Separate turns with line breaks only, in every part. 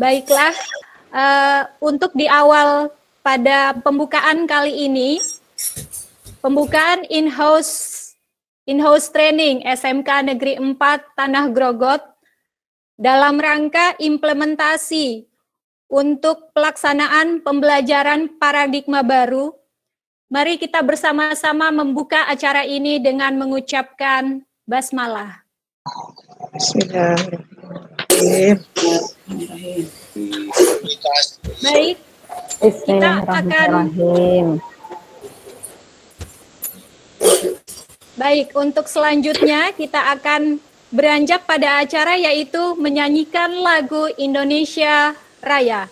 Baiklah, untuk di awal pada pembukaan kali ini, pembukaan in-house training SMK Negeri 4 Tanah Grogot dalam rangka implementasi untuk pelaksanaan pembelajaran paradigma baru. Mari kita bersama-sama membuka acara ini dengan mengucapkan basmalah.
Bismillahirrahmanirrahim.
Baik, kita akan baik, untuk selanjutnya kita akan beranjak pada acara yaitu menyanyikan lagu Indonesia Raya.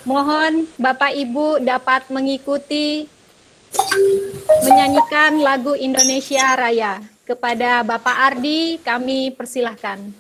Mohon Bapak Ibu dapat mengikuti menyanyikan lagu Indonesia Raya. Kepada Bapak Ardi kami persilahkan.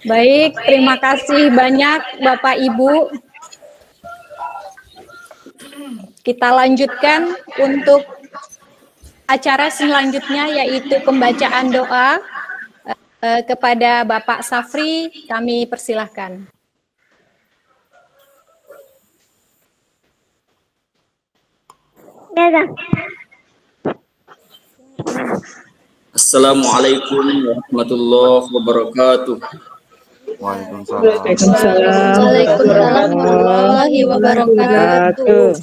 Baik, terima kasih banyak Bapak Ibu. Kita lanjutkan untuk acara selanjutnya yaitu pembacaan doa kepada Bapak Safri, kami persilahkan.
Assalamualaikum warahmatullahi wabarakatuh.
Waalaikumsalam warahmatullahi wabarakatuh.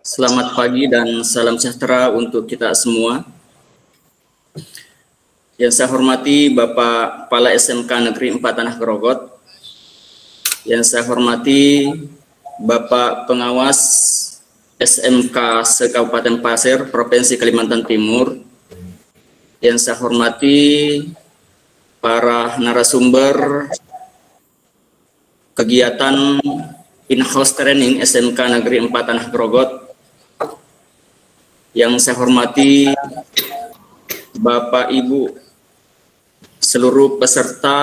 Selamat pagi dan salam sejahtera untuk kita semua. Yang saya hormati Bapak Kepala SMK Negeri 4 Tanah Grogot. Yang saya hormati Bapak Pengawas SMK se-Kabupaten Pasir, Provinsi Kalimantan Timur. Yang saya hormati para narasumber kegiatan in-house training SMK Negeri 4 Tanah Grogot. Yang saya hormati Bapak Ibu seluruh peserta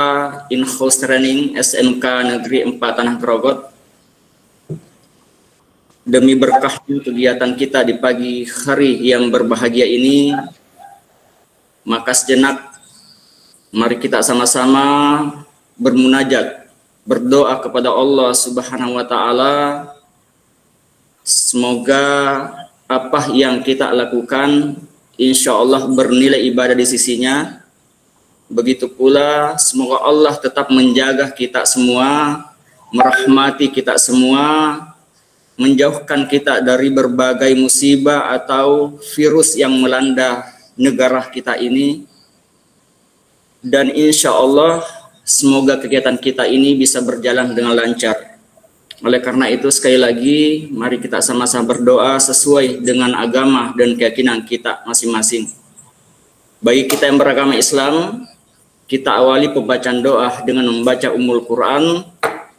in-house training SMK Negeri 4 Tanah Grogot. Demi berkahnya kegiatan kita di pagi hari yang berbahagia ini, maka sejenak mari kita sama-sama bermunajat, berdoa kepada Allah Subhanahu wa Ta'ala. Semoga apa yang kita lakukan insya Allah bernilai ibadah di sisinya. Begitu pula semoga Allah tetap menjaga kita semua, merahmati kita semua, menjauhkan kita dari berbagai musibah atau virus yang melanda negara kita ini. Dan insya Allah semoga kegiatan kita ini bisa berjalan dengan lancar. Oleh karena itu sekali lagi mari kita sama-sama berdoa sesuai dengan agama dan keyakinan kita masing-masing. Bagi kita yang beragama Islam, kita awali pembacaan doa dengan membaca Ummul Quran.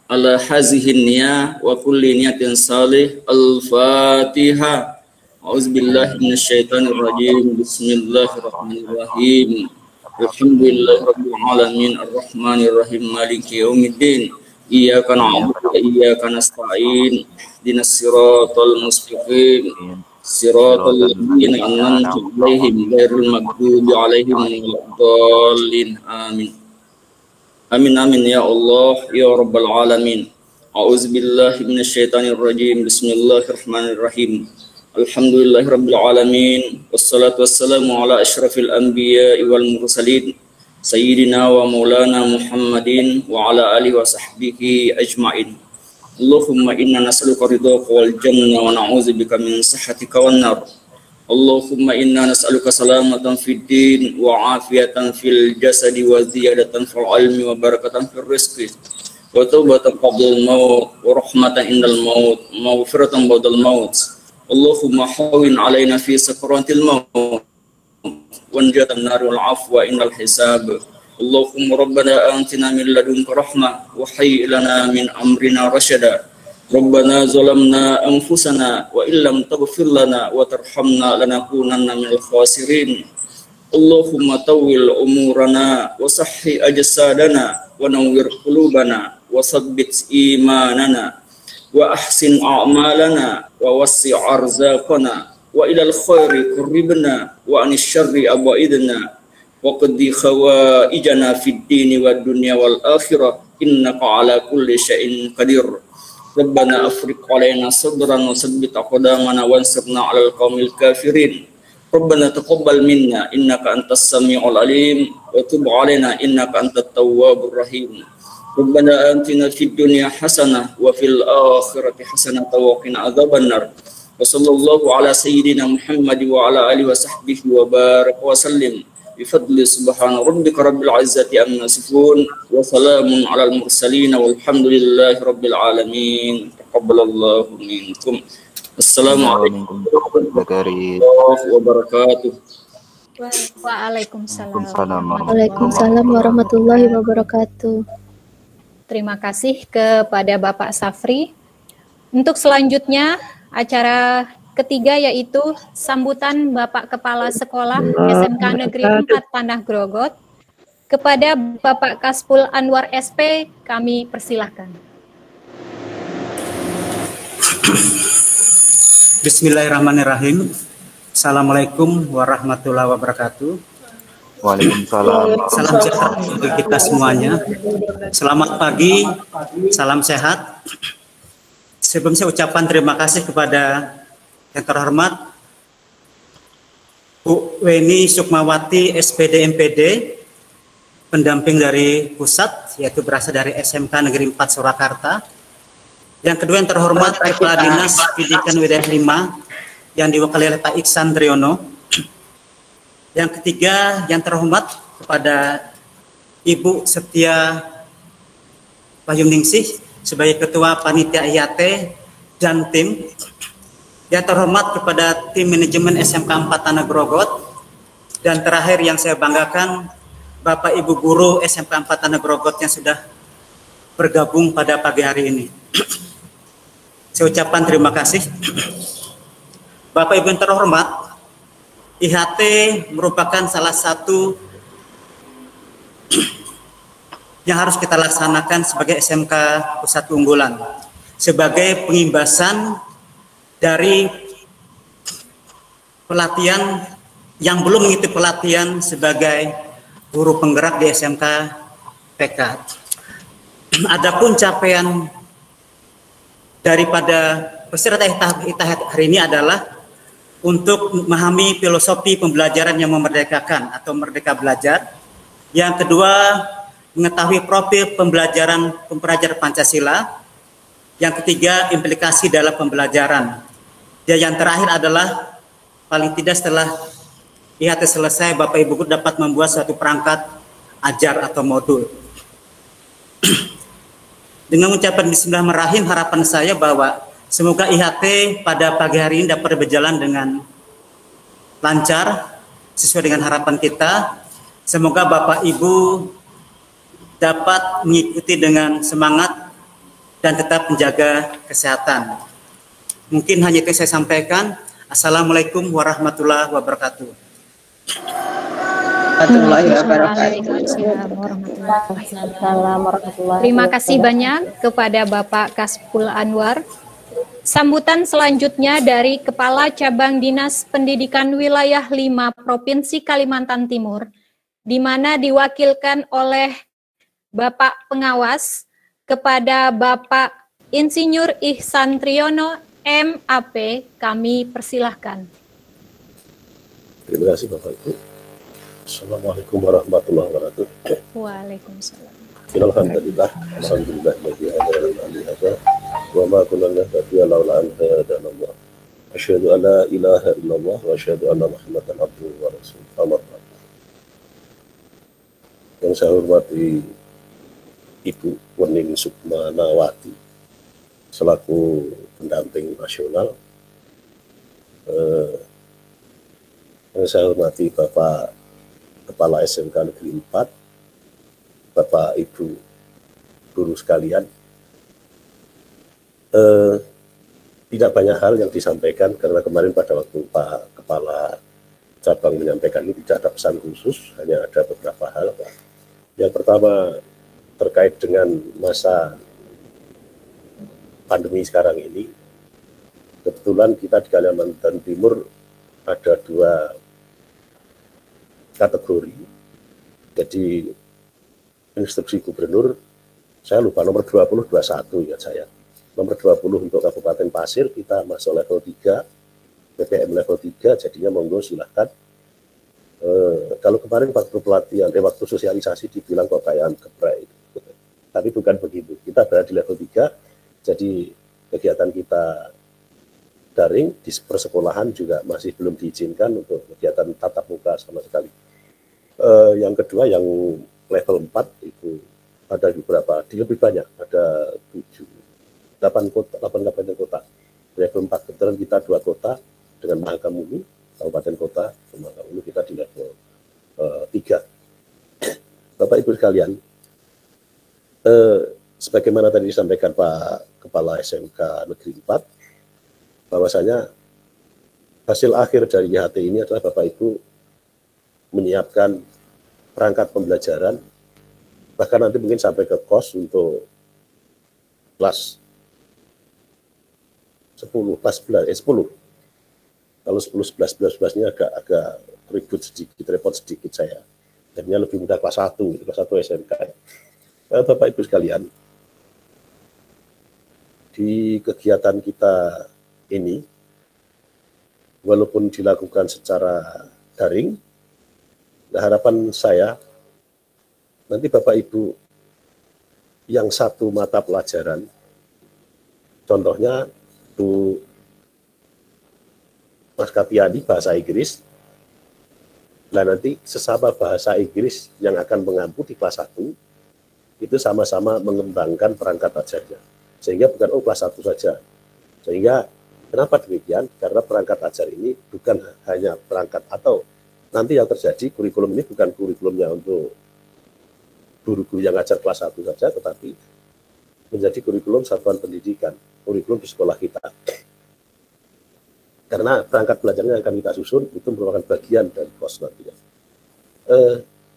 Ala hazihin niyah wa kulli niyatin salih. Al-Fatihah. A'udzubillahi minasyaitonir rajim. Bismillahirrahmanirrahim. Alhamdulillahirabbil alamin arrahmanir rahim maliki yaumiddin. Iyyaka na'budu wa iyyaka nasta'in. Ihdinas siratal mustaqim. Siratal ladzina an'amta 'alaihim ghairil maghdubi 'alaihim waladdallin. Amin. Amin amin ya Allah ya rabbal alamin. A'udzubillahi minasyaitonir rajim. Bismillahirrahmanirrahim. Alhamdulillahirabbil alamin. Wassalatu wassalamu ala asyrafil anbiya'i wal mursalin sayyidina wa maulana Muhammadin wa ala alihi wa sahbihi ajmain. Allahumma inna nas'aluka ridhaka wal jannah wa na'udzubika min sakhatika wan nar. Allahumma inna nas'aluka salamatan fid din wa afiyatan fil jasadi wa ziyadatan fil ilmi wa barakatan fil rizqi wa taubatan qabla al-maut wa rahmatan indal maut maghfiratan ba'dal maut. Allahumma hawwin 'alaina fi sakaratil maut wa najatan nar wal 'afwa indal hisab. Allahumma rabbana atina min ladunka rahmah wa hayyi lana min amrina rasyada. Rabbana zalamna anfusana wa illam taghfir lana wa tarhamna lanakunanna minal khasirin. Allahumma tawwil umurana wa sahhi ajsadana wa nawwir qulubana wa sabbit imanana wa ahsin a'malana wa wassi' arzaqana wa ilal khairi qurribna wa anis syarri abaidna wa qaddi khawaijana fid dini wad dunya wal akhirah innaka ala kulli syai'in qadir. Rabbana afriq alaina sabran wa sabbit aqdamana wansurna 'alal qaumil kafirin. Rabbana taqabbal minna innaka antas samiul alim wa tub 'alaina innaka antat tawwabur rahim. Rabbana atina fid dunya hasanah wa fil akhirati hasanah wa qina adzabannar. Wa sallallahu ala sayyidina Muhammad wa ala alihi wa sahbihi wa baraka wa sallim. Bifadli subhana rabbika rabbil izzati amma yasifun wa salamun alal mursalin walhamdulillahi rabbil alamin. Taqabbalallahu minkum. Assalamualaikum warahmatullahi wabarakatuh.
Waalaikumsalam.
Waalaikumsalam warahmatullahi wabarakatuh.
Terima kasih kepada Bapak Safri. Untuk selanjutnya acara ketiga yaitu sambutan Bapak Kepala Sekolah SMK Negeri 4 Tanah Grogot. Kepada Bapak Kaspul Anwar SP kami persilahkan.
Bismillahirrahmanirrahim. Assalamualaikum warahmatullahi wabarakatuh.
Waalaikumsalam.
Salam sehat untuk kita semuanya. Selamat pagi, salam sehat. Sebelum saya ucapkan terima kasih kepada yang terhormat Bu Weni Sukmawati SPD MPD, pendamping dari pusat, yaitu berasal dari SMK Negeri 4 Surakarta. Yang kedua yang terhormat Kepala Dinas Pendidikan Wilayah 5 yang diwakili oleh Pak Iksan Triono. Yang ketiga yang terhormat kepada Ibu Setia Payungningsih sebagai Ketua Panitia IAT dan tim. Yang terhormat kepada tim manajemen SMK 4 Tanah Grogot. Dan terakhir yang saya banggakan Bapak Ibu Guru SMK 4 Tanah Grogot yang sudah bergabung pada pagi hari ini. Saya ucapkan terima kasih. Bapak Ibu yang terhormat, IHT merupakan salah satu yang harus kita laksanakan sebagai SMK pusat unggulan, sebagai pengimbasan dari pelatihan yang belum mengikuti pelatihan sebagai guru penggerak di SMK PK. Adapun capaian daripada peserta IHT hari ini adalah untuk memahami filosofi pembelajaran yang memerdekakan atau merdeka belajar. Yang kedua, mengetahui profil pembelajaran pempelajar Pancasila. Yang ketiga, implikasi dalam pembelajaran. Dan yang terakhir adalah paling tidak setelah IHT selesai, Bapak Ibu guru dapat membuat suatu perangkat ajar atau modul. Dengan ucapan Bismillahirrahmanirrahim, harapan saya bahwa semoga IHT pada pagi hari ini dapat berjalan dengan lancar sesuai dengan harapan kita. Semoga Bapak Ibu dapat mengikuti dengan semangat dan tetap menjaga kesehatan. Mungkin hanya itu saya sampaikan. Assalamualaikum warahmatullahi wabarakatuh.
Terima kasih banyak kepada Bapak Kasful Anwar. Sambutan selanjutnya dari Kepala Cabang Dinas Pendidikan Wilayah 5 Provinsi Kalimantan Timur, di mana diwakilkan oleh Bapak Pengawas kepada Bapak Insinyur Ihsan Triyono MAP, kami persilahkan.
Terima kasih Bapak Ibu. Assalamualaikum warahmatullahi wabarakatuh.
Waalaikumsalam.
Alhamdulillah, alhamdulillah bagi hadza wa ma kunna nahtadiya laula an hadana. Asyhadu an la ilaha illallah wa asyhadu anna Muhammadan abduhu wa rasuluhu. Amma ba'du. Yang saya hormati Ibu Wening Sukmanawati selaku pendamping nasional. Yang saya hormati Bapak Kepala SMK Negeri 4, Bapak Ibu guru sekalian, tidak banyak hal yang disampaikan karena kemarin pada waktu Pak Kepala Cabang menyampaikan ini tidak ada pesan khusus, hanya ada beberapa hal. Yang pertama terkait dengan masa pandemi sekarang ini, kebetulan kita di Kalimantan Timur ada 2 kategori. Jadi instruksi gubernur, saya lupa nomor 20, 21 ya saya. Nomor 20 untuk Kabupaten Pasir, kita masuk level 3, PPM level 3, jadinya monggo silahkan. Kalau kemarin waktu pelatihan, waktu sosialisasi dibilang kok kayak geprek. Tapi bukan begitu, kita berada di level 3, jadi kegiatan kita daring, di persekolahan juga masih belum diizinkan untuk kegiatan tatap muka sama sekali. Yang kedua, yang level 4 itu ada beberapa, lebih banyak, ada 8 kabupaten kota. Level 4, kebetulan kita 2 kota dengan Mahakamulu, kabupaten kota, Mahakamulu kita di level 3. Bapak Ibu sekalian, sebagaimana tadi disampaikan Pak Kepala SMK Negeri 4, bahwasanya hasil akhir dari IHT ini adalah Bapak Ibu menyiapkan perangkat pembelajaran, bahkan nanti mungkin sampai ke kos untuk kelas 10, kalau 10, 11, 12-nya agak ribut sedikit, repot sedikit saya. Jadinya lebih mudah kelas 1, kelas 1 SMK. Bapak Ibu sekalian, di kegiatan kita ini, walaupun dilakukan secara daring, harapan saya nanti Bapak Ibu yang satu mata pelajaran, contohnya Bu Mas Kapiadi bahasa Inggris, nah nanti sesama bahasa Inggris yang akan mengampu di kelas 1 itu sama-sama mengembangkan perangkat ajarnya, sehingga bukan kelas 1 saja. Sehingga kenapa demikian? Karena perangkat ajar ini bukan hanya perangkat, atau nanti yang terjadi kurikulum ini bukan kurikulumnya untuk guru-guru yang ajar kelas 1 saja, tetapi menjadi kurikulum satuan pendidikan, kurikulum di sekolah kita. Karena perangkat belajarnya yang akan kita susun itu merupakan bagian dari kos nantinya.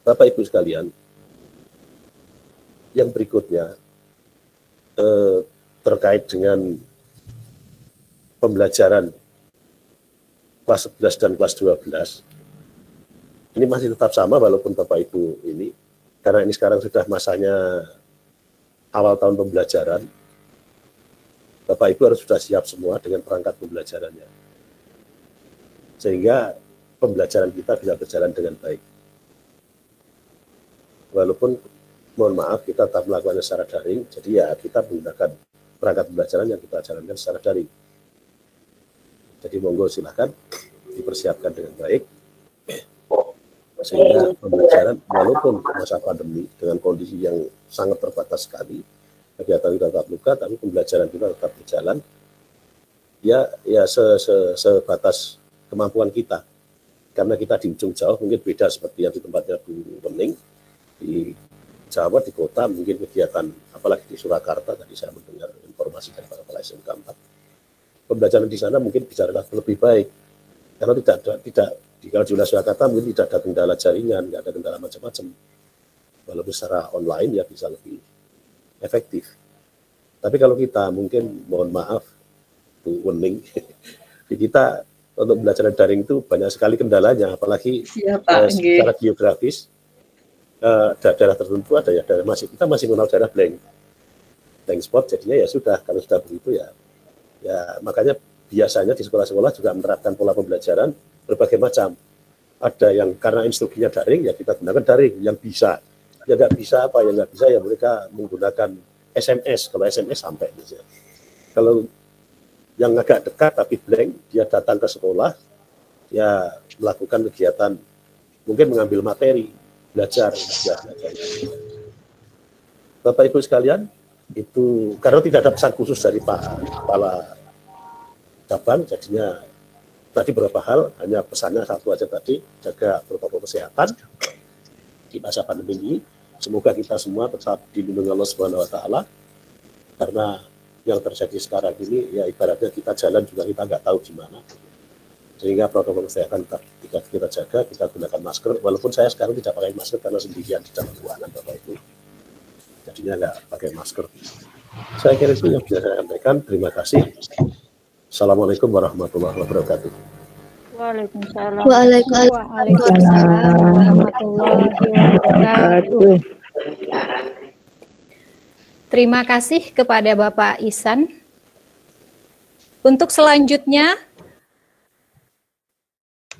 Bapak Ibu sekalian, yang berikutnya terkait dengan pembelajaran kelas 11 dan kelas 12, ini masih tetap sama walaupun Bapak Ibu ini, karena ini sekarang sudah masanya awal tahun pembelajaran, Bapak Ibu harus sudah siap semua dengan perangkat pembelajarannya, sehingga pembelajaran kita bisa berjalan dengan baik. Walaupun mohon maaf kita tetap melakukannya secara daring, jadi ya kita menggunakan perangkat pembelajaran yang kita jalankan secara daring. Jadi monggo silakan dipersiapkan dengan baik, sehingga pembelajaran walaupun masa pandemi dengan kondisi yang sangat terbatas sekali, kegiatan kita tetap buka, tapi pembelajaran kita tetap berjalan. Ya sebatas kemampuan kita. Karena kita di ujung jauh mungkin beda seperti yang di tempatnya Bu Wening. Di Jawa, di kota mungkin kegiatan, apalagi di Surakarta, tadi saya mendengar informasi dari para kepala SMK 4. Pembelajaran di sana mungkin bisa lebih baik. Karena tidak di kalau di Surakarta mungkin tidak ada kendala jaringan, tidak ada kendala macam-macam. Walaupun secara online ya bisa lebih efektif. Tapi kalau kita mungkin, mohon maaf, Bu Wening, di kita untuk belajar daring itu banyak sekali kendalanya, apalagi secara geografis daerah tertentu ada ya daerah kita masih mengenal daerah blank spot, jadinya ya sudah, kalau sudah begitu ya makanya biasanya di sekolah-sekolah juga menerapkan pola pembelajaran berbagai macam. Ada yang karena instruksinya daring ya kita gunakan daring, yang bisa ya nggak bisa apa yang nggak bisa ya mereka menggunakan SMS, kalau SMS sampai misalnya. Kalau yang agak dekat tapi blank, dia datang ke sekolah, ya melakukan kegiatan, mungkin mengambil materi, belajar. Bapak Ibu sekalian, itu karena tidak ada pesan khusus dari Pak Kepala Cabang, jadinya tadi beberapa hal, hanya pesannya satu aja tadi, jaga protokol kesehatan di masa pandemi ini. Semoga kita semua tetap dilindungi Allah Subhanahu wa Ta'ala, karena yang terjadi sekarang ini ya ibaratnya kita jalan juga kita nggak tahu gimana, sehingga protokol kesehatan kita jaga, kita gunakan masker, walaupun saya sekarang tidak pakai masker karena sendirian di dalam ruangan Bapak Ibu, jadinya nggak pakai masker. Saya kira itu yang bisa saya sampaikan. Terima kasih. Assalamualaikum warahmatullahi wabarakatuh.
Waalaikumsalam.
Waalaikumsalam
warahmatullahi wabarakatuh. Terima kasih kepada Bapak Ihsan. Untuk selanjutnya,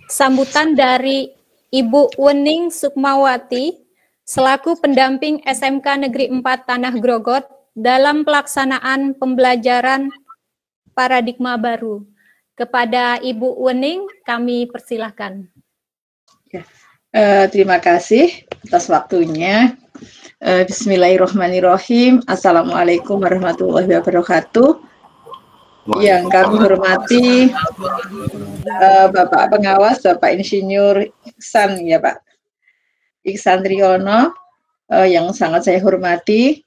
sambutan dari Ibu Wening Sukmawati selaku pendamping SMK Negeri 4 Tanah Grogot dalam pelaksanaan pembelajaran paradigma baru. Kepada Ibu Wening, kami persilahkan.
Terima kasih atas waktunya. Bismillahirrahmanirrahim. Assalamualaikum warahmatullahi wabarakatuh. Yang kami hormati Bapak Pengawas, Bapak Insinyur Iksan, ya Pak Iksan Triyono, yang sangat saya hormati.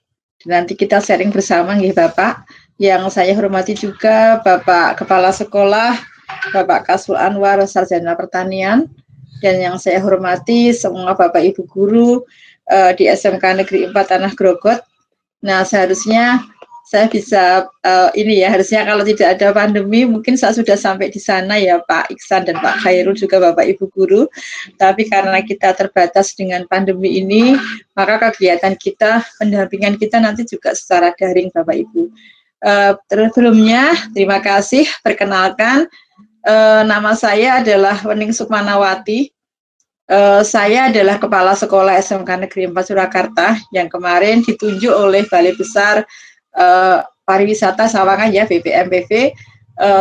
Nanti kita sharing bersama, ya Bapak. Yang saya hormati juga Bapak Kepala Sekolah, Bapak Kasul Anwar, Sarjana Pertanian, dan yang saya hormati semua Bapak Ibu Guru di SMK Negeri 4 Tanah Grogot. Nah, seharusnya saya bisa harusnya kalau tidak ada pandemi mungkin saya sudah sampai di sana ya Pak Iksan dan Pak Khairul, juga Bapak Ibu Guru. Tapi karena kita terbatas dengan pandemi ini, maka kegiatan kita, pendampingan kita nanti juga secara daring Bapak Ibu. Sebelumnya terima kasih. Perkenalkan, nama saya adalah Wening Sukmanawati. Saya adalah Kepala Sekolah SMK Negeri 4 Surakarta yang kemarin ditunjuk oleh Balai Besar Pariwisata Sawangan ya, BPMPV.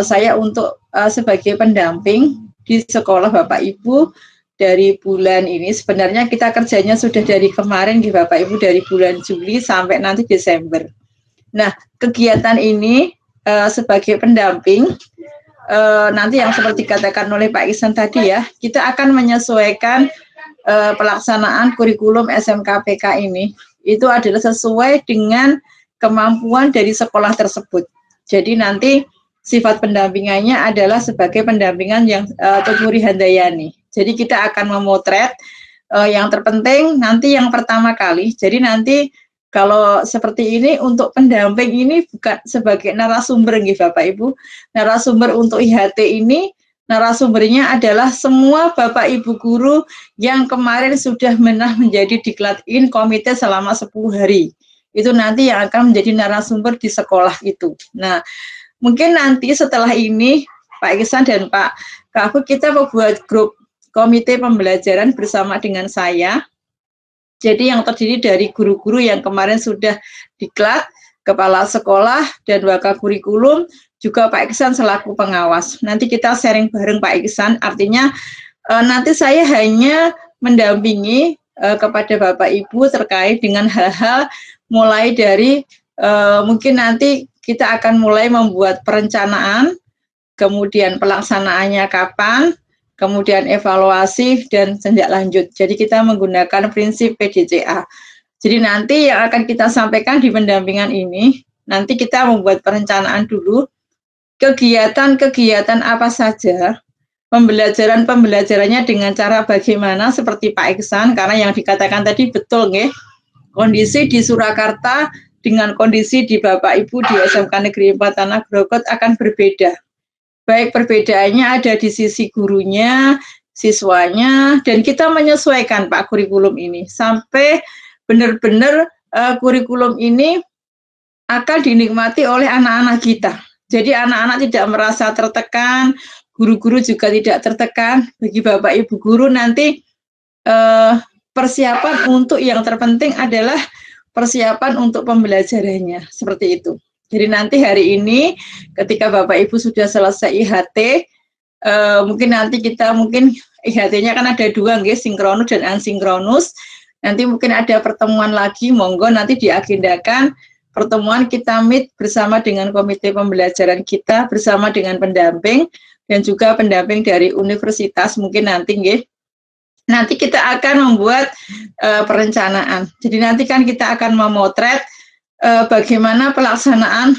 Saya untuk sebagai pendamping di sekolah Bapak Ibu dari bulan ini. Sebenarnya kita kerjanya sudah dari kemarin di Bapak Ibu, dari bulan Juli sampai nanti Desember. Nah, kegiatan ini sebagai pendamping nanti yang seperti dikatakan oleh Pak Ihsan tadi ya, kita akan menyesuaikan pelaksanaan kurikulum SMK PK ini. Itu adalah sesuai dengan kemampuan dari sekolah tersebut. Jadi nanti sifat pendampingannya adalah sebagai pendampingan yang Tuturi Handayani. Jadi kita akan memotret yang terpenting nanti yang pertama kali. Jadi nanti kalau seperti ini untuk pendamping ini bukan sebagai narasumber nih Bapak Ibu. Narasumber untuk IHT ini, narasumbernya adalah semua Bapak Ibu guru yang kemarin sudah menjadi Diklat-In komite selama 10 hari. Itu nanti yang akan menjadi narasumber di sekolah itu. Nah, mungkin nanti setelah ini Pak Ihsan dan Pak Kafu kita membuat grup komite pembelajaran bersama dengan saya. Jadi yang terdiri dari guru-guru yang kemarin sudah diklat, kepala sekolah, dan wakakurikulum, juga Pak Ihsan selaku pengawas. Nanti kita sharing bareng Pak Ihsan, artinya nanti saya hanya mendampingi kepada Bapak Ibu terkait dengan hal-hal mulai dari mungkin nanti kita akan mulai membuat perencanaan, kemudian pelaksanaannya kapan, kemudian evaluasi dan tindak lanjut. Jadi kita menggunakan prinsip PDCA. Jadi nanti yang akan kita sampaikan di pendampingan ini, nanti kita membuat perencanaan dulu, kegiatan-kegiatan apa saja, pembelajarannya dengan cara bagaimana, seperti Pak Iksan, karena yang dikatakan tadi betul, nggih. Kondisi di Surakarta dengan kondisi di Bapak Ibu di SMK Negeri 4 Tanah Grogot akan berbeda. Baik perbedaannya ada di sisi gurunya, siswanya, dan kita menyesuaikan Pak kurikulum ini sampai benar-benar kurikulum ini akan dinikmati oleh anak-anak kita. Jadi anak-anak tidak merasa tertekan, guru-guru juga tidak tertekan. Bagi Bapak Ibu guru nanti persiapan untuk yang terpenting adalah persiapan untuk pembelajarannya, seperti itu. Jadi nanti hari ini ketika Bapak Ibu sudah selesai IHT, mungkin nanti kita IHT-nya kan ada dua, nggih, sinkronus dan asinkronus. Nanti mungkin ada pertemuan lagi, monggo nanti diagendakan pertemuan kita meet bersama dengan komite pembelajaran kita, bersama dengan pendamping dan juga pendamping dari universitas mungkin nanti, nggih. Nanti kita akan membuat perencanaan. Jadi nanti kan kita akan memotret bagaimana pelaksanaan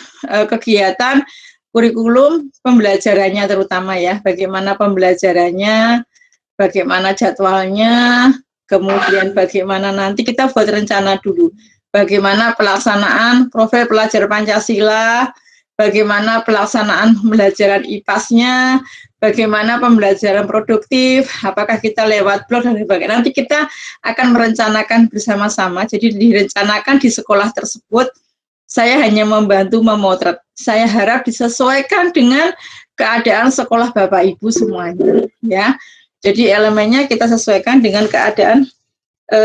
kegiatan kurikulum pembelajarannya terutama ya, bagaimana pembelajarannya, bagaimana jadwalnya, kemudian bagaimana nanti kita buat rencana dulu, bagaimana pelaksanaan profil pelajar Pancasila, bagaimana pelaksanaan pembelajaran IPAS-nya, bagaimana pembelajaran produktif, apakah kita lewat blog dan sebagainya. Nanti kita akan merencanakan bersama-sama, jadi direncanakan di sekolah tersebut. Saya hanya membantu memotret. Saya harap disesuaikan dengan keadaan sekolah Bapak Ibu semuanya, ya. Jadi elemennya kita sesuaikan dengan keadaan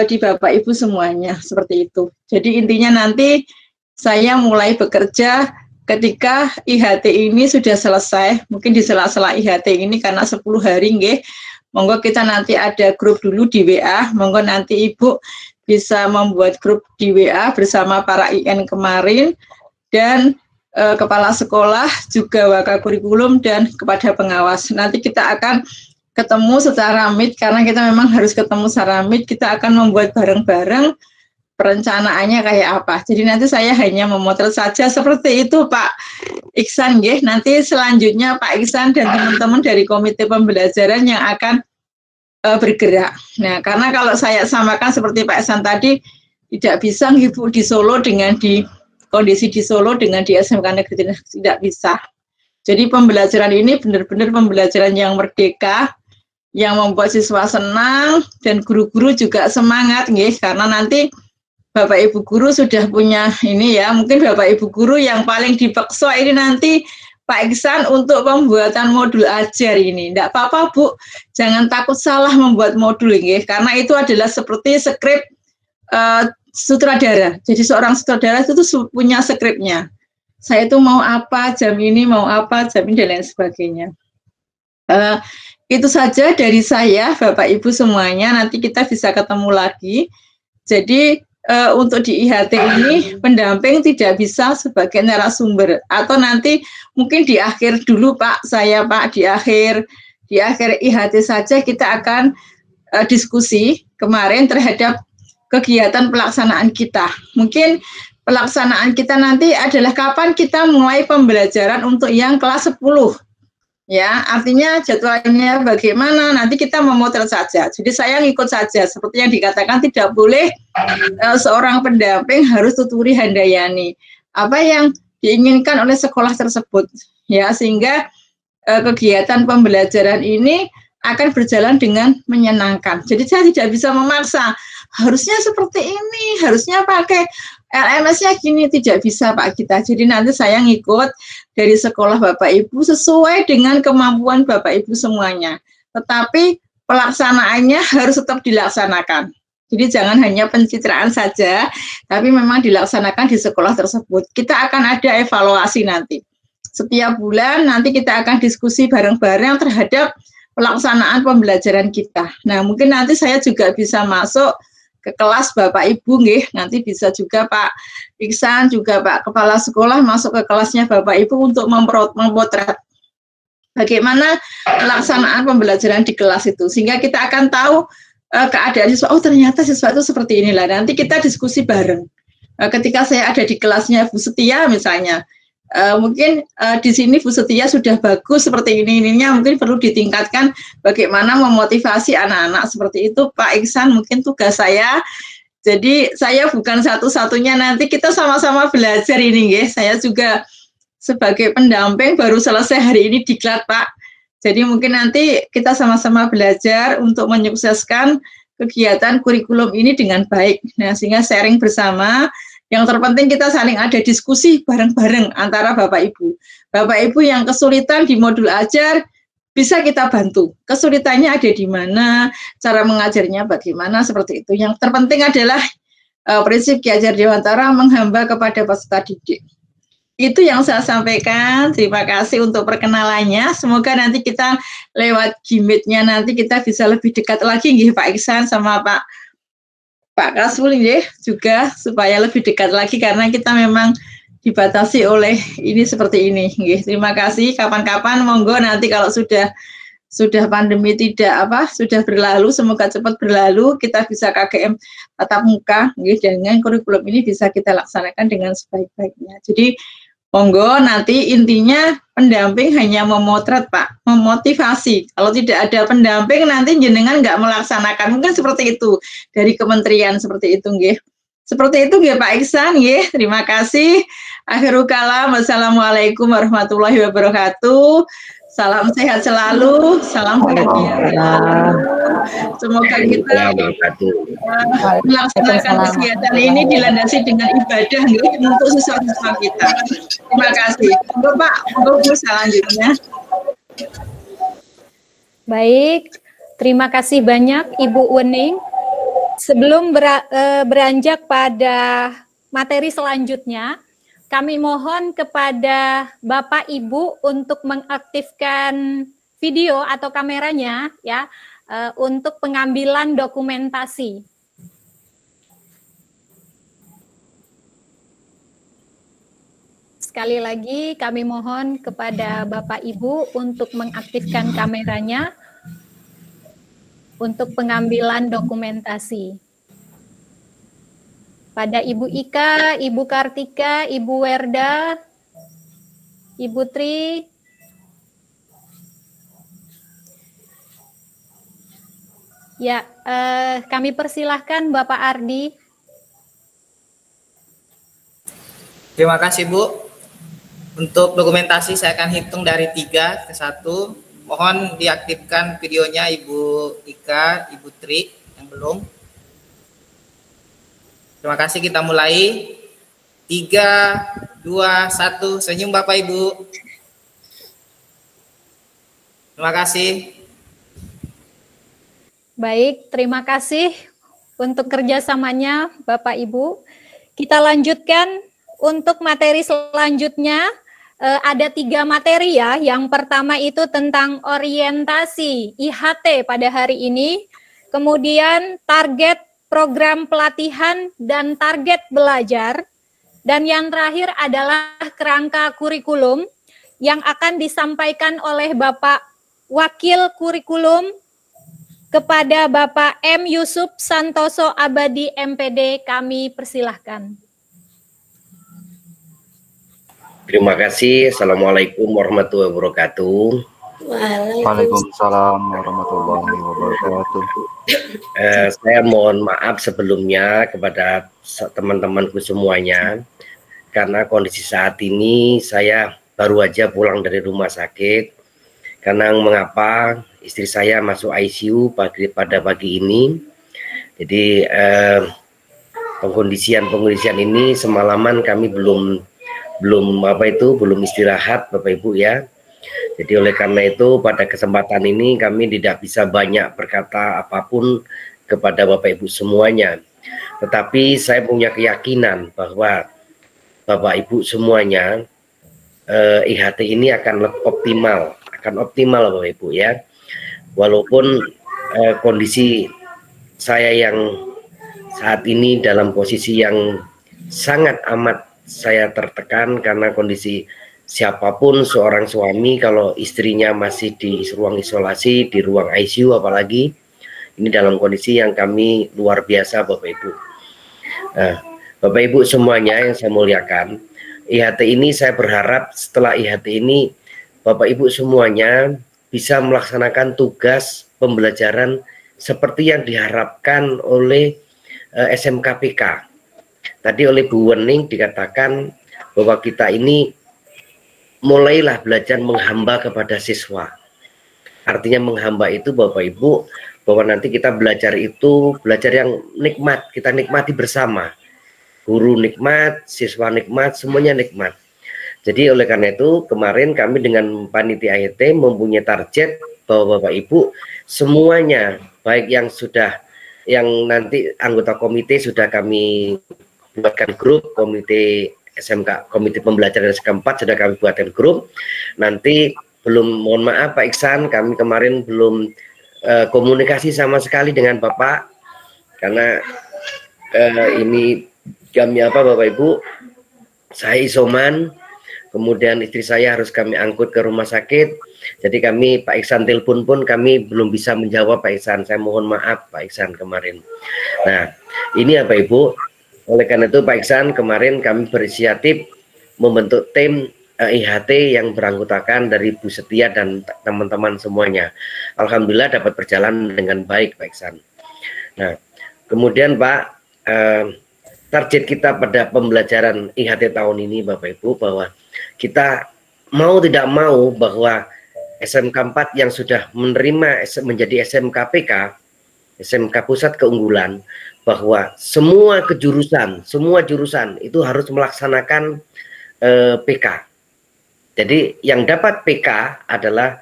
di Bapak Ibu semuanya, seperti itu. Jadi intinya nanti saya mulai bekerja ketika IHT ini sudah selesai, mungkin di sela-sela IHT ini karena 10 hari, nggih, monggo kita nanti ada grup dulu di WA, monggo nanti Ibu bisa membuat grup di WA bersama para IN kemarin, dan kepala sekolah, juga wakakurikulum, dan kepada pengawas. Nanti kita akan ketemu secara meet, karena kita memang harus ketemu secara meet, kita akan membuat bareng-bareng perencanaannya kayak apa. Jadi nanti saya hanya memotret saja seperti itu Pak Iksan, nggih. Nanti selanjutnya Pak Iksan dan teman-teman dari komite pembelajaran yang akan bergerak. Nah, karena kalau saya samakan seperti Pak Iksan tadi, tidak bisa Ibu di Solo dengan di kondisi di Solo dengan di SMK Negeri, tidak bisa. Jadi pembelajaran ini benar-benar pembelajaran yang merdeka, yang membuat siswa senang dan guru-guru juga semangat, nggih, karena nanti Bapak Ibu guru sudah punya ini ya, mungkin Bapak Ibu guru yang paling dipaksa ini nanti Pak Iksan untuk pembuatan modul ajar ini. Tidak apa-apa Bu, jangan takut salah membuat modul, nggih, karena itu adalah seperti skrip sutradara. Jadi seorang sutradara itu tuh punya skripnya. Saya itu mau apa, jam ini mau apa, jam ini, dan lain sebagainya. Itu saja dari saya, Bapak Ibu semuanya. Nanti kita bisa ketemu lagi. Jadi untuk di IHT ini pendamping tidak bisa sebagai narasumber, atau nanti mungkin di akhir dulu Pak, saya Pak di akhir IHT saja kita akan diskusi kemarin terhadap kegiatan pelaksanaan kita. Mungkin pelaksanaan kita nanti adalah kapan kita mulai pembelajaran untuk yang kelas 10. Ya, artinya jadwalnya bagaimana, nanti kita memotret saja. Jadi saya ngikut saja, seperti yang dikatakan tidak boleh seorang pendamping harus tuturi handayani. Apa yang diinginkan oleh sekolah tersebut, ya, sehingga kegiatan pembelajaran ini akan berjalan dengan menyenangkan. Jadi saya tidak bisa memaksa, harusnya seperti ini, harusnya pakai LMS-nya gini, tidak bisa Pak kita. Jadi nanti saya ngikut dari sekolah Bapak Ibu sesuai dengan kemampuan Bapak Ibu semuanya. Tetapi pelaksanaannya harus tetap dilaksanakan. Jadi jangan hanya pencitraan saja, tapi memang dilaksanakan di sekolah tersebut. Kita akan ada evaluasi nanti. Setiap bulan nanti kita akan diskusi bareng-bareng terhadap pelaksanaan pembelajaran kita. Nah, mungkin nanti saya juga bisa masuk ke kelas Bapak Ibu, nggih, nanti bisa juga Pak Iksan juga Pak Kepala Sekolah masuk ke kelasnya Bapak Ibu untuk memotret bagaimana pelaksanaan pembelajaran di kelas itu, sehingga kita akan tahu keadaan siswa. Oh ternyata siswa itu seperti inilah. Nanti kita diskusi bareng. Ketika saya ada di kelasnya Bu Setia misalnya, mungkin di sini Bu Setia sudah bagus seperti ininya, mungkin perlu ditingkatkan bagaimana memotivasi anak-anak seperti itu. Pak Iksan, mungkin tugas saya. Jadi saya bukan satu-satunya, nanti kita sama-sama belajar ini, guys. Saya juga sebagai pendamping baru selesai hari ini diklat, Pak. Jadi mungkin nanti kita sama-sama belajar untuk menyukseskan kegiatan kurikulum ini dengan baik. Nah, sehingga sharing bersama. Yang terpenting kita saling ada diskusi bareng-bareng antara Bapak Ibu. Bapak Ibu yang kesulitan di modul ajar, bisa kita bantu. Kesulitannya ada di mana, cara mengajarnya bagaimana, seperti itu. Yang terpenting adalah prinsip Ki Hajar Dewantara menghamba kepada peserta didik. Itu yang saya sampaikan. Terima kasih untuk perkenalannya. Semoga nanti kita lewat gimmitnya nanti kita bisa lebih dekat lagi, nggih Pak Iksan sama Pak Kasmul nggih juga supaya lebih dekat lagi karena kita memang dibatasi oleh ini seperti ini. Terima kasih. Kapan-kapan monggo nanti kalau sudah pandemi sudah berlalu, semoga cepat berlalu, kita bisa KGM tatap muka, dengan kurikulum ini bisa kita laksanakan dengan sebaik-baiknya. Jadi monggo nanti intinya pendamping hanya memotret Pak, memotivasi. Kalau tidak ada pendamping nanti jenengan nggak melaksanakan, mungkin seperti itu dari kementerian seperti itu, nggih. Seperti itu nggih Pak Iksan, nggih. Terima kasih. Akhirul kalam, wassalamualaikum warahmatullahi wabarakatuh. Salam sehat selalu, salam bahagia. Semoga kita melaksanakan kegiatan ini dilandasi dengan ibadah untuk siswa-siswa kita. Terima kasih. Bapak, Bu selanjutnya.
Baik, terima kasih banyak Ibu Wening. Sebelum beranjak pada materi selanjutnya, kami mohon kepada Bapak Ibu untuk mengaktifkan video atau kameranya ya untuk pengambilan dokumentasi. Sekali lagi kami mohon kepada Bapak Ibu untuk mengaktifkan kameranya untuk pengambilan dokumentasi. Pada Ibu Ika, Ibu Kartika, Ibu Werda, Ibu Tri. Ya, kami persilahkan Bapak Ardi.
Terima kasih Bu. Untuk dokumentasi saya akan hitung dari 3 ke 1. Mohon diaktifkan videonya Ibu Ika, Ibu Tri yang belum. Terima kasih, kita mulai. 3, 2, 1, senyum Bapak Ibu. Terima kasih.
Baik, terima kasih untuk kerjasamanya Bapak Ibu. Kita lanjutkan untuk materi selanjutnya. Ada 3 materi ya. Yang pertama itu tentang orientasi IHT pada hari ini. Kemudian target program pelatihan dan target belajar, dan yang terakhir adalah kerangka kurikulum yang akan disampaikan oleh Bapak Wakil Kurikulum kepada Bapak M. Yusuf Santoso Abadi MPD. Kami persilahkan.
Terima kasih. Assalamualaikum warahmatullahi wabarakatuh.
Waalaikumsalam warahmatullahi wabarakatuh.
Saya mohon maaf sebelumnya kepada teman-temanku semuanya, karena kondisi saat ini saya baru aja pulang dari rumah sakit. Karena mengapa istri saya masuk ICU pada pagi ini. Jadi pengkondisian ini semalaman kami belum istirahat Bapak Ibu ya. Jadi oleh karena itu pada kesempatan ini kami tidak bisa banyak berkata apapun kepada Bapak Ibu semuanya. Tetapi saya punya keyakinan bahwa Bapak Ibu semuanya IHT ini akan optimal Bapak Ibu ya. Walaupun kondisi saya yang saat ini dalam posisi yang sangat amat saya tertekan karena kondisi siapapun seorang suami kalau istrinya masih di ruang isolasi, di ruang ICU apalagi, ini dalam kondisi yang kami luar biasa Bapak Ibu. Nah, Bapak Ibu semuanya yang saya muliakan, IHT ini saya berharap setelah IHT ini Bapak Ibu semuanya bisa melaksanakan tugas pembelajaran seperti yang diharapkan oleh SMKPK. Tadi oleh Bu Wening dikatakan bahwa kita ini mulailah belajar menghamba kepada siswa. Artinya menghamba itu Bapak Ibu, bahwa nanti kita belajar itu belajar yang nikmat, kita nikmati bersama. Guru nikmat, siswa nikmat, semuanya nikmat. Jadi oleh karena itu kemarin kami dengan panitia IHT mempunyai target bahwa Bapak Ibu semuanya, baik yang sudah, yang nanti anggota komite sudah kami buatkan grup, komite SMK, komite pembelajaran SMK 4 sudah kami buatkan grup. Nanti belum, mohon maaf Pak Iksan, kami kemarin belum komunikasi sama sekali dengan Bapak karena ini kami Bapak Ibu, saya isoman, kemudian istri saya harus kami angkut ke rumah sakit. Jadi kami Pak Iksan telepon pun kami belum bisa menjawab Pak Iksan. Saya mohon maaf Pak Iksan kemarin. Nah, ini Bapak Ibu. Oleh karena itu Pak Iksan kemarin kami berinisiatif membentuk tim IHT yang beranggotakan dari Bu Setia dan teman-teman semuanya. Alhamdulillah dapat berjalan dengan baik Pak Iksan. Nah, kemudian Pak, target kita pada pembelajaran IHT tahun ini Bapak Ibu bahwa kita mau tidak mau bahwa SMK 4 yang sudah menerima menjadi SMKPK, SMK Pusat Keunggulan, bahwa semua kejurusan, semua jurusan itu harus melaksanakan PK. Jadi yang dapat PK adalah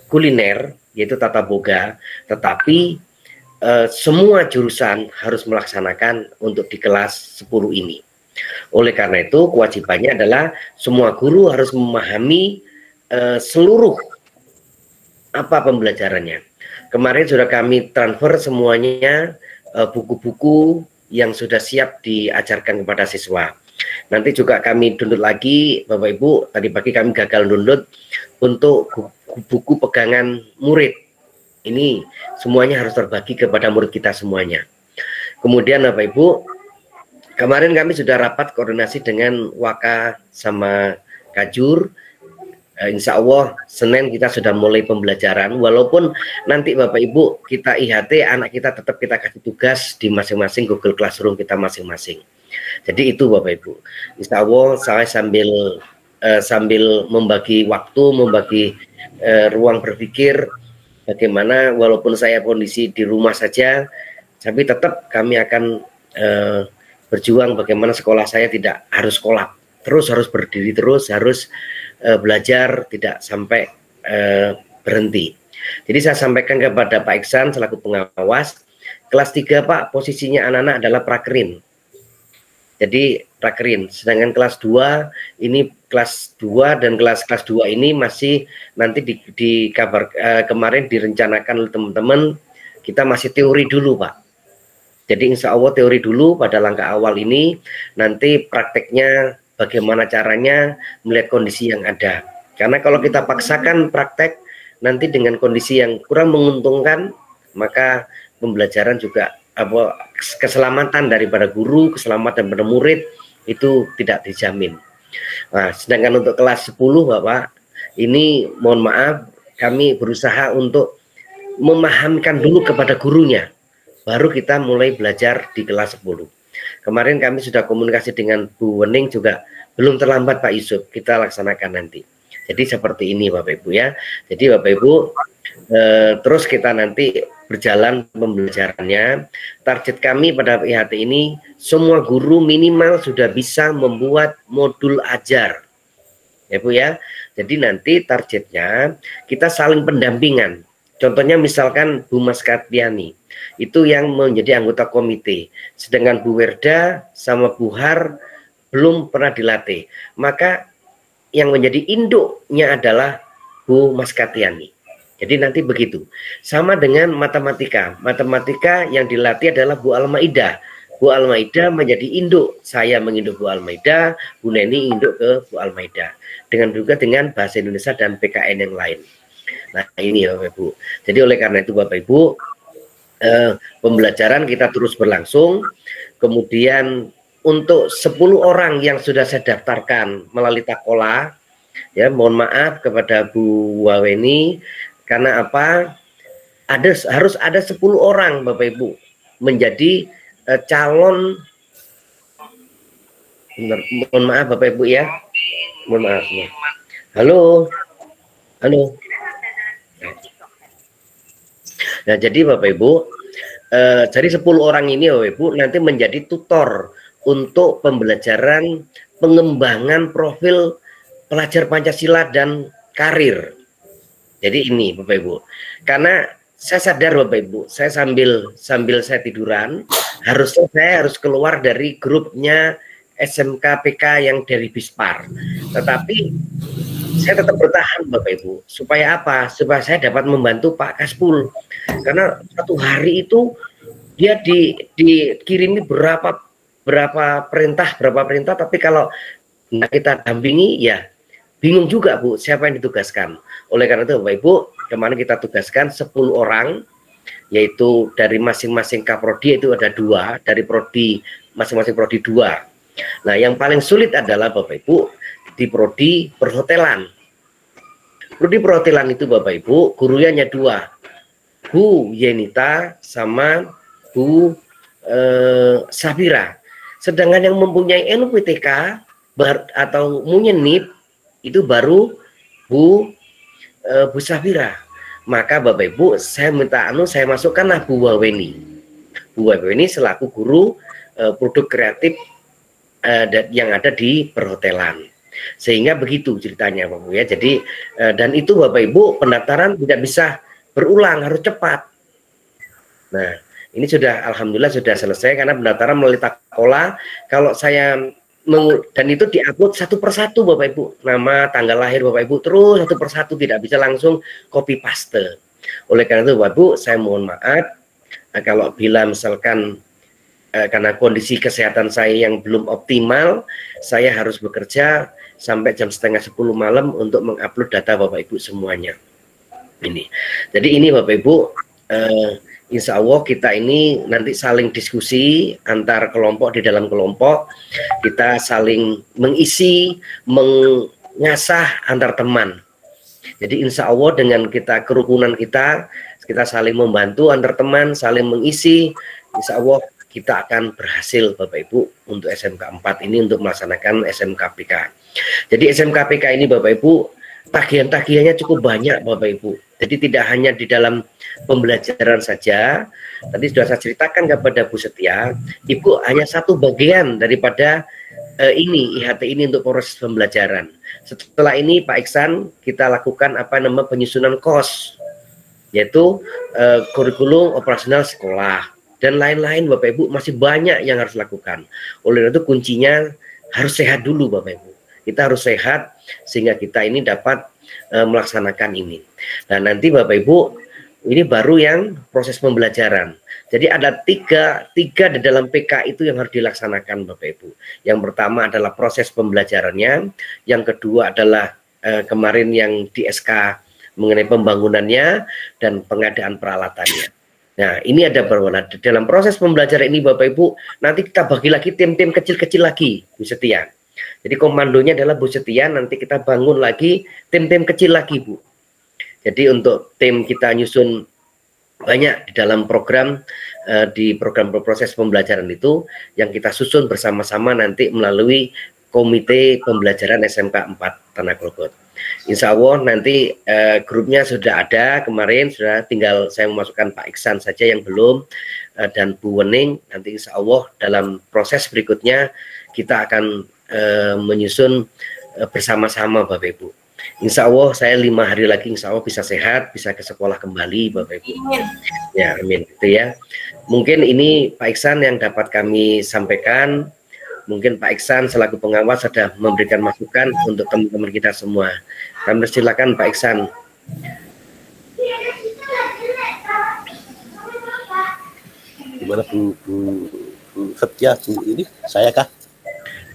kuliner, yaitu tata boga, tetapi semua jurusan harus melaksanakan untuk di kelas 10 ini. Oleh karena itu kewajibannya adalah semua guru harus memahami seluruh apa pembelajarannya. Kemarin sudah kami transfer semuanya buku-buku yang sudah siap diajarkan kepada siswa. Nanti juga kami download lagi Bapak Ibu, tadi pagi kami gagal download untuk buku pegangan murid. Ini semuanya harus terbagi kepada murid kita semuanya. Kemudian Bapak Ibu, kemarin kami sudah rapat koordinasi dengan Waka sama Kajur. Insya Allah Senin kita sudah mulai pembelajaran, walaupun nanti Bapak Ibu kita IHT anak kita tetap kita kasih tugas di masing-masing Google Classroom kita masing-masing. Jadi itu Bapak Ibu, Insya Allah saya sambil membagi waktu, membagi ruang berpikir bagaimana walaupun saya kondisi di rumah saja, tapi tetap kami akan berjuang bagaimana sekolah saya tidak harus kolap, terus harus berdiri, terus harus belajar, tidak sampai berhenti. Jadi saya sampaikan kepada Pak Iksan selaku pengawas, kelas 3 Pak posisinya anak-anak adalah prakerin. Jadi prakerin, sedangkan kelas 2 ini kelas 2 dan kelas 2 ini masih nanti di kabar kemarin direncanakan oleh teman-teman, kita masih teori dulu Pak. Jadi insya Allah teori dulu pada langkah awal ini, nanti prakteknya bagaimana caranya melihat kondisi yang ada. Karena kalau kita paksakan praktek nanti dengan kondisi yang kurang menguntungkan, maka pembelajaran juga keselamatan daripada guru, keselamatan daripada murid itu tidak dijamin. Nah, sedangkan untuk kelas 10 Bapak, ini mohon maaf kami berusaha untuk memahamkan dulu kepada gurunya, baru kita mulai belajar di kelas 10. Kemarin kami sudah komunikasi dengan Bu Wening juga, belum terlambat Pak Yusuf, kita laksanakan nanti. Jadi seperti ini Bapak Ibu ya. Jadi Bapak Ibu terus kita nanti berjalan pembelajarannya. Target kami pada IHT ini semua guru minimal sudah bisa membuat modul ajar. Ya Bu ya. Jadi nanti targetnya kita saling pendampingan. Contohnya misalkan Bu Maskatiani itu yang menjadi anggota komite, sedangkan Bu Werda sama Bu Har belum pernah dilatih. Maka yang menjadi induknya adalah Bu Maskatiani. Jadi nanti begitu. Sama dengan matematika. Matematika yang dilatih adalah Bu Almaida. Bu Almaida menjadi induk, saya menginduk Bu Almaida, Bu Neni induk ke Bu Almaida, dengan juga dengan bahasa Indonesia dan PKN yang lain. Nah ini ya Bapak Ibu. Jadi oleh karena itu Bapak Ibu, pembelajaran kita terus berlangsung. Kemudian untuk 10 orang yang sudah saya daftarkan melalui Takola, ya mohon maaf kepada Bu Waweni, karena apa? Harus ada 10 orang Bapak Ibu menjadi calon. Benar, mohon maaf Bapak Ibu ya. Mohon maaf. Halo. Halo. Nah, jadi Bapak Ibu, dari 10 orang ini Bapak Ibu nanti menjadi tutor untuk pembelajaran pengembangan profil pelajar Pancasila dan karir. Jadi ini Bapak Ibu, karena saya sadar Bapak Ibu, saya sambil saya tiduran, saya harus keluar dari grupnya SMK PK yang dari Bispar. Tetapi saya tetap bertahan Bapak Ibu. Supaya apa? Supaya saya dapat membantu Pak Kaspul. Karena satu hari itu dia dikirimi berapa perintah, tapi kalau nggak kita dampingi ya bingung juga Bu, siapa yang ditugaskan. Oleh karena itu Bapak Ibu, kemarin kita tugaskan 10 orang, yaitu dari masing-masing kaprodi itu ada 2, dari prodi masing-masing prodi 2. Nah yang paling sulit adalah Bapak Ibu di prodi perhotelan. Prodi perhotelan itu Bapak Ibu gurunya hanya 2, Bu Yenita sama Bu Safira. Sedangkan yang mempunyai NUPTK atau munyenip itu baru Bu Safira. Maka Bapak Ibu saya minta saya masukkanlah Bu Waweni. Bu Waweni selaku guru produk kreatif yang ada di perhotelan. Sehingga begitu ceritanya Bapak Ibu ya. Jadi dan itu Bapak Ibu pendaftaran tidak bisa berulang, harus cepat. Nah, ini sudah alhamdulillah sudah selesai karena pendaftaran melalui Takola. Kalau saya dan itu diupload satu persatu Bapak Ibu, nama, tanggal lahir Bapak Ibu terus satu persatu, tidak bisa langsung copy paste. Oleh karena itu Bapak Ibu, saya mohon maaf kalau bila misalkan karena kondisi kesehatan saya yang belum optimal, saya harus bekerja sampai jam 9:30 malam untuk mengupload data Bapak Ibu semuanya. Ini. Jadi ini Bapak Ibu, insya Allah kita ini nanti saling diskusi antar kelompok, di dalam kelompok kita saling mengisi, mengasah antar teman. Jadi insya Allah dengan kita kerukunan kita saling membantu antar teman, saling mengisi, insya Allah kita akan berhasil Bapak Ibu untuk SMK 4 ini untuk melaksanakan SMK PK. Jadi SMK PK ini Bapak Ibu tagihan-tagihannya cukup banyak Bapak Ibu. Jadi tidak hanya di dalam pembelajaran saja. Tadi sudah saya ceritakan kepada Bu Setia, Ibu hanya satu bagian daripada IHT ini untuk proses pembelajaran. Setelah ini Pak Iksan kita lakukan penyusunan KOS, yaitu kurikulum operasional sekolah dan lain-lain Bapak Ibu, masih banyak yang harus lakukan. Oleh itu kuncinya harus sehat dulu Bapak Ibu. Kita harus sehat sehingga kita ini dapat melaksanakan ini. Nah nanti Bapak Ibu, ini baru yang proses pembelajaran. Jadi ada tiga di dalam PK itu yang harus dilaksanakan Bapak Ibu. Yang pertama adalah proses pembelajarannya, yang kedua adalah kemarin yang di SK mengenai pembangunannya dan pengadaan peralatannya. Nah ini ada berwarna dalam proses pembelajaran ini Bapak Ibu, nanti kita bagi lagi tim-tim kecil-kecil lagi Bu Setia. Jadi komandonya adalah Bu Setia, nanti kita bangun lagi tim-tim kecil lagi Bu. Jadi untuk tim kita nyusun banyak di dalam program, di program proses pembelajaran itu yang kita susun bersama-sama nanti melalui komite pembelajaran SMK 4 Tanah Grogot. Insya Allah nanti grupnya sudah ada kemarin, sudah tinggal saya memasukkan Pak Iksan saja yang belum, dan Bu Wening. Nanti insya Allah dalam proses berikutnya kita akan menyusun bersama-sama Bapak Ibu. Insya Allah saya 5 hari lagi insya Allah bisa sehat, bisa ke sekolah kembali Bapak Ibu. Ya amin itu ya. Mungkin ini Pak Iksan yang dapat kami sampaikan. Mungkin Pak Iksan selaku pengawas sudah memberikan masukan untuk teman-teman kita semua. Kami silakan Pak Iksan.
Gimana Bu Bu Setia, Bu ini saya kah?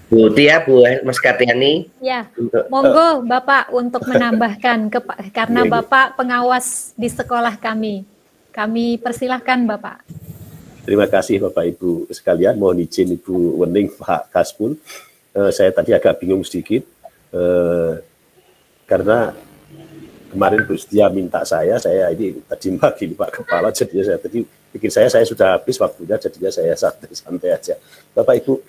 Bu Tia, Bu Mas Katyani.
Ya, monggo Bapak untuk menambahkan karena Bapak pengawas di sekolah kami. Kami persilahkan Bapak.
Terima kasih Bapak Ibu sekalian. Mohon izin Ibu Wening, Pak Kaspul. Saya tadi agak bingung sedikit karena kemarin Bu Setia minta saya ini tadi pagi Pak Kepala, jadinya saya tadi pikir saya sudah habis waktunya, jadinya saya santai aja. Bapak Ibu,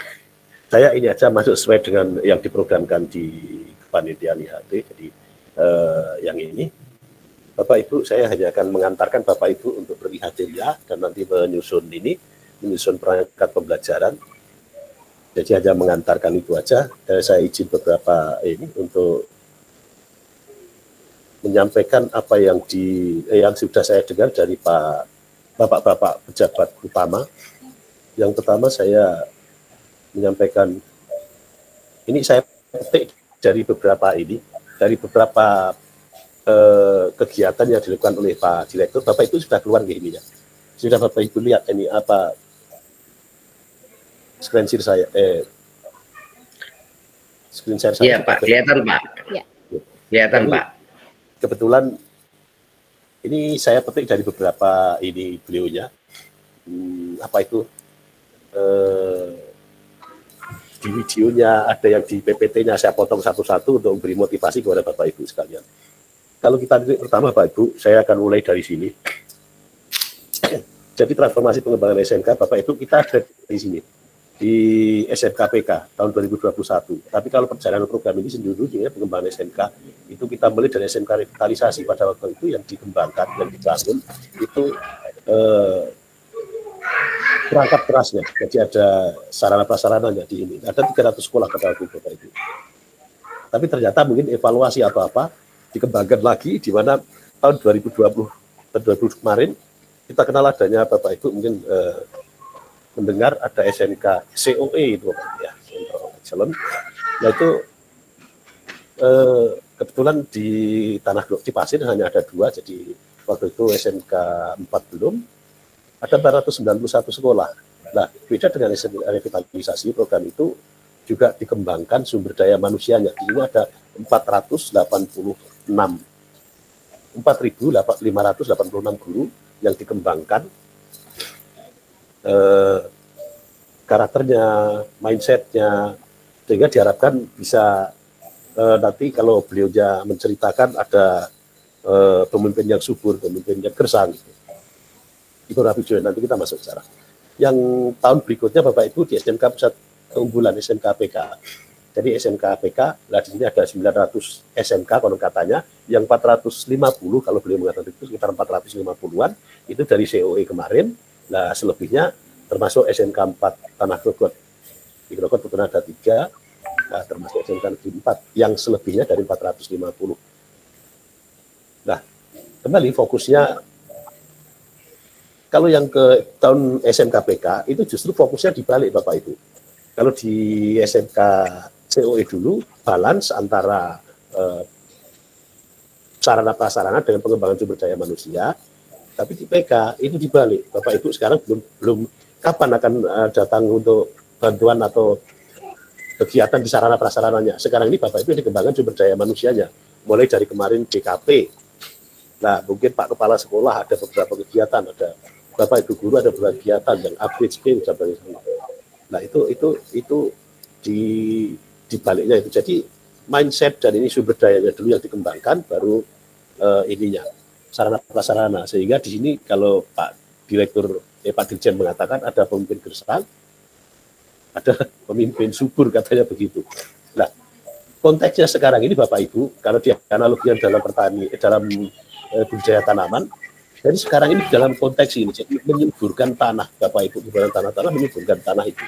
saya ini aja masuk sesuai dengan yang diprogramkan di kepanitiaan IHT. Jadi yang ini, Bapak Ibu, saya hanya akan mengantarkan Bapak Ibu untuk berIHT-nya dan nanti menyusun perangkat pembelajaran. Jadi hanya mengantarkan itu aja. Dan saya izin beberapa ini untuk menyampaikan apa yang sudah saya dengar dari Bapak-bapak pejabat utama. Yang pertama saya menyampaikan, ini saya petik dari beberapa kegiatan yang dilakukan oleh Pak Direktur. Bapak itu sudah keluar ini ya. Sudah Bapak Ibu lihat ini apa screen share saya
Iya Pak, kelihatan Pak.
Ya.
Kelihatan Pak.
Kebetulan ini saya petik dari beberapa ini beliaunya. Apa itu? Di videonya ada yang di PPT-nya saya potong satu-satu untuk memberi motivasi kepada Bapak Ibu sekalian. Kalau kita titik pertama Bapak Ibu, saya akan mulai dari sini. Jadi transformasi pengembangan SMK Bapak Ibu kita ada di sini di SMK PK tahun 2021. Tapi kalau perjalanan program ini sendiri pengembangan SMK itu kita mulai dari SMK revitalisasi pada waktu itu yang dikembangkan, yang dibangun itu perangkat kerasnya, jadi ada sarana prasarananya di ini. Ada 300 sekolah pada waktu itu, Bapak Ibu. Tapi ternyata mungkin evaluasi atau apa dikembangkan lagi di mana tahun 2020 kemarin kita kenal adanya Bapak Ibu mungkin mendengar ada SMK COE itu Bapak ya, Excellent. Nah itu kebetulan di Tanah Grok Pasir hanya ada 2, jadi waktu itu SMK 4 belum. Ada 491 sekolah. Nah, beda dengan revitalisasi, program itu juga dikembangkan sumber daya manusianya. Di sini ada 486 guru yang dikembangkan karakternya, mindsetnya, sehingga diharapkan bisa nanti kalau beliaunya menceritakan ada pemimpin yang subur, pemimpin yang gersang. Itu video nanti kita masuk sekarang. Yang tahun berikutnya Bapak Ibu di SMK Pusat Keunggulan SMK PK. Jadi SMK PK, nah di sini ada 900 SMK konon katanya, yang 450 kalau beliau mengatakan itu sekitar 450-an itu dari COE kemarin. Nah selebihnya termasuk SMK 4 Tanah Grogol. Di Grogol betul ada 3, nah, termasuk SMK Negeri 4 yang selebihnya dari 450. Nah kembali fokusnya. Kalau yang ke tahun SMK PK itu justru fokusnya dibalik Bapak Ibu. Kalau di SMK COE dulu balance antara sarana prasarana dengan pengembangan sumber daya manusia, tapi di PK itu dibalik. Bapak Ibu sekarang belum kapan akan datang untuk bantuan atau kegiatan di sarana prasarananya. Sekarang ini Bapak Ibu dikembangkan sumber daya manusianya, mulai dari kemarin DKP. Nah mungkin Pak Kepala Sekolah ada beberapa kegiatan, ada Bapak Ibu guru ada beberapa kegiatan yang upgrade skill sampai sana. Nah itu di baliknya itu. Jadi mindset dan ini sumber dayanya dulu yang dikembangkan, baru ininya sarana prasarana. Sehingga di sini kalau Pak Direktur Pak Dirjen mengatakan ada pemimpin gersang, ada pemimpin subur katanya begitu. Nah konteksnya sekarang ini Bapak Ibu kalau di analogian dalam dalam budidaya tanaman. Jadi sekarang ini dalam konteks ini, jadi menyuburkan tanah, Bapak Ibu, di tanah-tanah menyuburkan tanah itu.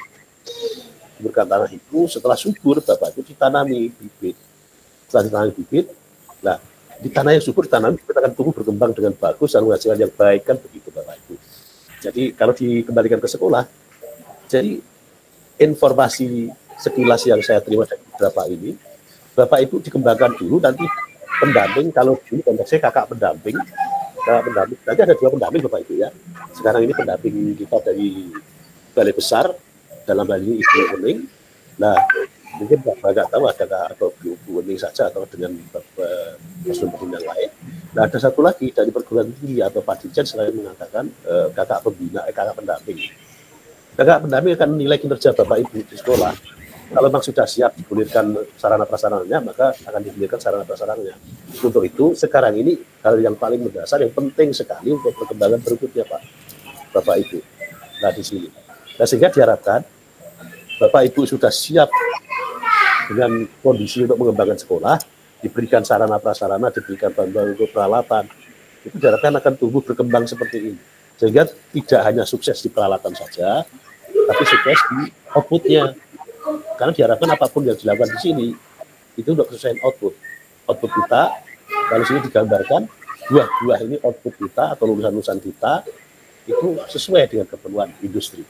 Menyuburkan tanah itu, setelah subur, Bapak Ibu ditanami bibit. Setelah ditanami bibit, nah, di tanah yang subur, ditanami bibit akan tumbuh berkembang dengan bagus, dan menghasilkan yang baik, kan begitu Bapak Ibu. Jadi kalau dikembalikan ke sekolah, jadi informasi sekilas yang saya terima dari beberapa ini, Bapak Ibu dikembangkan dulu, nanti pendamping, kalau dulu konteksnya kakak pendamping, nanti ada 2 pendamping Bapak Ibu ya. Sekarang ini pendamping kita dari Balai Besar, dalam hal ini Ibu Uning. Nah, mungkin Bapak nggak tahu adakah atau Bu Uning saja atau dengan personel yang lain. Nah, ada satu lagi dari perguruan tinggi atau Pak Dirjen selain mengatakan kakak pembina, kakak pendamping. Kakak pendamping akan menilai kinerja Bapak Ibu di sekolah. Kalau memang sudah siap digulirkan sarana prasarananya, maka akan digulirkan sarana prasarananya. Untuk itu, sekarang ini hal yang paling mendasar, yang penting sekali untuk perkembangan berikutnya, Pak, Bapak Ibu. Nah, di sini. Nah, sehingga diharapkan Bapak Ibu sudah siap dengan kondisi untuk mengembangkan sekolah, diberikan sarana prasarana, diberikan bantuan untuk peralatan, itu diharapkan akan tumbuh berkembang seperti ini. Sehingga tidak hanya sukses di peralatan saja, tapi sukses di outputnya. Karena diharapkan apapun yang dilakukan di sini itu untuk kesesuaian output kita. Kalau sini digambarkan buah-buah ini output kita atau lulusan-lulusan kita itu sesuai dengan keperluan industri.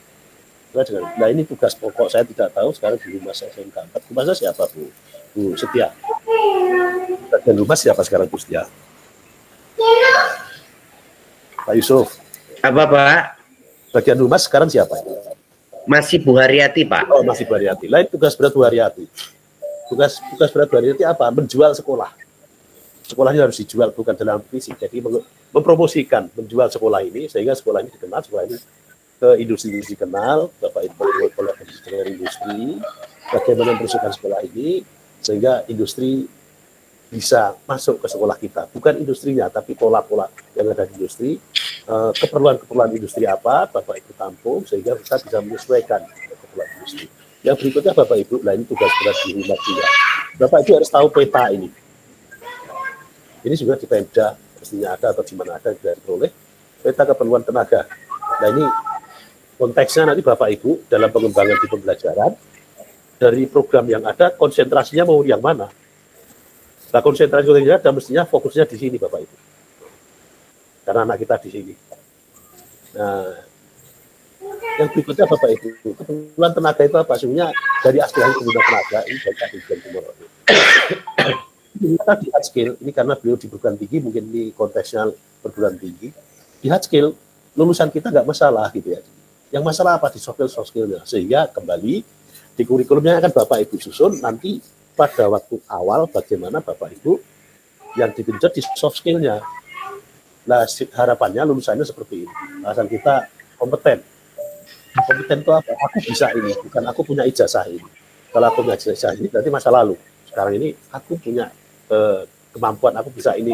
Nah, ini tugas pokok, saya tidak tahu sekarang di Humas SMK 4. Humasnya siapa, Bu Setia? Dan Humas siapa sekarang, Bu Setia? Pak Yusuf.
Apa, Pak?
Bagian Humas sekarang siapa?
Masih Bu Haryati, Pak.
Oh, masih Bu Haryati. Lain tugas berat Bu Haryati. Tugas berat Bu Haryati apa? Menjual sekolah. Sekolahnya harus dijual, bukan dalam fisik. Jadi mempromosikan, menjual sekolah ini, sehingga sekolah ini dikenal, sekolah ini ke industri dikenal, Bapak Ibu kolaborasi dengan industri, bagaimana mempromosikan sekolah ini, sehingga industri bisa masuk ke sekolah kita. Bukan industrinya, tapi pola-pola yang ada di industri, keperluan industri apa, Bapak Ibu tampung, sehingga kita bisa menyesuaikan keperluan industri. Yang berikutnya Bapak Ibu, nah ini tugas berat di Humas juga. Bapak Ibu harus tahu peta ini. Ini juga di Pemda, mestinya ada atau di mana ada, tidak diperoleh, peta keperluan tenaga. Nah ini konteksnya nanti Bapak Ibu dalam pengembangan di pembelajaran, dari program yang ada, konsentrasinya mau yang mana? Nah, konsentrasi yang ada mestinya fokusnya di sini Bapak Ibu. Karena anak kita di sini. Nah, yang berikutnya Bapak Ibu, keperluan tenaga itu apa? Sebenarnya dari aspirasi pengguna tenaga ini dari Dirjen Timur. Kita di hard skill, ini karena beliau di perguruan tinggi, mungkin di konteksnya perguruan tinggi. Di hard skill, lulusan kita nggak masalah gitu ya. Yang masalah apa? Di soft skill-nya. Sehingga kembali di kurikulumnya akan Bapak Ibu susun nanti pada waktu awal bagaimana Bapak Ibu yang digenjot di soft skill-nya. Nah, harapannya lulusannya seperti ini. Alasan kita kompeten. Kompeten itu apa? Aku bisa ini, bukan aku punya ijazah ini. Kalau aku punya ijazah ini, berarti masa lalu. Sekarang ini aku punya kemampuan, aku bisa ini.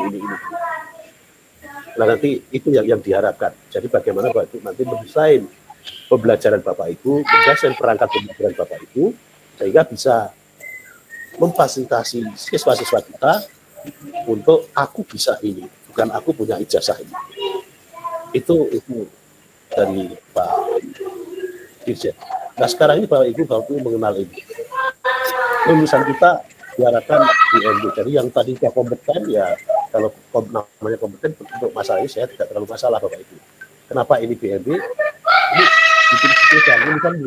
Nah, nanti itu yang diharapkan. Jadi bagaimana Bapak Ibu nanti mendesain pembelajaran Bapak Ibu, mendesain perangkat pembelajaran Bapak Ibu, sehingga bisa memfasilitasi siswa-siswa kita untuk aku bisa ini, bukan aku punya ijazah ini. Itu dari Pak Dirjen. Nah, sekarang ini Bapak Ibu mengenal ini. Lulusan kita diharapkan BMB. Jadi yang tadi sudah kompeten, ya kalau namanya kompeten untuk masalah ini saya tidak terlalu masalah Bapak Ibu. Kenapa ini BMB? Ini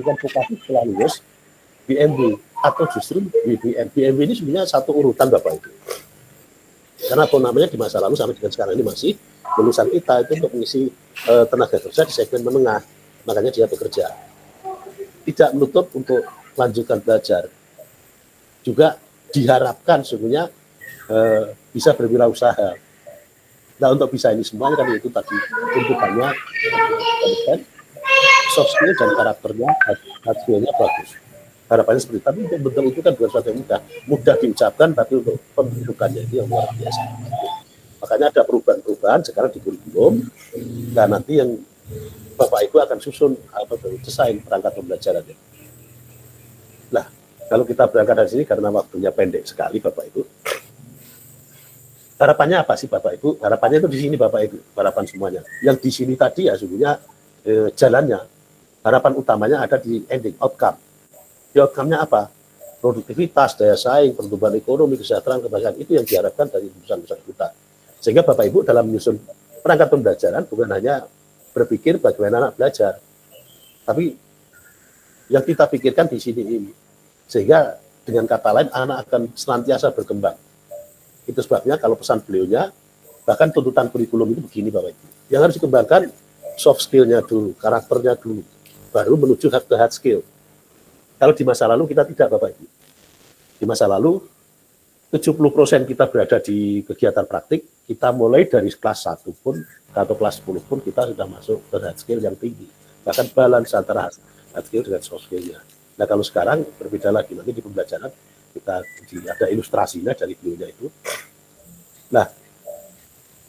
bukan vokasi setelah lulus BMB atau justru BBM. BMB ini sebenarnya satu urutan Bapak Ibu. Karena apa namanya di masa lalu sampai dengan sekarang ini masih lulusan kita itu untuk mengisi tenaga kerja di segmen menengah. Makanya dia bekerja. Tidak menutup untuk lanjutkan belajar. Juga diharapkan sebenarnya bisa berwirausaha. Nah, untuk bisa ini semuanya kan itu tadi tuntutannya soft skill dan karakternya, hard skill-nya bagus. Harapannya seperti itu. Tapi untuk bentuk itu kan bukan sesuatu yang mudah diucapkan, tapi untuk pembentukannya itu yang luar biasa. Makanya ada perubahan-perubahan sekarang di kurikulum. Nah, nanti yang Bapak Ibu akan susun desain perangkat pembelajarannya. Nah, kalau kita berangkat dari sini karena waktunya pendek sekali Bapak Ibu. Harapannya apa sih Bapak Ibu? Harapannya itu di sini Bapak Ibu, harapan semuanya. Yang di sini tadi ya sebenarnya jalannya. Harapan utamanya ada di ending, outcome. Di outcome-nya apa? Produktivitas, daya saing, pertumbuhan ekonomi, kesejahteraan, kebangsaan, itu yang diharapkan dari lulusan-lulusan kita. Sehingga Bapak Ibu dalam menyusun perangkat pembelajaran bukan hanya berpikir bagaimana anak belajar, tapi yang kita pikirkan di sini ini. Sehingga dengan kata lain anak akan senantiasa berkembang. Itu sebabnya kalau pesan beliaunya, bahkan tuntutan kurikulum itu begini Bapak Ibu. Yang harus dikembangkan soft skill-nya dulu, karakternya dulu, baru menuju ke hard skill. Kalau di masa lalu kita tidak, Bapak Ibu. Di masa lalu 70% kita berada di kegiatan praktik, kita mulai dari kelas 1 pun atau kelas 10 pun kita sudah masuk ke hard skill yang tinggi. Bahkan balance antara hard skill dengan soft skill-nya. Nah kalau sekarang berbeda lagi, nanti di pembelajaran kita ada ilustrasinya dari beliaunya itu. Nah,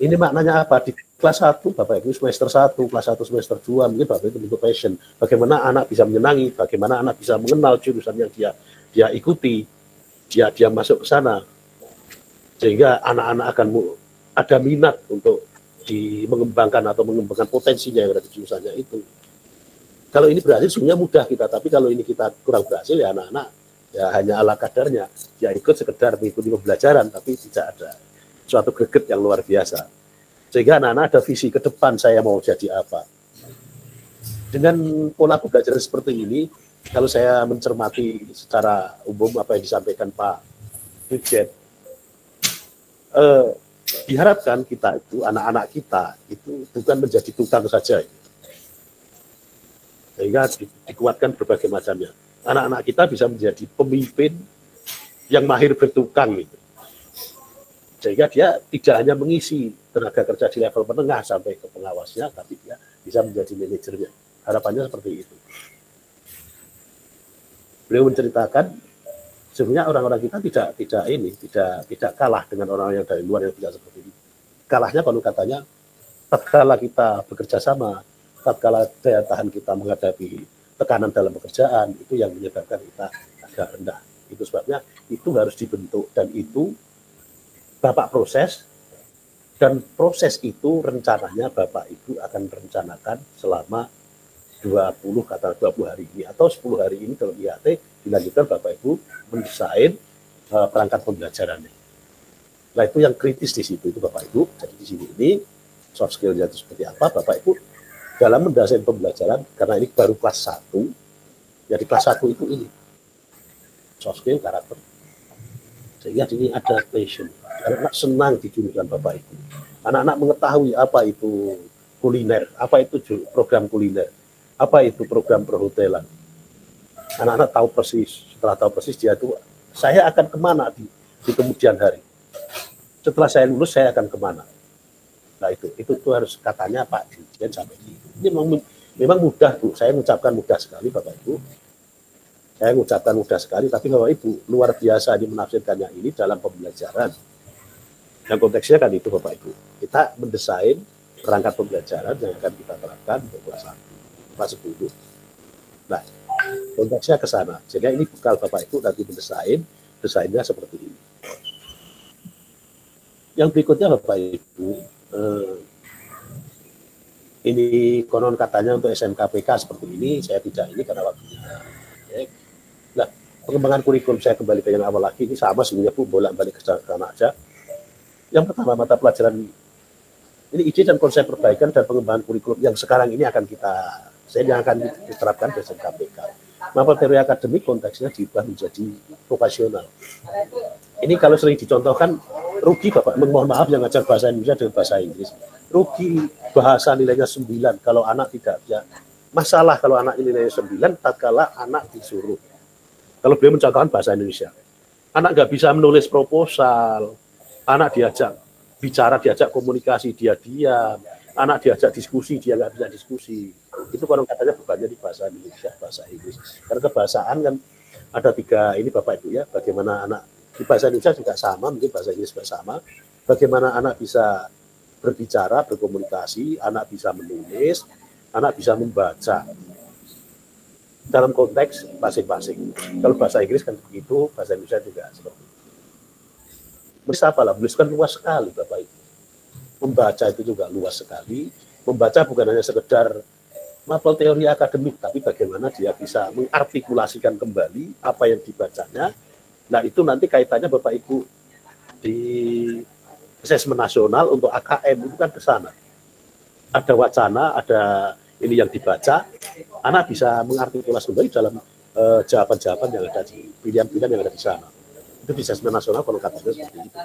ini maknanya apa? Di kelas 1, Bapak Ibu semester 1, kelas 1 semester 2, mungkin Bapak Ibu bentuk passion. Bagaimana anak bisa menyenangi, bagaimana anak bisa mengenal jurusan yang dia ikuti, dia masuk ke sana. Sehingga anak-anak akan ada minat untuk mengembangkan potensinya yang ada di jurusannya itu. Kalau ini berhasil sebenarnya mudah kita, tapi kalau ini kita kurang berhasil ya anak-anak ya hanya ala kadarnya, ya ikut sekedar mengikuti pembelajaran, tapi tidak ada suatu greget yang luar biasa. Sehingga anak-anak ada visi ke depan, saya mau jadi apa. Dengan pola pembelajaran seperti ini, kalau saya mencermati secara umum apa yang disampaikan Pak Dirjen, diharapkan kita itu, anak-anak kita itu bukan menjadi tukang saja, sehingga dikuatkan berbagai macamnya. Anak-anak kita bisa menjadi pemimpin yang mahir bertukang, gitu. Sehingga dia tidak hanya mengisi tenaga kerja di level menengah sampai ke pengawasnya, tapi dia bisa menjadi manajernya. Harapannya seperti itu. Beliau menceritakan sebenarnya orang-orang kita tidak kalah dengan orang yang dari luar yang tidak seperti ini. Kalahnya kalau katanya tatkala kita bekerja sama, tatkala daya tahan kita menghadapi tekanan dalam pekerjaan, itu yang menyebabkan kita agak rendah. Itu sebabnya itu harus dibentuk, dan itu Bapak proses, dan proses itu rencananya Bapak Ibu akan rencanakan selama 20 hari ini atau 10 hari ini dalam IAT, dilanjutkan Bapak Ibu mendesain perangkat pembelajarannya. Nah itu yang kritis di situ itu Bapak Ibu. Jadi di sini ini soft skill-nya itu seperti apa Bapak Ibu dalam mendesain pembelajaran, karena ini baru kelas 1. Jadi kelas 1 itu ini soft skill karakter. Sehingga ini ada passion. Anak-anak senang di jurusan Bapak Ibu. Anak-anak mengetahui apa itu kuliner, apa itu program kuliner, apa itu program perhotelan. Anak-anak tahu persis, setelah tahu persis dia itu, saya akan kemana di kemudian hari. Setelah saya lulus, saya akan kemana. Nah itu harus katanya Pak Dirjen sampai di itu. Ini memang mudah Bu, saya mengucapkan mudah sekali Bapak Ibu. Saya mengucapkan mudah sekali, tapi Bapak Ibu luar biasa di menafsirkannya ini dalam pembelajaran. Yang konteksnya kan itu Bapak Ibu. Kita mendesain perangkat pembelajaran yang akan kita terapkan untuk kelas 1, kelas 10. Nah, konteksnya ke sana. Sehingga ini bekal Bapak Ibu nanti desainnya seperti ini. Yang berikutnya Bapak Ibu, ini konon katanya untuk SMKPK seperti ini, saya tidak ini karena waktunya. Nah, pengembangan kurikulum saya kembali ke yang awal lagi, ini sama sebenarnya Bu, bolak-balik ke sana aja. Yang pertama mata pelajaran ini ide dan konsep perbaikan dan pengembangan kurikulum yang sekarang ini akan diterapkan di SMKPK. Mapel teori akademik konteksnya diubah menjadi vokasional. Ini kalau sering dicontohkan rugi Bapak, mohon maaf yang ngajar bahasa Indonesia dengan bahasa Inggris. Rugi bahasa nilainya 9 kalau anak tidak bisa. Masalah kalau anak nilainya 9 tatkala anak disuruh. Kalau beliau mencontohkan bahasa Indonesia. Anak nggak bisa menulis proposal, anak diajak bicara, diajak komunikasi, dia diam. Anak diajak diskusi, dia nggak bisa diskusi. Itu konon katanya bebannya di bahasa Indonesia, bahasa Inggris. Karena kebahasaan kan ada 3 ini Bapak Ibu ya, bagaimana anak di bahasa Indonesia juga sama, mungkin bahasa Inggris juga sama. Bagaimana anak bisa berbicara, berkomunikasi, anak bisa menulis, anak bisa membaca. Dalam konteks masing-masing. Kalau bahasa Inggris kan begitu, bahasa Indonesia juga seperti itu. Menulis apa lah? Menulis kan luas sekali Bapak Ibu. Membaca itu juga luas sekali. Membaca bukan hanya sekedar mapel teori akademik, tapi bagaimana dia bisa mengartikulasikan kembali apa yang dibacanya. Nah itu nanti kaitannya Bapak Ibu di asesmen nasional untuk AKM itu kan ke sana. Ada wacana, ada ini yang dibaca, anak bisa mengartikulasi kembali dalam jawaban-jawaban yang ada di pilihan-pilihan yang ada di sana. Itu di asesmen nasional kalau katanya seperti itu.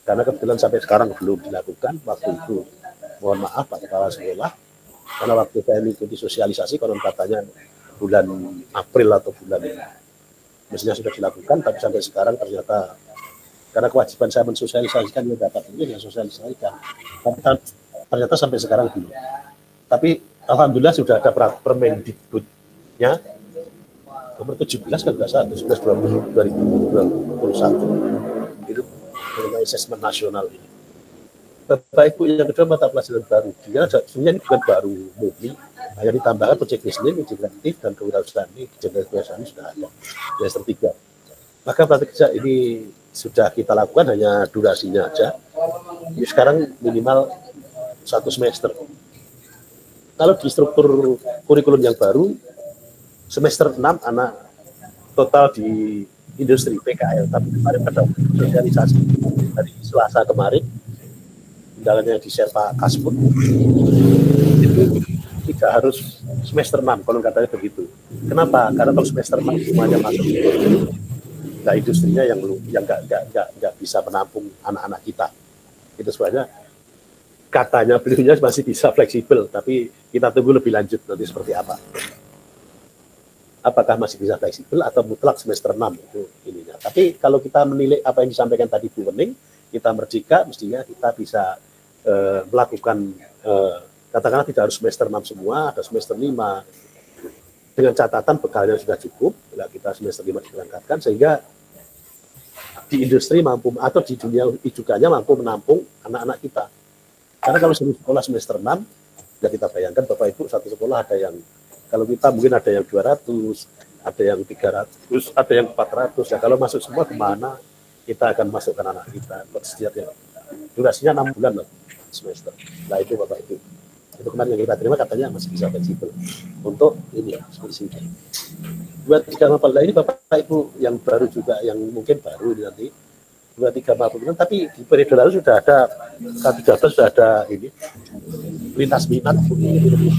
Karena kebetulan sampai sekarang belum dilakukan, waktu itu mohon maaf Pak Kepala Sekolah, karena waktu saya mengikuti sosialisasi konon katanya bulan April atau bulan mestinya sudah dilakukan, tapi sampai sekarang ternyata karena kewajiban saya mensosialisasikan yang dapat ini yang sosialisasikan, ternyata sampai sekarang belum. Tapi alhamdulillah sudah ada Permendikbudnya nomor 17 kan nggak salah, 2021 itu mengenai asesmen nasional ini. Bapak Ibu, yang kedua mata pelajaran baru. Dia sebenarnya ini bukan baru murni, hanya ditambahkan proyek bisnis, uji kreatif dan kewirausahaan ini, kewirausahaan sudah ada. Semester 3. Maka praktik kerja ini sudah kita lakukan, hanya durasinya aja. Ini sekarang minimal 1 semester. Kalau di struktur kurikulum yang baru, semester 6 anak total di industri PKL, tapi kemarin pada sosialisasi dari Selasa kemarin, undangannya di Serpa Kasmut, itu tidak harus semester 6, kalau katanya begitu. Kenapa? Karena kalau semester 6 semuanya masuk nah industrinya yang nggak bisa menampung anak-anak kita. Itu sebenarnya katanya beliaunya masih bisa fleksibel, tapi kita tunggu lebih lanjut nanti seperti apa. Apakah masih bisa fleksibel atau mutlak semester 6 itu ininya. Tapi kalau kita menilai apa yang disampaikan tadi Bu Wening, kita merdeka, mestinya kita bisa melakukan katakanlah tidak harus semester 6 semua, ada semester 5 dengan catatan bekalnya sudah cukup, nah kita semester 5 diberangkatkan sehingga di industri mampu atau di dunia hijaukannya mampu menampung anak-anak kita. Karena kalau sekolah semester 6, ya kita bayangkan Bapak Ibu satu sekolah ada yang kalau kita mungkin ada yang 200, ada yang 300, ada yang 400. Ya kalau masuk semua kemana kita akan masukkan anak kita setiap durasinya 6 bulan loh semester. Nah itu Bapak Ibu. Itu kemarin yang kita terima katanya masih bisa fleksibel untuk ini seperti ini. 2-3 mapel. Nah ini Bapak Ibu yang baru juga yang mungkin baru nanti 2-3 mapel. Tapi di periode lalu sudah ada K13 sudah ada ini lintas minat periode lalu.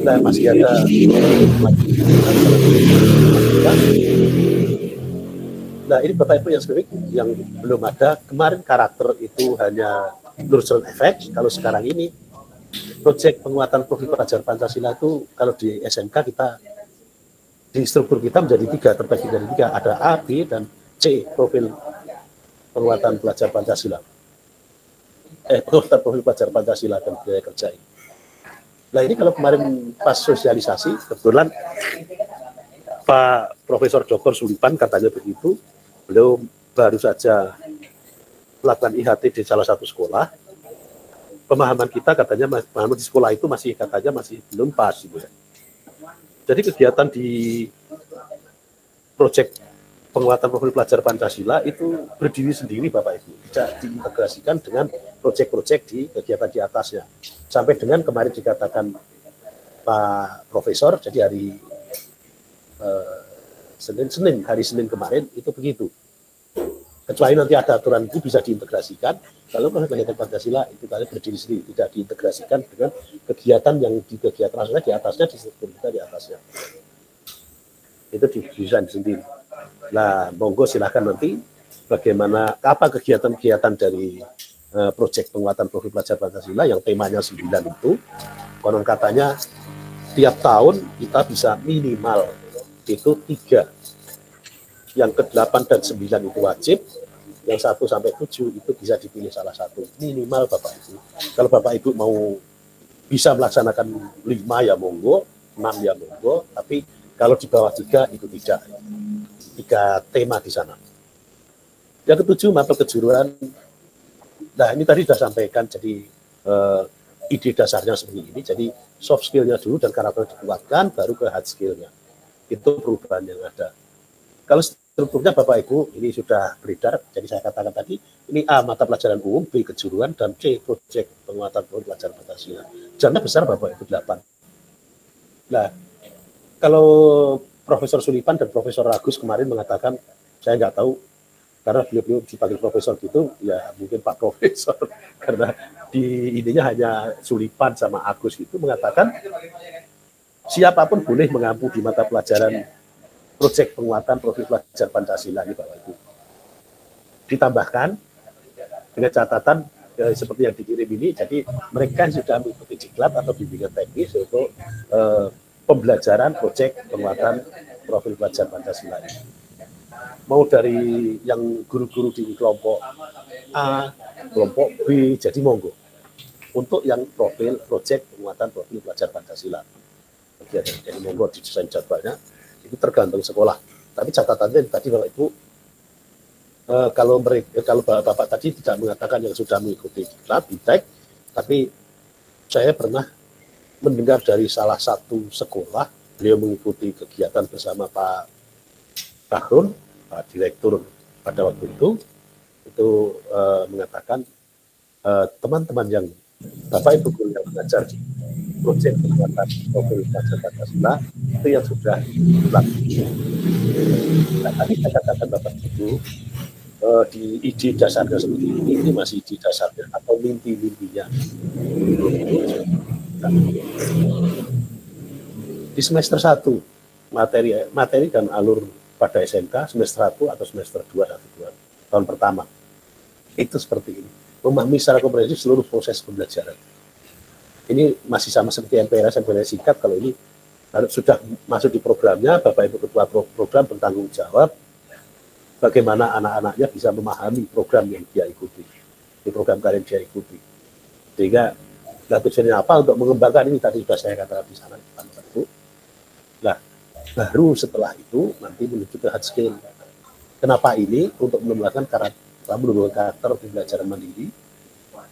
Nah masih ada nah ini Bapak Ibu yang spesifik yang belum ada kemarin karakter itu hanya Nurul Efek. Kalau sekarang ini proyek penguatan profil pelajar Pancasila itu kalau di SMK kita di struktur kita menjadi 3, terbagi dari 3, ada A, B dan C profil penguatan pelajar Pancasila. Penguatan profil pelajar Pancasila dan budaya kerja ini. Nah ini kalau kemarin pas sosialisasi kebetulan Pak Profesor Dr. Sulipan katanya begitu, beliau baru saja melakukan IHT di salah satu sekolah. Pemahaman kita katanya pemahaman di sekolah itu masih katanya masih belum pas gitu. Jadi kegiatan di proyek penguatan profil pelajar Pancasila itu berdiri sendiri Bapak Ibu, tidak diintegrasikan dengan proyek-proyek di kegiatan di atasnya. Sampai dengan kemarin dikatakan Pak Profesor, jadi hari hari Senin kemarin itu begitu. Kecuali nanti ada aturan itu bisa diintegrasikan. Kalau kegiatan Pancasila itu tadi berdiri sendiri, tidak diintegrasikan dengan kegiatan yang di kegiatan nasional di atasnya, di struktur kita di atasnya. Itu didesain sendiri. Nah, monggo silahkan nanti bagaimana apa kegiatan-kegiatan dari proyek penguatan profil pelajar Pancasila yang temanya 9 itu. Konon katanya tiap tahun kita bisa minimal itu 3. Yang ke-8 dan 9 itu wajib, yang 1 sampai 7 itu bisa dipilih salah satu minimal Bapak Ibu. Kalau Bapak Ibu mau bisa melaksanakan 5 ya monggo, 6 ya monggo, tapi kalau di bawah 3 itu tidak. 3 tema di sana. Yang ke-7 mapel kejuruan. Nah ini tadi sudah sampaikan, jadi ide dasarnya seperti ini. Jadi soft skill-nya dulu dan karakter dikuatkan, baru ke hard skill-nya. Itu perubahan yang ada. Kalau strukturnya Bapak Ibu ini sudah beredar, jadi saya katakan tadi, ini A mata pelajaran umum, B kejuruan, dan C proyek penguatan pelajaran Pancasila. Jamnya besar Bapak Ibu 8. Nah, kalau Profesor Sulipan dan Profesor Agus kemarin mengatakan, saya nggak tahu, karena beliau dipanggil Profesor gitu, ya mungkin Pak Profesor, karena di ininya hanya Sulipan sama Agus itu mengatakan, siapapun boleh mengampu di mata pelajaran proyek penguatan profil pelajar Pancasila ini Bapak Ibu. Ditambahkan dengan catatan seperti yang dikirim ini. Jadi mereka sudah mengikuti diklat atau bimbingan teknis untuk pembelajaran proyek penguatan profil pelajar Pancasila. Mau dari yang guru-guru di kelompok A, kelompok B, jadi monggo. Untuk yang profil proyek penguatan profil pelajar Pancasila, jadi monggo didesain jadwalnya. Itu tergantung sekolah. Tapi catatannya tadi Bapak Ibu, kalau Bapak tadi tidak mengatakan yang sudah mengikuti diklat, BITEK, tapi saya pernah mendengar dari salah satu sekolah, beliau mengikuti kegiatan bersama Pak Bahrun, Pak Direktur pada waktu itu mengatakan teman-teman yang Bapak Ibu guru yang mengajar di proyek penguatan profil pelajar Pancasila itu yang sudah dilakukan. Nah, tadi saya katakan Bapak Ibu, di ide dasarnya seperti ini masih ide dasarnya atau mimpi-mimpinya. Di semester 1 materi dan alur pada SMK semester 1 atau semester 2 tahun pertama itu seperti ini, memahami secara komprehensif seluruh proses pembelajaran. Ini masih sama seperti MPLS singkat. Kalau ini sudah masuk di programnya, Bapak Ibu Ketua program bertanggung jawab bagaimana anak-anaknya bisa memahami program yang dia ikuti, di program kalian dia ikuti. Sehingga tujuannya apa? Untuk mengembangkan ini tadi sudah saya katakan di sana, Bapak Ibu. Nah, baru setelah itu nanti menuju ke hard skill. Kenapa ini? Untuk menambahkan karakter pembelajaran mandiri,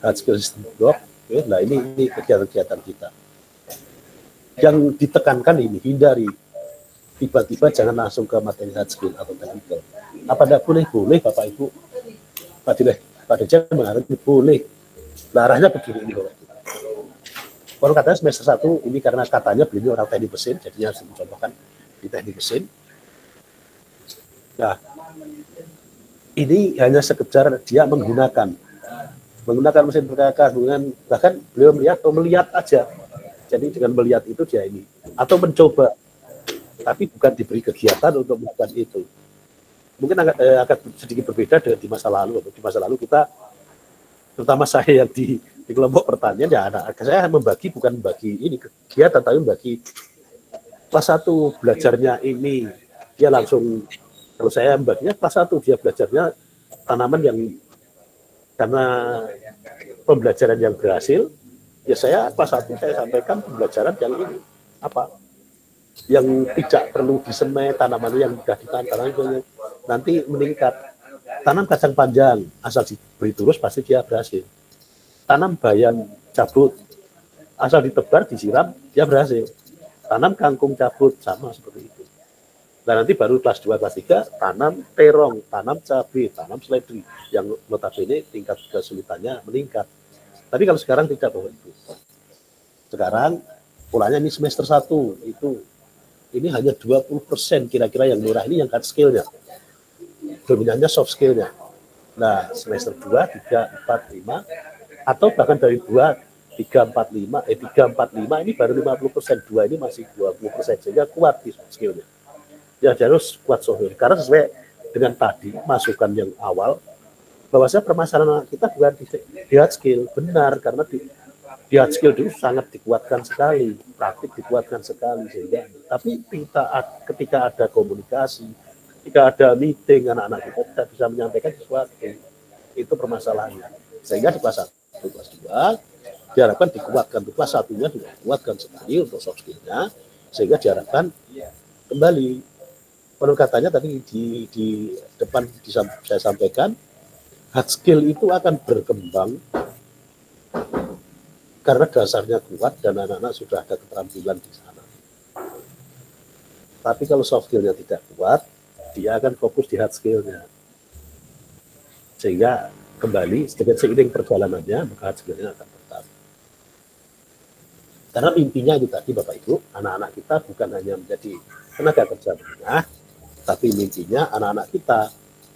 hard skill system block. Oke, nah ini kegiatan-kegiatan kita. Yang ditekankan ini, hindari tiba-tiba jangan langsung ke materi hard skill atau technical. Apa tidak boleh? Boleh Bapak Ibu. Pak Dirjen mengatakan boleh. Nah, arahnya begini ini Bapak Ibu. Kalau katanya semester 1 ini karena katanya beliau orang teknik mesin, jadinya harus mencontohkan di teknik mesin. Nah, ini hanya sekedar dia menggunakan mesin pergerakan, bahkan beliau melihat aja. Jadi dengan melihat itu dia ini, atau mencoba, tapi bukan diberi kegiatan untuk melakukan itu. Mungkin agak sedikit berbeda dengan di masa lalu. Di masa lalu kita, terutama saya yang di kelompok pertanian, ya anak saya bukan membagi ini kegiatan, tapi membagi kelas 1 belajarnya ini, dia langsung, kalau saya membaginya kelas 1 dia belajarnya tanaman yang karena pembelajaran yang berhasil, ya saya kelas 1 saya sampaikan pembelajaran yang ini apa? Yang tidak perlu disemai, tanaman yang sudah ditanam nanti meningkat. Tanam kacang panjang, asal diberi terus pasti dia berhasil. Tanam bayam cabut, asal ditebar, disiram, dia berhasil. Tanam kangkung cabut, sama seperti itu. Nah nanti baru kelas 2, kelas 3, tanam terong, tanam cabai, tanam seledri, yang notabene tingkat kesulitannya meningkat. Tapi kalau sekarang tidak Bapak Ibu. Sekarang polanya ini semester 1, ini hanya 20% kira-kira yang murah, ini yang hard skill-nya. Dominannya soft skill-nya. Nah semester 2, 3, 4, 5, atau bahkan dari 2, 3, 4, 5, 3, 4, 5 ini baru 50%, 2 ini masih 20%, sehingga kuat di soft skill-nya. Ya harus kuat soft skill, karena sesuai dengan tadi masukan yang awal, bahwasanya permasalahan kita bukan di hard skill, benar, karena di hard skill dulu sangat dikuatkan sekali, praktik dikuatkan sekali, sehingga tapi ketika ada komunikasi, ketika ada meeting, anak-anak kita tidak bisa menyampaikan sesuatu, itu permasalahannya. Sehingga di kelas 1, kelas 2 diharapkan dikuatkan, di kelas 1-nya dikuatkan sekali untuk soft skill-nya, sehingga diharapkan kembali pendekatannya tadi di depan saya sampaikan, hard skill itu akan berkembang karena dasarnya kuat dan anak-anak sudah ada keterampilan di sana. Tapi kalau soft skill-nya tidak kuat, dia akan fokus di hard skill-nya. Sehingga kembali seiring perjalanannya, maka hard skill-nya akan tetap. Karena mimpinya itu tadi Bapak Ibu, anak-anak kita bukan hanya menjadi tenaga kerja menengah, tapi mimpinya anak-anak kita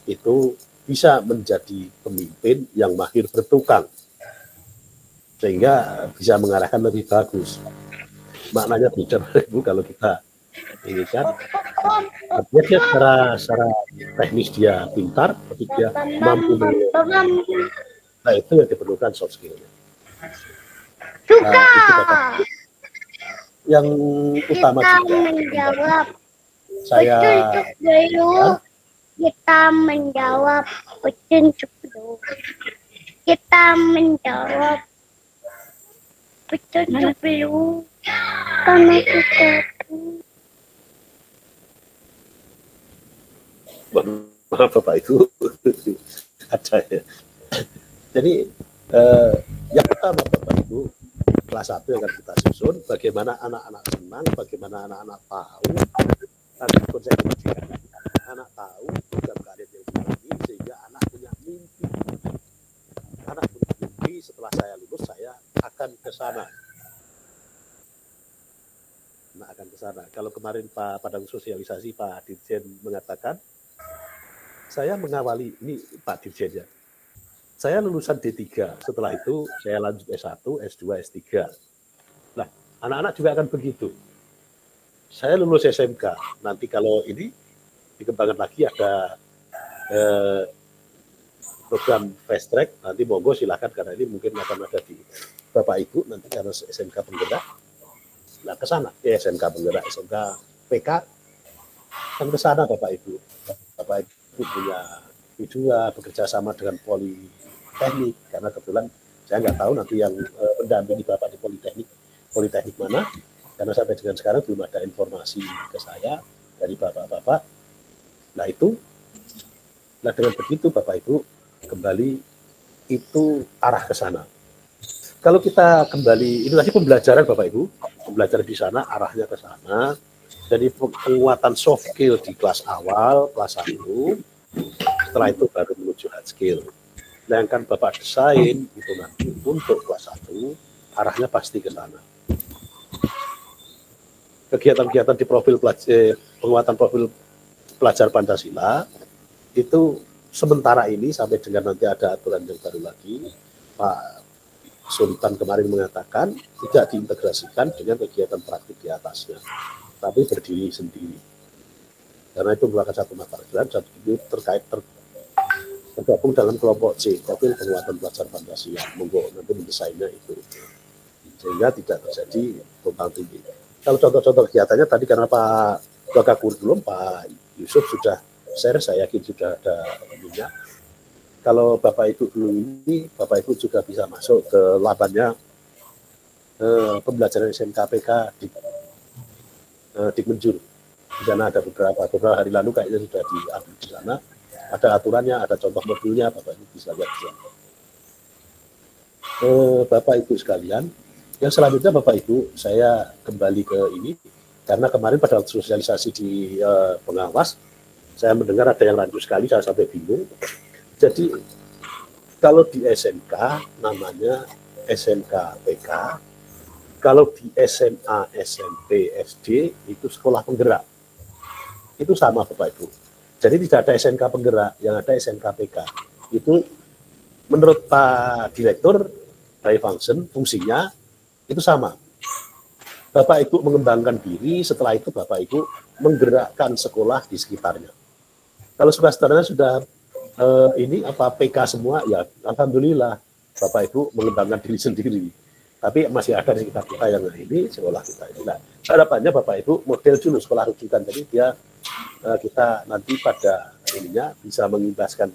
itu bisa menjadi pemimpin yang mahir bertukang, sehingga bisa mengarahkan lebih bagus. Maknanya beda Ibu kalau kita ini kan, artinya dia secara teknis dia pintar, tapi dia mampu. Nah, itu yang diperlukan soft skill-nya. Nah, itu Bapak. Yang utama
Kita
juga
menjawab.
saya
Petunjuk dulu. Kita menjawab. Petunjuk dulu. Kita menjawab. Petunjuk dulu. Karena kita
maaf Bapak Ibu ada ya. Jadi yang pertama Bapak Ibu, kelas 1 yang akan kita susun, bagaimana anak-anak senang, bagaimana anak-anak tahu tadi konsep pendidikan, anak tahu program karir yang dimiliki, sehingga anak punya mimpi. Anak punya mimpi, setelah saya lulus saya akan ke sana. Nah, akan ke sana. Kalau kemarin pada sosialisasi Pak Dirjen mengatakan, saya mengawali, ini Pak Dirjen ya, saya lulusan D3, setelah itu saya lanjut S1, S2, S3. Nah, anak-anak juga akan begitu. Saya lulus SMK, nanti kalau ini dikembangkan lagi ada program fast track, nanti monggo silakan, karena ini mungkin akan ada di Bapak Ibu, nanti karena SMK penggerak, nah ke sana, SMK penggerak, SMK PK, kan ke sana Bapak Ibu. Bapak Ibu punya kedua bekerja sama dengan Politeknik, karena kebetulan saya nggak tahu nanti yang mendampingi Bapak di Politeknik mana, karena sampai dengan sekarang belum ada informasi ke saya dari Bapak-Bapak. Nah itu, nah dengan begitu Bapak Ibu kembali itu arah ke sana. Kalau kita kembali, ini tadi pembelajaran Bapak Ibu, pembelajaran di sana arahnya ke sana. Jadi penguatan soft skill di kelas awal, kelas 1, setelah itu baru menuju hard skill. Nah, yang kan Bapak desain itu nanti untuk kelas 1, arahnya pasti ke sana. Kegiatan-kegiatan di profil penguatan profil pelajar Pancasila itu sementara ini sampai dengan nanti ada aturan yang baru lagi, Pak Sultan kemarin mengatakan tidak diintegrasikan dengan kegiatan praktik di atasnya, tapi berdiri sendiri. Karena itu merupakan satu mata pelajaran dan itu tergabung dalam kelompok C, profil penguatan pelajar Pancasila. Monggo nanti mendesainnya itu, sehingga tidak terjadi tumpang tindih. Kalau contoh-contoh kegiatannya tadi karena Pak Wakil Kurikulum Pak Yusuf sudah share, saya yakin sudah ada ininya. Kalau Bapak Ibu dulu ini, Bapak Ibu juga bisa masuk ke labannya pembelajaran SMKPK di Menjur. Di sana ada beberapa hari lalu kayaknya sudah diambil di sana. Ada aturannya, ada contoh modulnya, Bapak Ibu bisa lihat di sana. Bapak Ibu sekalian, yang selanjutnya Bapak Ibu, saya kembali ke ini, karena kemarin pada sosialisasi di pengawas, saya mendengar ada yang lanjut sekali, saya sampai bingung. Jadi kalau di SMK namanya SMK PK, kalau di SMA, SMP, SD itu sekolah penggerak. Itu sama Bapak Ibu. Jadi tidak ada SMK penggerak, yang ada SMK PK. Itu menurut Pak Direktur by function, fungsinya itu sama. Bapak Ibu mengembangkan diri, setelah itu Bapak Ibu menggerakkan sekolah di sekitarnya. Kalau sekitarnya sudah ini PK semua, ya alhamdulillah Bapak Ibu mengembangkan diri sendiri. Tapi masih ada di sekitar kita yang ini sekolah kita ini. Nah, harapannya Bapak Ibu model dulu sekolah rujukan, jadi dia kita nanti pada ininya bisa mengimbaskan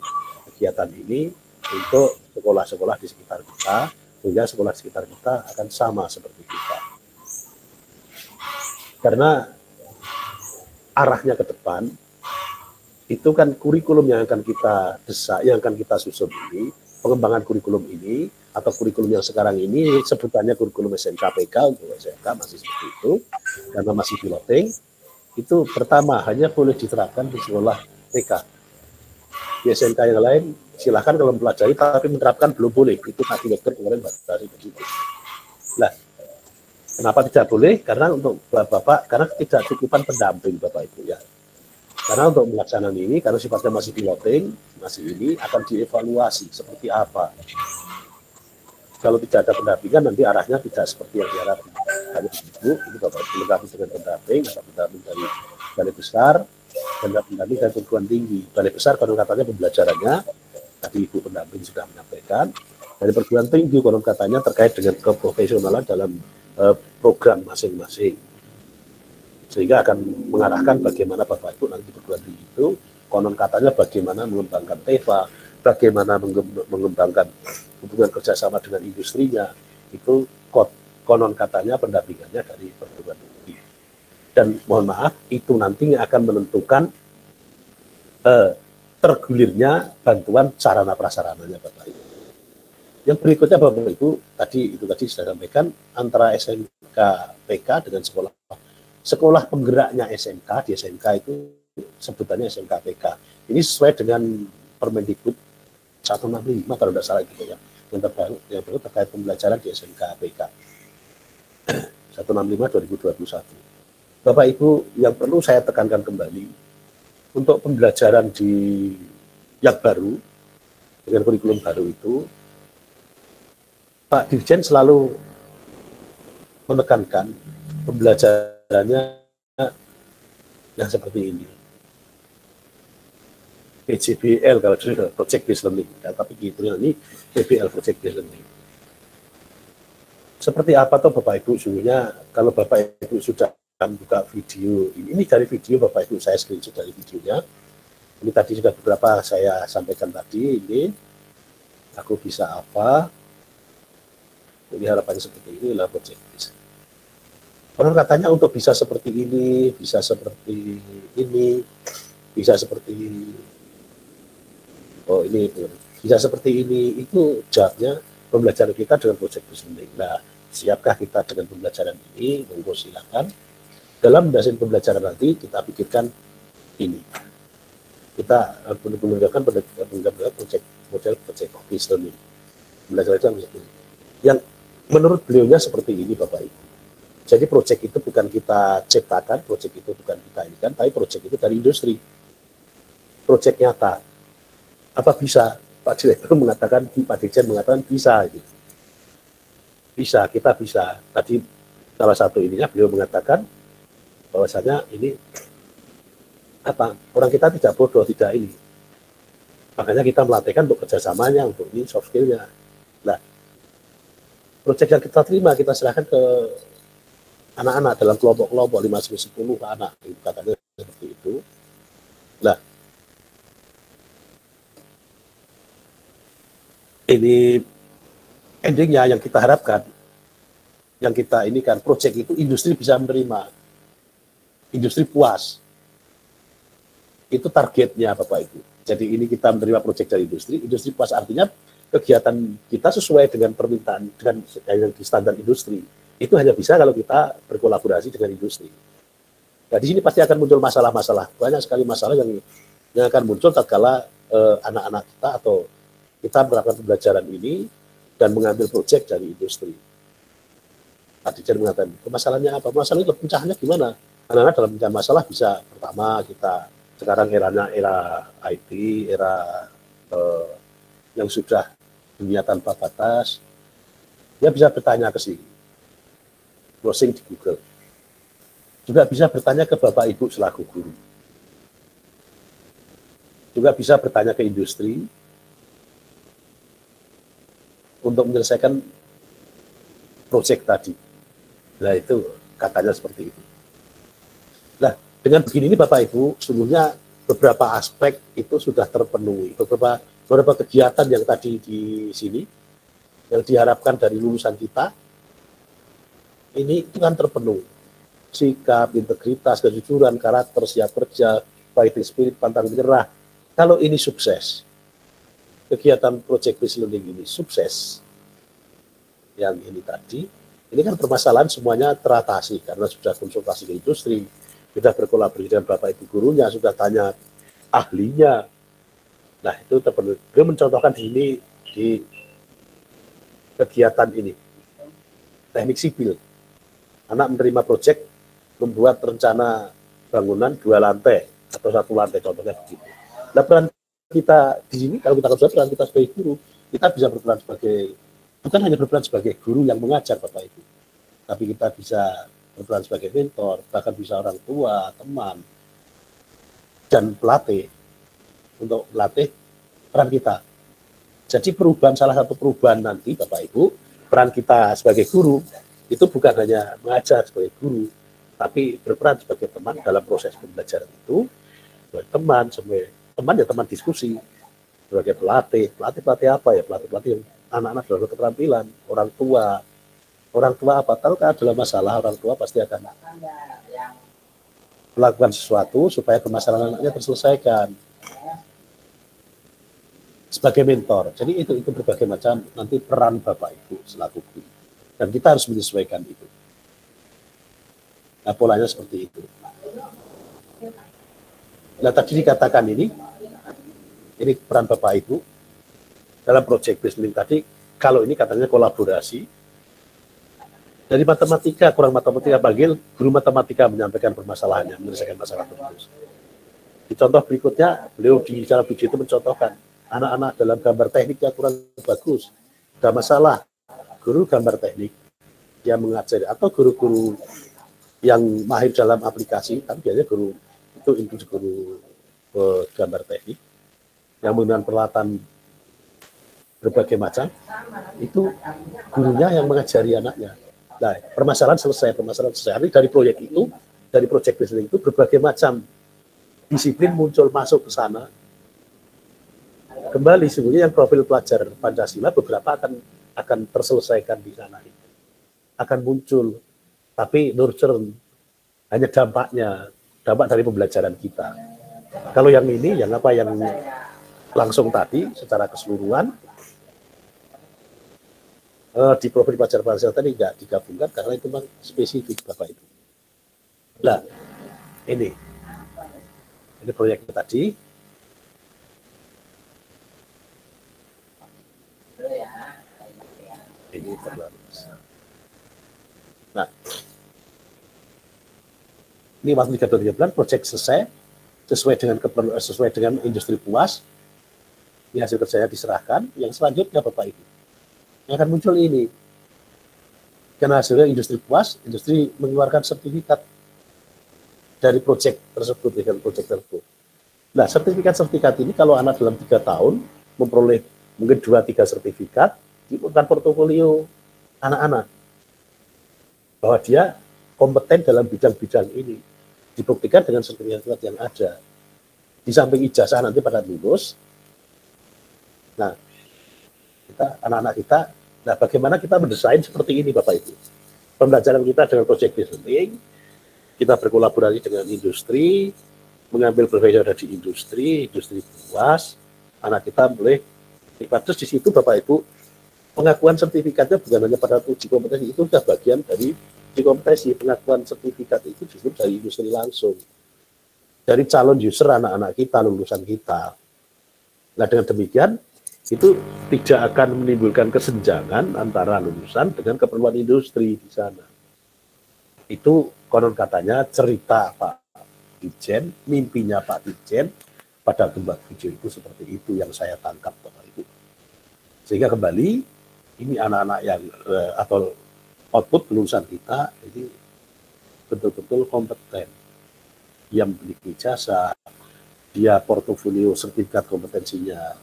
kegiatan ini untuk sekolah-sekolah di sekitar kita, sehingga sekolah di sekitar kita akan sama seperti kita. Karena arahnya ke depan itu kan kurikulum yang akan kita desain, yang akan kita susun ini, pengembangan kurikulum ini, atau kurikulum yang sekarang ini, sebutannya kurikulum SMKPK, untuk SMK masih seperti itu, karena masih piloting, itu pertama hanya boleh diterapkan di sekolah PK. Di SMK yang lain, silahkan kalau mempelajari, tapi menerapkan belum boleh, itu Pak Direktur kemarin dari begitu. Nah, kenapa tidak boleh? Karena untuk Bapak, karena tidak cukupan pendamping Bapak Ibu ya. Karena untuk melaksanakan ini, karena sifatnya masih piloting, masih ini akan dievaluasi seperti apa. Kalau tidak ada pendampingan, nanti arahnya tidak seperti yang diharapkan. Hanya Ibu, ini Bapak Ibu lengkapi dengan pendamping, ada pendamping dari Balai Besar, dan pendamping dari perguruan tinggi. Balai Besar, kalau katanya pembelajarannya, tadi Ibu pendamping sudah menyampaikan, dari perguruan tinggi konon katanya terkait dengan keprofesionalan dalam program masing-masing, sehingga akan mengarahkan bagaimana Bapak Ibu nanti perguruan tinggi itu konon katanya bagaimana mengembangkan TEFA, bagaimana mengembangkan hubungan kerjasama dengan industrinya, itu konon katanya pendampingannya dari perguruan tinggi. Dan mohon maaf, itu nantinya akan menentukan tergulirnya bantuan sarana prasarananya Bapak Ibu. Yang berikutnya Bapak Ibu, tadi saya sampaikan antara SMK PK dengan sekolah penggeraknya SMK, di SMK itu sebutannya SMK PK. Ini sesuai dengan Permendikbud 165 kalau tidak salah gitu ya, yang baru terkait pembelajaran di SMK PK 165 2021. Bapak Ibu, yang perlu saya tekankan kembali untuk pembelajaran yang baru dengan kurikulum baru itu, Pak Dirjen selalu menekankan pembelajarannya yang seperti ini. PJBL kalau sudah project based learning, ya, tapi gitu ini PBL project based learning. Seperti apa tuh Bapak Ibu? Sungguhnya kalau Bapak Ibu sudah buka video ini dari video Bapak Ibu, saya screenshot dari videonya. Ini tadi juga beberapa saya sampaikan tadi. Ini aku bisa apa? Jadi harapannya seperti ini lah project based. Orang katanya untuk bisa seperti ini, bisa seperti ini, bisa seperti bisa seperti ini, itu jawabnya pembelajaran kita dengan project based learning. Nah, siapkah kita dengan pembelajaran ini? Monggo silakan. Dalam dasar pembelajaran nanti kita pikirkan ini. Kita menggunakan model project based learning. Pembelajaran itu yang menurut beliaunya seperti ini Bapak Ibu. Jadi proyek itu bukan kita ciptakan, proyek itu bukan kita inikan, tapi proyek itu dari industri. Proyek nyata. Apa bisa? Pak Direktur mengatakan, Pak Dirjen mengatakan bisa. Gitu. Bisa, kita bisa. Tadi salah satu ininya beliau mengatakan bahwasanya ini apa? Orang kita tidak bodoh, tidak ini. Makanya kita melatihkan untuk kerjasamanya, untuk ini soft skill-nya. Nah, proyek yang kita terima, kita serahkan ke anak-anak dalam kelompok-kelompok 5-10 anak, katanya seperti itu. Nah, ini endingnya yang kita harapkan, yang kita ini kan proyek itu industri bisa menerima, industri puas. Itu targetnya Bapak Ibu. Jadi ini kita menerima proyek dari industri puas artinya kegiatan kita sesuai dengan permintaan, dengan di standar industri. Itu hanya bisa kalau kita berkolaborasi dengan industri. Nah, di sini pasti akan muncul masalah-masalah. Banyak sekali masalah yang akan muncul tatkala anak-anak kita atau kita melakukan pembelajaran ini dan mengambil proyek dari industri. Tadi saya mengatakan, masalahnya apa? Masalah itu pencahanya gimana? Anak-anak dalam mencari masalah bisa, pertama kita sekarang eranya era IT, era yang sudah dunia tanpa batas, dia bisa bertanya ke sini, browsing di Google. Juga bisa bertanya ke Bapak Ibu selaku guru. Juga bisa bertanya ke industri untuk menyelesaikan proyek tadi. Nah, itu katanya seperti itu. Nah, dengan begini ini Bapak Ibu, sungguhnya beberapa aspek itu sudah terpenuhi. Beberapa kegiatan yang tadi di sini, yang diharapkan dari lulusan kita, ini itu kan terpenuhi. Sikap, integritas, kejujuran, karakter, siap kerja, fighting spirit, pantang menyerah. Kalau ini sukses, kegiatan project based learning ini sukses, yang ini tadi, ini kan permasalahan semuanya teratasi karena sudah konsultasi ke industri, sudah berkolaborasi dengan Bapak Ibu gurunya, sudah tanya ahlinya. Nah, itu terpenuhi. Beliau mencontohkan di sini di kegiatan ini, teknik sipil. Anak menerima proyek membuat rencana bangunan 2 lantai atau 1 lantai, contohnya begitu. Nah, peran kita di sini, kalau kita kerja peran kita sebagai guru, kita bisa berperan sebagai, bukan hanya berperan sebagai guru yang mengajar Bapak Ibu, tapi kita bisa berperan sebagai mentor, bahkan bisa orang tua, teman, dan pelatih untuk melatih peran kita. Jadi perubahan, salah satu perubahan nanti Bapak Ibu, peran kita sebagai guru itu bukan hanya mengajar sebagai guru, tapi berperan sebagai teman dalam proses pembelajaran itu, sebagai teman ya teman diskusi, sebagai pelatih apa ya, pelatih yang anak-anak dalam keterampilan, orang tua apa, kalau ada masalah orang tua pasti akan melakukan sesuatu supaya permasalahan anaknya terselesaikan. Sebagai mentor, jadi itu berbagai macam nanti peran Bapak Ibu selaku guru, dan kita harus menyesuaikan itu. Nah, polanya seperti itu. Nah, tadi dikatakan ini peran Bapak Ibu dalam project based learning tadi. Kalau ini katanya kolaborasi dari matematika, kurang matematika, panggil guru matematika menyampaikan permasalahannya, menyelesaikan masalah terus. Di contoh berikutnya, beliau di cara video itu mencontohkan anak-anak dalam gambar tekniknya kurang bagus, ada masalah, guru gambar teknik yang mengajari, atau guru-guru yang mahir dalam aplikasi, tapi biasanya guru gambar teknik yang menggunakan peralatan berbagai macam, itu gurunya yang mengajari anaknya. Nah, permasalahan selesai. Artinya dari proyek itu, dari project based learning itu berbagai macam disiplin muncul masuk ke sana. Kembali sebenarnya yang profil pelajar Pancasila beberapa akan terselesaikan di sana, akan muncul, tapi nurture hanya dampak dari pembelajaran kita. Kalau yang ini, yang langsung tadi secara keseluruhan di profil pelajar Pancasila tadi nggak digabungkan karena itu memang spesifik Bapak Ibu. Nah, ini proyeknya tadi. Ini terlalu besar. Nah, ini waktu 3 bulan proyek selesai sesuai dengan industri puas. Ini hasil kerjanya diserahkan. Yang selanjutnya Bapak Ibu, yang akan muncul ini, karena hasilnya industri puas, industri mengeluarkan sertifikat dari proyek tersebut dengan proyek tersebut. Nah, sertifikat ini kalau anak dalam 3 tahun memperoleh mungkin 2-3 sertifikat, bukan portofolio anak-anak bahwa dia kompeten dalam bidang-bidang ini, dibuktikan dengan sertifikat yang ada. Di samping ijazah nanti pada lulus. Nah, anak-anak kita, nah bagaimana kita mendesain seperti ini Bapak Ibu. Pembelajaran kita dengan project based learning, kita berkolaborasi dengan industri, mengambil berbagai dari industri puas, anak kita boleh nikmat. Terus di situ Bapak Ibu, pengakuan sertifikatnya bukan hanya pada uji kompetensi, itu sudah bagian dari uji kompetensi. Pengakuan sertifikat itu justru dari industri langsung, dari calon user anak-anak kita, lulusan kita. Nah, dengan demikian itu tidak akan menimbulkan kesenjangan antara lulusan dengan keperluan industri di sana. Itu konon katanya cerita Pak Dirjen, mimpinya Pak Dirjen pada tempat video itu seperti itu yang saya tangkap Bapak Ibu. Sehingga kembali ini anak-anak yang atau output lulusan kita ini betul-betul kompeten. Dia memiliki jasa, dia portofolio sertifikat kompetensinya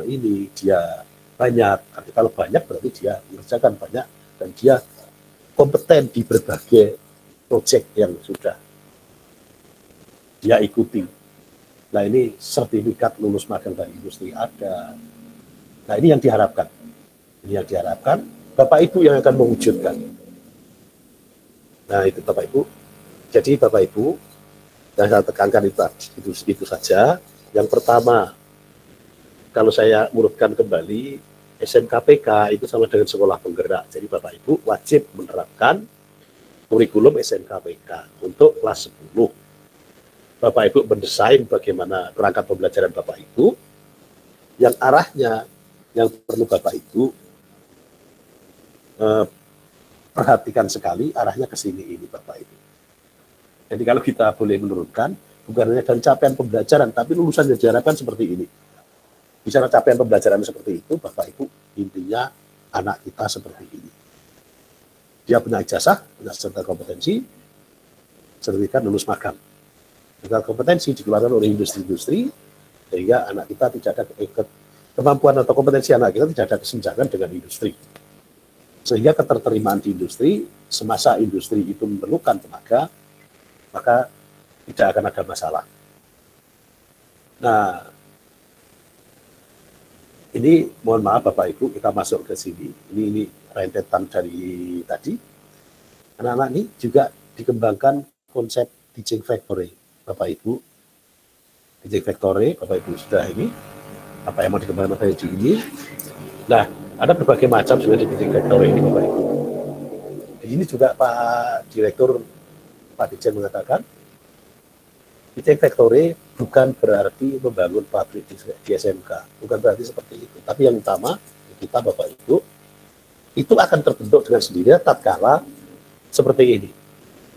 ini dia banyak. Tapi kalau banyak berarti dia mengerjakan banyak dan dia kompeten di berbagai proyek yang sudah dia ikuti. Nah, ini sertifikat lulus magang dari industri ada. Nah, ini yang diharapkan. Ini yang diharapkan Bapak Ibu yang akan mewujudkan. Nah, itu Bapak Ibu. Jadi Bapak Ibu, yang saya tekankan itu saja. Yang pertama, kalau saya urutkan kembali, SMKPK itu sama dengan sekolah penggerak. Jadi Bapak Ibu wajib menerapkan kurikulum SMKPK untuk kelas 10. Bapak Ibu mendesain bagaimana perangkat pembelajaran Bapak Ibu, yang arahnya, yang perlu Bapak Ibu perhatikan sekali, arahnya ke sini ini Bapak Ibu. Jadi kalau kita boleh menurunkan, bukan hanya dan capaian pembelajaran, tapi lulusan yang diharapkan seperti ini. Bicara capaian pembelajaran seperti itu, Bapak Ibu, intinya anak kita seperti ini. Dia punya ijazah, punya sertifikat kompetensi, sertifikat lulus magang. Sertifikat kompetensi dikeluarkan oleh industri-industri, sehingga anak kita tidak ada kemampuan atau kompetensi anak kita tidak ada kesenjangan dengan industri. Sehingga keterterimaan di industri, semasa industri itu memerlukan tenaga, maka tidak akan ada masalah. Nah, ini mohon maaf Bapak Ibu, kita masuk ke sini. Ini rentetan dari tadi. Anak-anak ini juga dikembangkan konsep teaching factory, Bapak Ibu. Teaching factory, Bapak Ibu sudah ini, apa yang mau dikembangkan dari ini. Nah, ada berbagai macam sebenarnya di teaching factory ini, Bapak Ibu. Di sini juga Pak Direktur, Pak Dirjen mengatakan, teaching factory bukan berarti membangun pabrik di SMK, bukan berarti seperti itu. Tapi yang utama, kita Bapak Ibu, itu akan terbentuk dengan sendirinya tatkala seperti ini.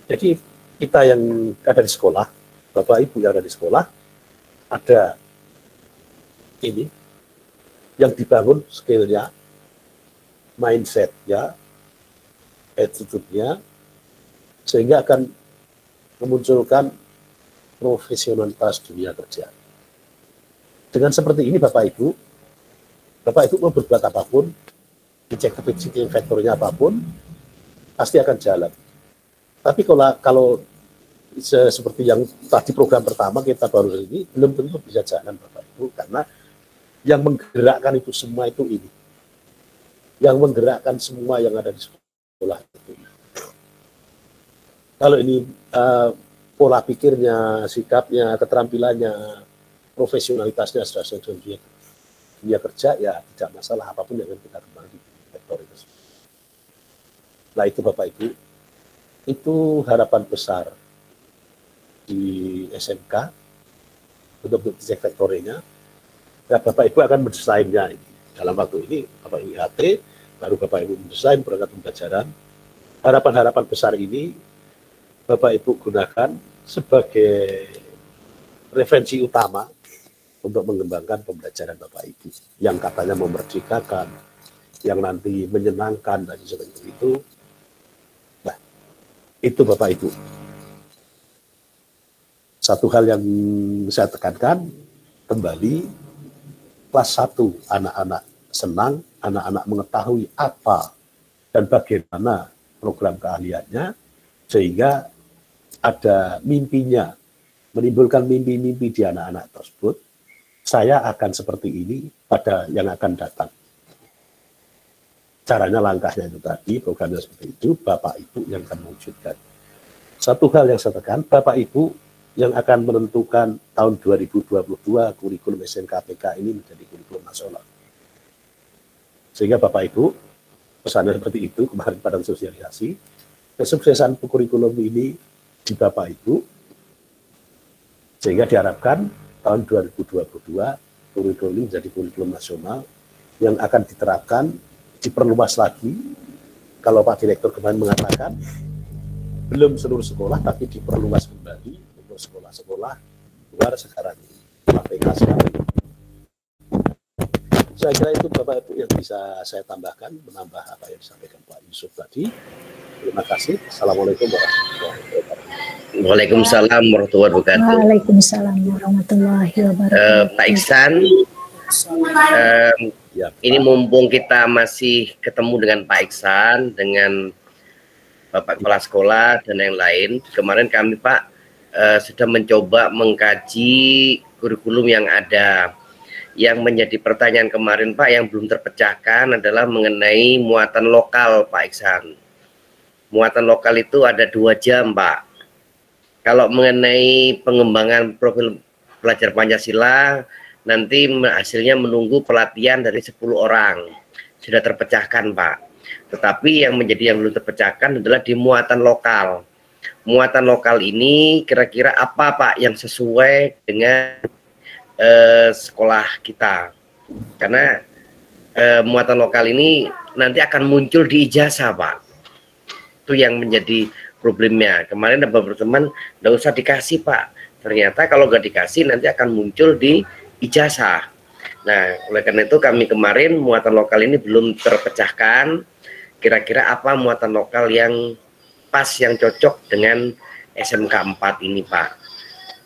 Jadi kita yang ada di sekolah, Bapak Ibu yang ada di sekolah, ada ini yang dibangun skill-nya, mindset-nya, attitude-nya, sehingga akan memunculkan profesionalitas dunia kerja. Dengan seperti ini Bapak Ibu mau berbuat apapun, dicek teaching factor-nya apapun, pasti akan jalan. Tapi kalau seperti yang tadi program pertama kita baru ini, belum tentu bisa jalan Bapak Ibu, karena yang menggerakkan itu semua itu ini. Yang menggerakkan semua yang ada di sekolah itu. Kalau ini pola pikirnya, sikapnya, keterampilannya, profesionalitasnya sudah sesuai dunia kerja, ya tidak masalah apapun yang akan kita kembangkan di sektor itu. Nah itu Bapak Ibu, itu harapan besar di SMK untuk teaching factory-nya. Nah, Bapak Ibu akan mendesainnya ini. Dalam waktu ini Bapak Ibu IHT, baru Bapak Ibu mendesain perangkat pembelajaran. Harapan-harapan besar ini Bapak Ibu gunakan sebagai referensi utama untuk mengembangkan pembelajaran Bapak Ibu yang katanya memerdekakan, yang nanti menyenangkan dan seperti itu. Nah, itu Bapak Ibu. Satu hal yang saya tekankan kembali, kelas 1 anak-anak senang, anak-anak mengetahui apa dan bagaimana program keahliannya, sehingga ada mimpinya, menimbulkan mimpi-mimpi di anak-anak tersebut. Saya akan seperti ini pada yang akan datang. Caranya, langkahnya itu tadi, programnya seperti itu, Bapak Ibu yang akan mewujudkan. Satu hal yang saya tekan, Bapak Ibu yang akan menentukan tahun 2022 kurikulum SMK-PK ini menjadi kurikulum nasional. Sehingga Bapak Ibu, pesannya seperti itu kemarin pada sosialisasi, kesuksesan kurikulum ini di Bapak Ibu, sehingga diharapkan tahun 2022 kurikulum ini menjadi kurikulum nasional yang akan diterapkan, diperluas lagi. Kalau Pak Direktur kemarin mengatakan belum seluruh sekolah, tapi diperluas kembali untuk sekolah-sekolah luar sekarang ini. Saya kira itu Bapak Ibu yang bisa saya tambahkan, menambah apa yang disampaikan Pak Yusuf tadi. Terima kasih. Assalamualaikum warahmatullahi wabarakatuh.
Waalaikumsalam warahmatullahi wabarakatuh.
Waalaikumsalam warahmatullahi wabarakatuh.
Pak Iksan,
Ya,
ini mumpung kita masih ketemu dengan Pak Iksan, dengan Bapak Kepala Sekolah dan yang lain, kemarin kami Pak sudah mencoba mengkaji kurikulum yang ada. Yang menjadi pertanyaan kemarin Pak yang belum terpecahkan adalah mengenai muatan lokal Pak Iksan. Muatan lokal itu ada 2 jam Pak. Kalau mengenai pengembangan profil pelajar Pancasila, nanti hasilnya menunggu pelatihan dari 10 orang. Sudah terpecahkan Pak. Tetapi yang menjadi yang belum terpecahkan adalah di muatan lokal. Muatan lokal ini kira-kira apa Pak yang sesuai dengan sekolah kita? Karena muatan lokal ini nanti akan muncul di ijazah Pak. Itu yang menjadi problemnya. Kemarin ada beberapa teman, nggak usah dikasih Pak. Ternyata kalau nggak dikasih nanti akan muncul di ijazah. Nah, oleh karena itu kami kemarin muatan lokal ini belum terpecahkan. Kira-kira apa muatan lokal yang pas, yang cocok dengan SMK 4 ini Pak.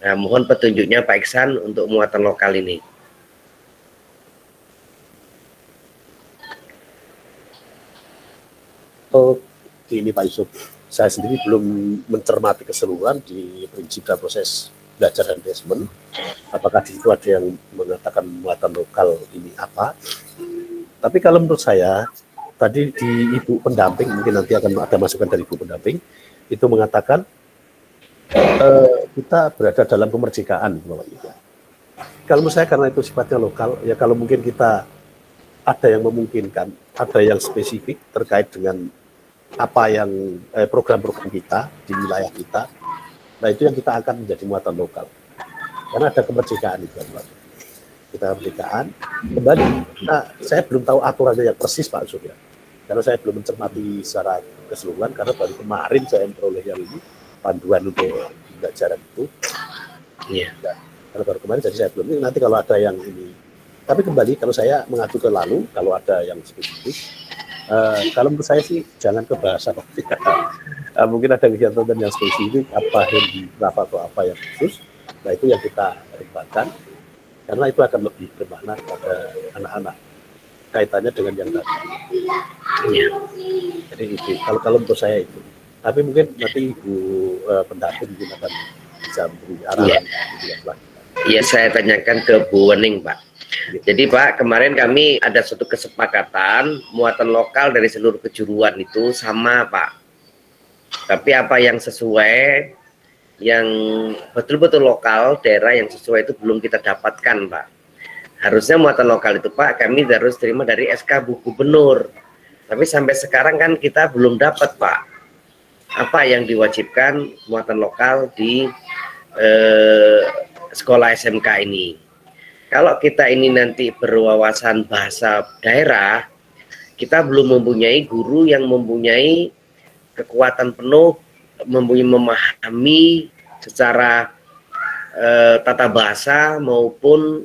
Nah, mohon petunjuknya Pak Iksan untuk muatan lokal ini.
Oh, gini Pak Yusuf, saya sendiri belum mencermati keseluruhan di prinsip dan proses belajar dan assessment. Apakah di situ ada yang mengatakan muatan lokal ini apa? Tapi kalau menurut saya, tadi di ibu pendamping, mungkin nanti akan ada masukan dari ibu pendamping, itu mengatakan kita berada dalam kemerdekaan, Bapak Ibu. Kalau menurut saya karena itu sifatnya lokal, ya kalau mungkin kita ada yang memungkinkan, ada yang spesifik terkait dengan apa yang program-program kita di wilayah kita, nah itu yang kita akan menjadi muatan lokal. Karena ada kemerdekaan itu, Bapak. Kita kemerdekaan kembali. Nah, saya belum tahu aturannya yang persis, Pak Surya. Karena saya belum mencermati secara keseluruhan, karena baru kemarin saya memperoleh yang ini panduan untuk pembelajaran itu. Iya. Yeah. Karena baru kemarin, jadi saya belum. Nanti kalau ada yang ini, tapi kembali kalau saya mengacu ke lalu, kalau ada yang spesifik, kalau menurut saya sih jangan ke bahasa. Mungkin ada kegiatan yang spesifik, apa yang di atau apa yang khusus. Nah itu yang kita kembangkan, karena itu akan lebih bermakna pada anak-anak kaitannya dengan yang tadi. Ya. Jadi itu kalau menurut saya itu. Tapi mungkin nanti Ibu pendamping mungkin akan bisa memberi arahan.
Iya, saya tanyakan ke Bu Wening, Pak. Jadi Pak, kemarin kami ada suatu kesepakatan muatan lokal dari seluruh kejuruan itu sama Pak. Tapi apa yang sesuai, yang betul-betul lokal, daerah yang sesuai itu belum kita dapatkan Pak. Harusnya muatan lokal itu Pak, kami harus terima dari SK Bu Gubernur. Tapi sampai sekarang kan kita belum dapat Pak. Apa yang diwajibkan muatan lokal di sekolah SMK ini. Kalau kita ini nanti berwawasan bahasa daerah, kita belum mempunyai guru yang mempunyai kekuatan penuh, memahami secara tata bahasa maupun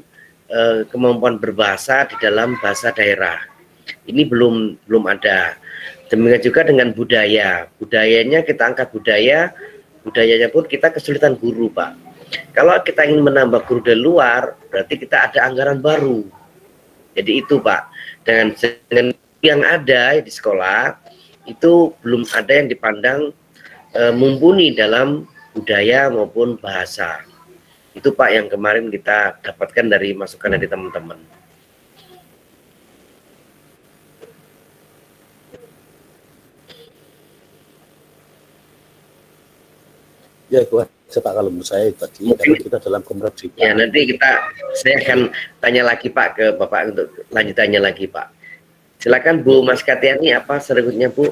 kemampuan berbahasa di dalam bahasa daerah. Ini belum ada. Demikian juga dengan budaya. Budayanya kita angkat budayanya pun kita kesulitan guru Pak. Kalau kita ingin menambah guru dari luar, berarti kita ada anggaran baru. Jadi itu Pak, dengan yang ada di sekolah, itu belum ada yang dipandang mumpuni dalam budaya maupun bahasa. Itu Pak yang kemarin kita dapatkan dari masukan dari teman-teman.
Ya itu Pak, kalau menurut saya tadi karena kita dalam kemerdekaan.
Ya nanti saya akan tanya lagi Pak ke Bapak untuk lanjutannya lagi Pak. Silakan Bu Mas Katiani, apa selanjutnya Bu?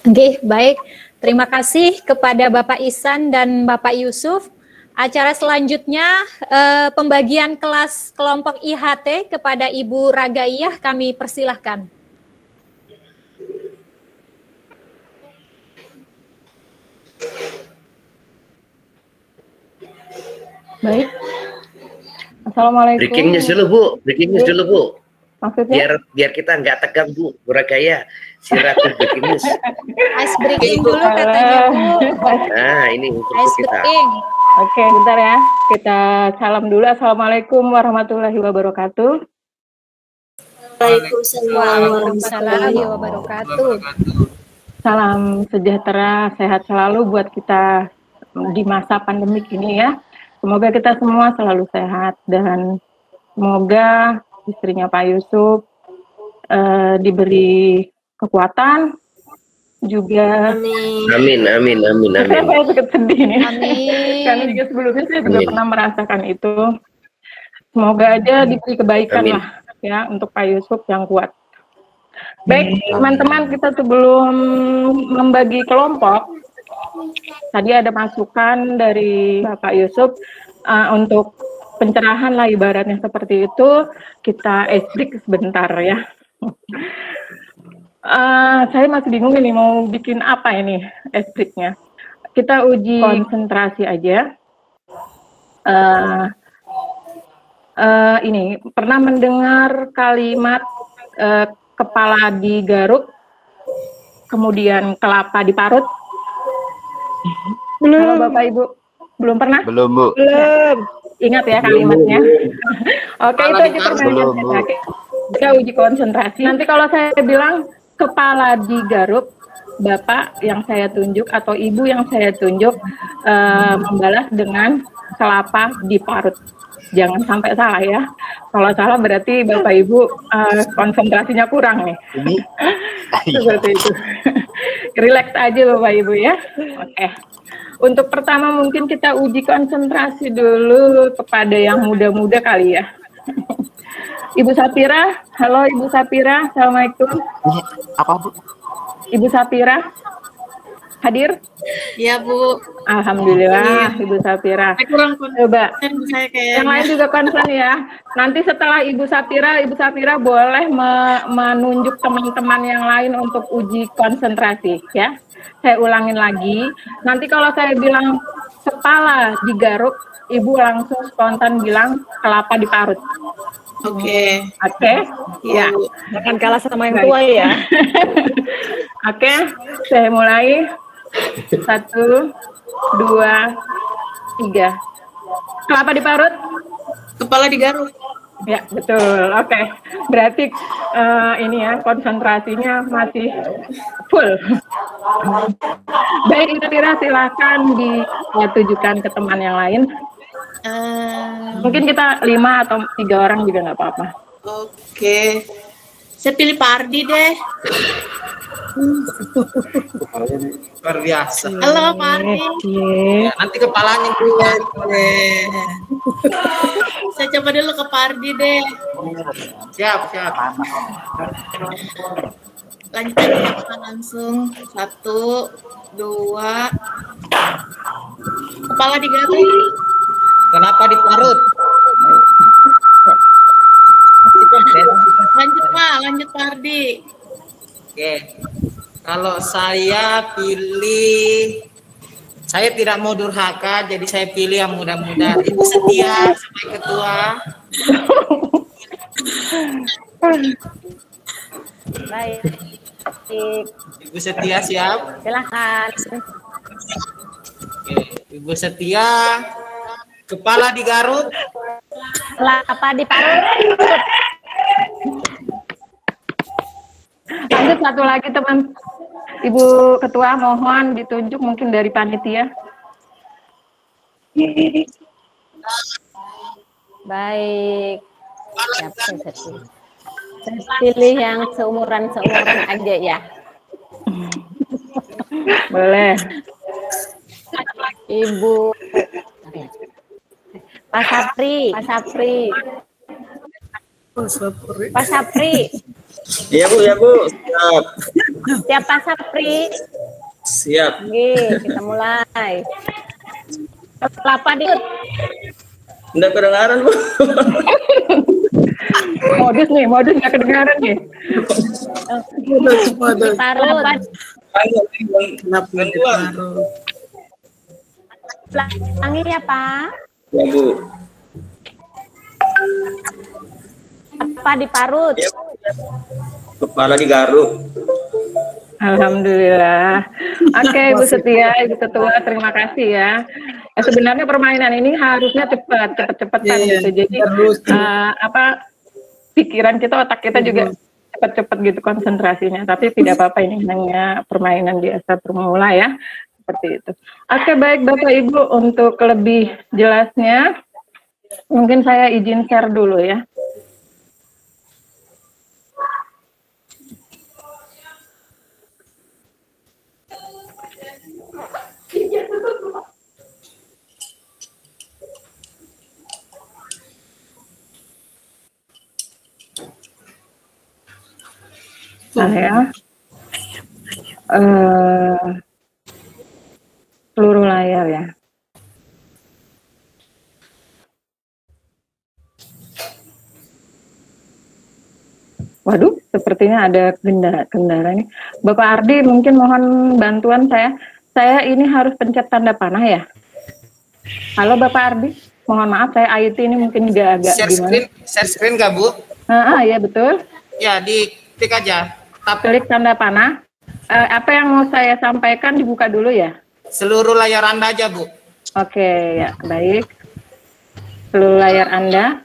Oke, baik. Terima kasih kepada Bapak Ihsan dan Bapak Yusuf. Acara selanjutnya pembagian kelas kelompok IHT kepada Ibu Ragaiyah kami persilahkan.
Baik. Assalamualaikum.
Breaking news dulu Bu, breaking news dulu Bu.
Maksudnya?
Biar kita nggak tegang Bu, Bu Ragaya. Si Ratu breaking news.
Ice breaking dulu katanya Bu.
Nah ini untuk
Ice
kita.
breaking.
Oke, bentar ya. Kita salam dulu. Assalamualaikum warahmatullahi wabarakatuh.
Waalaikumsalam warahmatullahi wabarakatuh.
Salam sejahtera, sehat selalu buat kita di masa pandemik ini ya. Semoga kita semua selalu sehat dan semoga istrinya Pak Yusuf diberi kekuatan juga.
Amin.
Saya sedikit sedih nih.
Amin.
Karena juga sebelumnya saya juga pernah merasakan itu. Semoga aja diberi kebaikan lah ya untuk Pak Yusuf yang kuat. Baik teman-teman, kita sebelum membagi kelompok, tadi ada masukan dari Bapak Yusuf untuk pencerahan lah ibaratnya seperti itu. Kita break sebentar ya. Saya masih bingung ini mau bikin apa ini breaknya. Kita uji konsentrasi aja. Ini pernah mendengar kalimat kepala digaruk, kemudian kelapa diparut? Belum. Halo Bapak Ibu, belum pernah?
Belum Bu.
Belum. Ingat ya kalimatnya. Oke, itu aja pertanyaannya. Kita uji konsentrasi. Nanti kalau saya bilang kepala digaruk, Bapak yang saya tunjuk atau Ibu yang saya tunjuk membalas dengan kelapa diparut. Jangan sampai salah ya. Kalau salah berarti Bapak Ibu konsentrasinya kurang nih. Seperti itu. Relax aja Bapak Ibu ya. Oke. Untuk pertama mungkin kita uji konsentrasi dulu kepada yang muda-muda kali ya. Ibu Sapira, halo Ibu Sapira, Assalamualaikum.
Apa Bu?
Ibu Sapira, hadir?
Iya Bu.
Alhamdulillah Ibu Sapira. Coba yang lain juga konsen ya. Nanti setelah Ibu Sapira boleh menunjuk teman-teman yang lain untuk uji konsentrasi ya. Saya ulangin lagi. Nanti kalau saya bilang kepala digaruk, Ibu langsung spontan bilang kelapa diparut.
Oke.
Ya.
Jangan kalah sama yang tua ya.
Oke, saya mulai. 1, 2, 3. Kelapa diparut?
Kepala digaruk.
Ya, betul. Oke. Berarti ini ya, konsentrasinya masih full. Baik, Ira, silakan ditujukan ke teman yang lain. Mungkin kita 5 atau 3 orang juga nggak apa-apa.
Oke. Saya pilih Pak Ardi deh.
Luar biasa.
Halo Pak Ardi.
Ya, nanti kepalanya keluar.
Saya coba dulu ke Pak Ardi deh.
Siap.
Lanjut aja langsung. 1, 2. Kepala digaruk.
Kenapa diparut?
Lanjut Pak Ardi.
Oke. Kalau saya pilih, saya tidak mau durhaka, jadi saya pilih yang muda-muda. Ibu Setia sebagai ketua.
Baik.
Ibu Setia siap?
Silakan.
Oke. Ibu Setia, kepala digaruk.
Kelapa diparut.
Lanjut satu lagi teman. Ibu Ketua mohon ditunjuk mungkin dari panitia.
Baik. Siapa saya pilih yang seumuran aja ya.
Boleh.
Ibu Pak Sapri.
Iya Bu, siap.
Siap Pak Sapri.
Siap.
Oke, kita mulai. Kelapa diut.
Nggak kedengaran Bu.
Modus nggak kedengaran nih.
Diparut. Ulangi ya Pak.
Ya Bu.
Apa diparut?
Ya, kepala digaruk.
Alhamdulillah. Oke, Ibu Setia, Ibu Ketua, terima kasih ya. Sebenarnya permainan ini harusnya cepat-cepatan gitu. Jadi pikiran kita, otak kita juga cepat-cepat gitu konsentrasinya. Tapi tidak apa-apa, ini hanya permainan biasa pemula ya. Seperti itu. Oke, baik Bapak Ibu, untuk lebih jelasnya mungkin saya izin share dulu ya. Nah ya, seluruh layar ya. Waduh, sepertinya ada kendala nih. Bapak Ardi, mungkin mohon bantuan saya. Saya ini harus pencet tanda panah ya. Halo Bapak Ardi, mohon maaf saya IT ini mungkin agak gimana.
Share screen nggak Bu?
Ya betul.
Ya, diklik aja.
Klik tanda panah. Apa yang mau saya sampaikan dibuka dulu ya?
Seluruh layar Anda aja Bu.
Oke, ya baik. Seluruh layar Anda.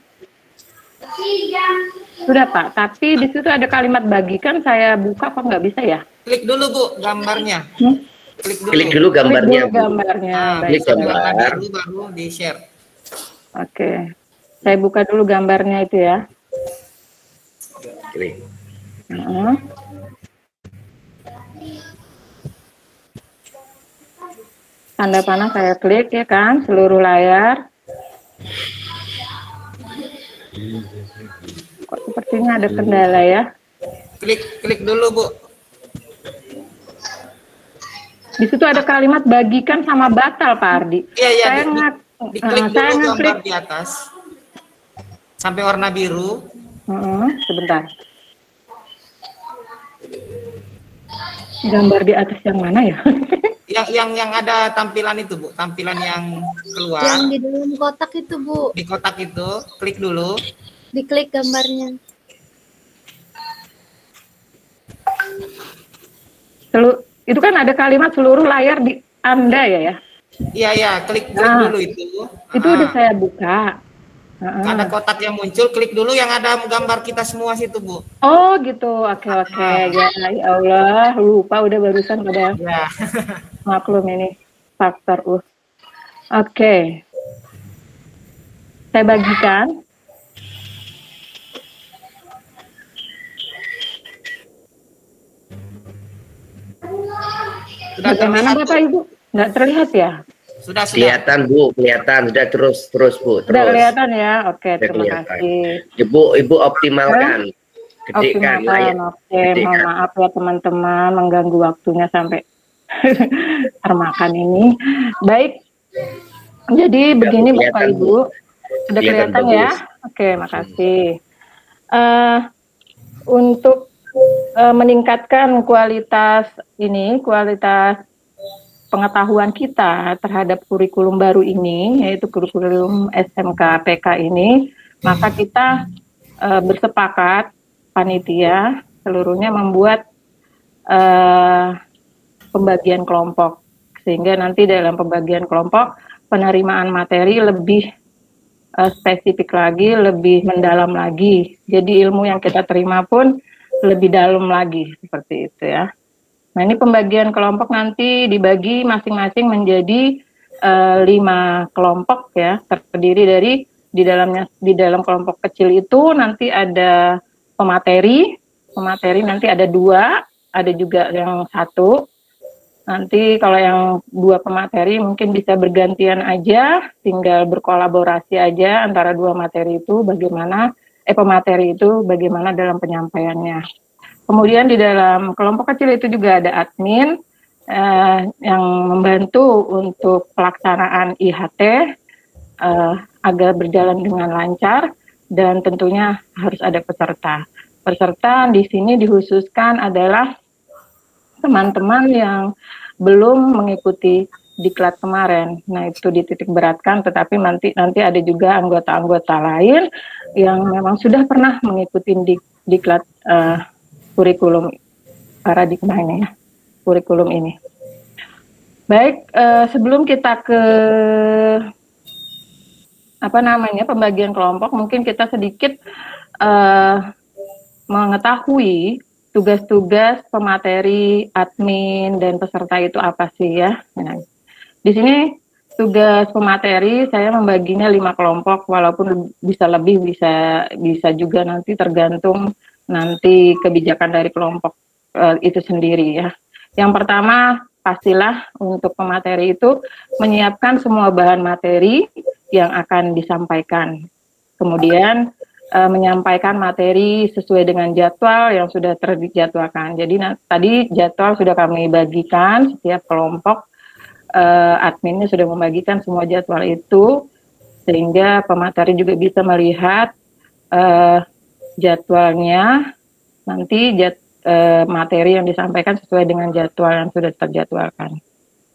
Sudah Pak, tapi di situ ada kalimat bagikan, saya buka apa nggak bisa ya?
Klik dulu Bu gambarnya.
Klik dulu gambarnya.
Klik dulu gambarnya.
Klik gambar.
Baru di share.
Oke, saya buka dulu gambarnya itu ya.
Klik.
Tanda panah saya klik ya kan, seluruh layar. Kok sepertinya ada kendala ya?
Klik dulu Bu.
Di situ ada kalimat bagikan sama batal Pak Ardi.
Iya,
saya
diklik dulu gambar di atas sampai warna biru.
Sebentar. Gambar di atas yang mana ya?
yang ada tampilan itu Bu, tampilan yang keluar.
Yang di dalam kotak itu Bu.
Di kotak itu, klik dulu.
Diklik gambarnya.
Itu kan ada kalimat seluruh layar di Anda ya?
Iya, klik dulu itu.
Itu udah saya buka.
Ada kotak yang muncul, klik dulu yang ada gambar kita semua situ Bu.
Oh gitu, oke. Ya Allah, lupa udah barusan pada maklum ini faktor Oke. Saya bagikan. Bagaimana Bapak Ibu? Nggak terlihat ya?
Sudah.
Kelihatan Bu, kelihatan. Sudah terus Bu.
Sudah kelihatan ya? Oke, terima kasih.
Ibu optimalkan. Gedekan layar.
Oke, mohon maaf ya teman-teman mengganggu waktunya sampai termakan ini. Baik, jadi begini Bapak Ibu. Sudah kelihatan ya? Oke, makasih. Untuk meningkatkan kualitas pengetahuan kita terhadap kurikulum baru ini, yaitu kurikulum SMK PK ini, maka kita bersepakat panitia seluruhnya membuat pembagian kelompok, sehingga nanti dalam pembagian kelompok penerimaan materi lebih spesifik lagi, lebih mendalam lagi. Jadi ilmu yang kita terima pun lebih dalam lagi, seperti itu ya. Nah, ini pembagian kelompok nanti dibagi masing-masing menjadi 5 kelompok ya, terdiri dari di dalam kelompok kecil itu nanti ada pemateri nanti ada 2, ada juga yang 1. Nanti kalau yang 2 pemateri mungkin bisa bergantian aja, tinggal berkolaborasi aja antara 2 materi itu pemateri itu bagaimana dalam penyampaiannya. Kemudian di dalam kelompok kecil itu juga ada admin yang membantu untuk pelaksanaan IHT agar berjalan dengan lancar, dan tentunya harus ada peserta. Peserta di sini dikhususkan adalah teman-teman yang belum mengikuti diklat kemarin. Nah, itu dititik beratkan, tetapi nanti ada juga anggota-anggota lain yang memang sudah pernah mengikuti diklat kurikulum paradigma ini ya, kurikulum ini. Baik, sebelum kita ke pembagian kelompok, mungkin kita sedikit mengetahui tugas-tugas pemateri, admin, dan peserta itu apa sih ya. Nah, di sini tugas pemateri saya membaginya 5 kelompok, walaupun bisa lebih, bisa juga nanti tergantung nanti kebijakan dari kelompok itu sendiri ya. Yang pertama, pastilah untuk pemateri itu menyiapkan semua bahan materi yang akan disampaikan. Kemudian menyampaikan materi sesuai dengan jadwal yang sudah terjadwalkan. Jadi tadi jadwal sudah kami bagikan, setiap kelompok adminnya sudah membagikan semua jadwal itu, sehingga pemateri juga bisa melihat jadwalnya, nanti materi yang disampaikan sesuai dengan jadwal yang sudah terjadwalkan.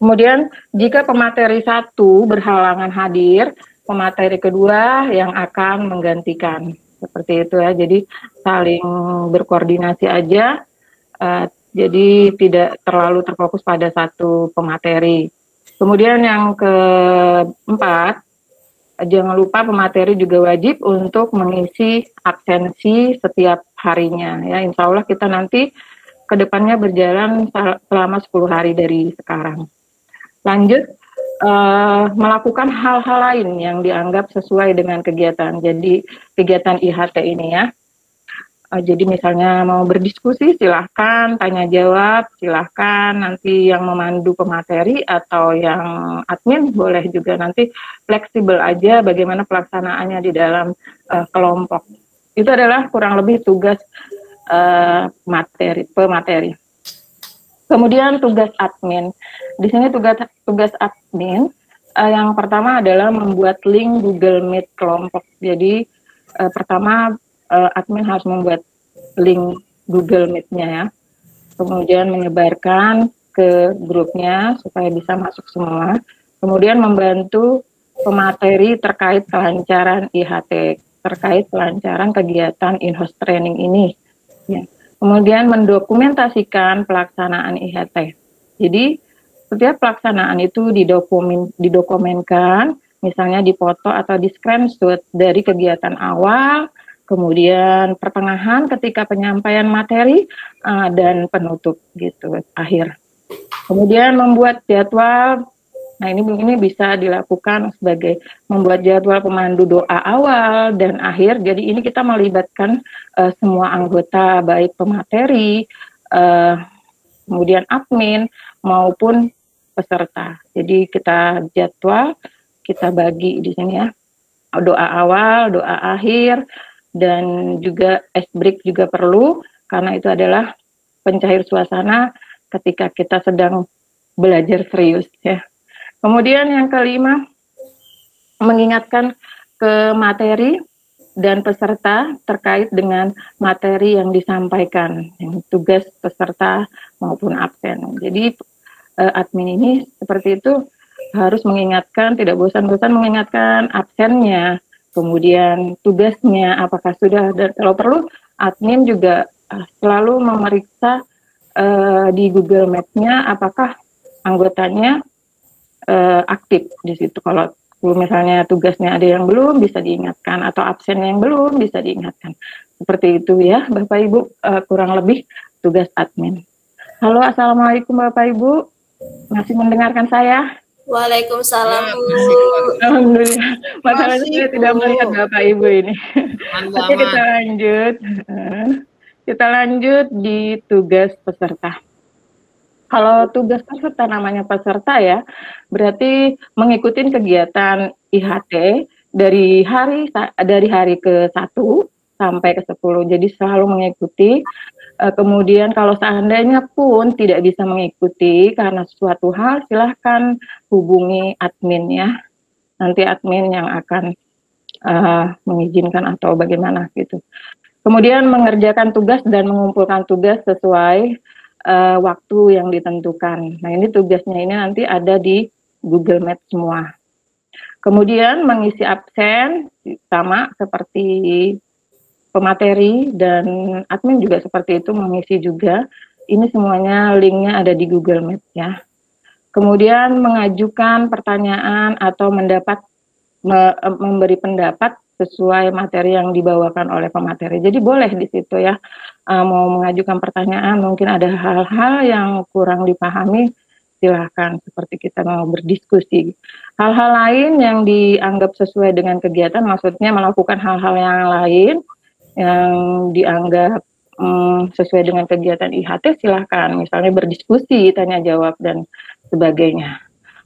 Kemudian jika pemateri 1 berhalangan hadir, pemateri kedua yang akan menggantikan. Seperti itu ya, jadi saling berkoordinasi aja, jadi tidak terlalu terfokus pada satu pemateri. Kemudian yang keempat, jangan lupa pemateri juga wajib untuk mengisi absensi setiap harinya ya. Insya Allah kita nanti kedepannya berjalan selama 10 hari dari sekarang. Lanjut, melakukan hal-hal lain yang dianggap sesuai dengan kegiatan. Jadi kegiatan IHT ini ya. Jadi misalnya mau berdiskusi silahkan, tanya jawab silahkan, nanti yang memandu pemateri atau yang admin boleh juga, nanti fleksibel aja bagaimana pelaksanaannya di dalam kelompok. Itu adalah kurang lebih tugas pemateri. Kemudian tugas admin. Di sini tugas admin yang pertama adalah membuat link Google Meet kelompok. Jadi pertama admin harus membuat link Google Meet-nya ya. Kemudian menyebarkan ke grupnya supaya bisa masuk semua. Kemudian membantu pemateri terkait kelancaran IHT, terkait kelancaran kegiatan in-house training ini. Ya. Kemudian mendokumentasikan pelaksanaan IHT. Jadi setiap pelaksanaan itu didokumenkan, misalnya dipoto atau di screenshot dari kegiatan awal, kemudian pertengahan ketika penyampaian materi, dan penutup gitu, akhir. Kemudian membuat jadwal. Nah ini bisa dilakukan sebagai membuat jadwal pemandu doa awal dan akhir. Jadi ini kita melibatkan semua anggota, baik pemateri, kemudian admin maupun peserta. Jadi kita jadwal, kita bagi di sini ya, doa awal, doa akhir, dan juga ice break juga perlu karena itu adalah pencair suasana ketika kita sedang belajar serius ya. Kemudian yang kelima, mengingatkan ke materi dan peserta terkait dengan materi yang disampaikan, yang tugas peserta maupun absen. Jadi admin ini seperti itu harus mengingatkan, tidak bosan-bosan mengingatkan absennya, kemudian tugasnya apakah sudah, dan kalau perlu admin juga selalu memeriksa di Google Map-nya apakah anggotanya aktif di situ. Kalau misalnya tugasnya ada yang belum bisa diingatkan atau absen yang belum bisa diingatkan. Seperti itu ya Bapak Ibu, kurang lebih tugas admin. Halo, assalamualaikum Bapak Ibu, masih mendengarkan saya?
Waalaikumsalam Bu.
Alhamdulillah. Masalahnya saya tidak melihat Bapak Ibu ini. Oke, kita lanjut. Kita lanjut di tugas peserta. Kalau tugas peserta namanya peserta ya, berarti mengikuti kegiatan IHT dari hari ke 1 sampai ke 10. Jadi selalu mengikuti. Kemudian kalau seandainya pun tidak bisa mengikuti karena suatu hal, silahkan hubungi admin ya. Nanti admin yang akan mengizinkan atau bagaimana gitu. Kemudian mengerjakan tugas dan mengumpulkan tugas sesuai waktu yang ditentukan. Nah ini tugasnya ini nanti ada di Google Map semua. Kemudian mengisi absen sama seperti pemateri dan admin juga seperti itu, mengisi juga. Ini semuanya linknya ada di Google Map ya. Kemudian mengajukan pertanyaan atau memberi pendapat sesuai materi yang dibawakan oleh pemateri. Jadi boleh di situ ya, mau mengajukan pertanyaan, mungkin ada hal-hal yang kurang dipahami, silahkan, seperti kita mau berdiskusi. Hal-hal lain yang dianggap sesuai dengan kegiatan, maksudnya melakukan hal-hal yang lain yang dianggap sesuai dengan kegiatan IHT, silahkan, misalnya berdiskusi, tanya jawab, dan sebagainya.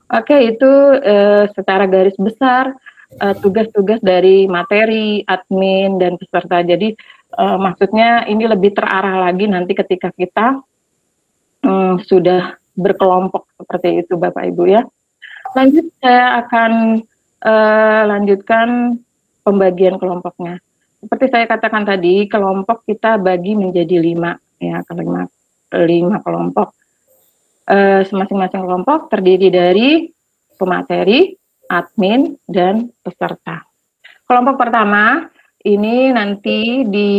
Oke, itu secara garis besar tugas-tugas dari materi, admin, dan peserta. Jadi maksudnya ini lebih terarah lagi nanti ketika kita sudah berkelompok seperti itu Bapak Ibu ya. Lanjut, saya akan lanjutkan pembagian kelompoknya. Seperti saya katakan tadi, kelompok kita bagi menjadi 5 ya, 5 kelompok. Masing-masing kelompok terdiri dari pemateri, admin, dan peserta. Kelompok pertama ini nanti di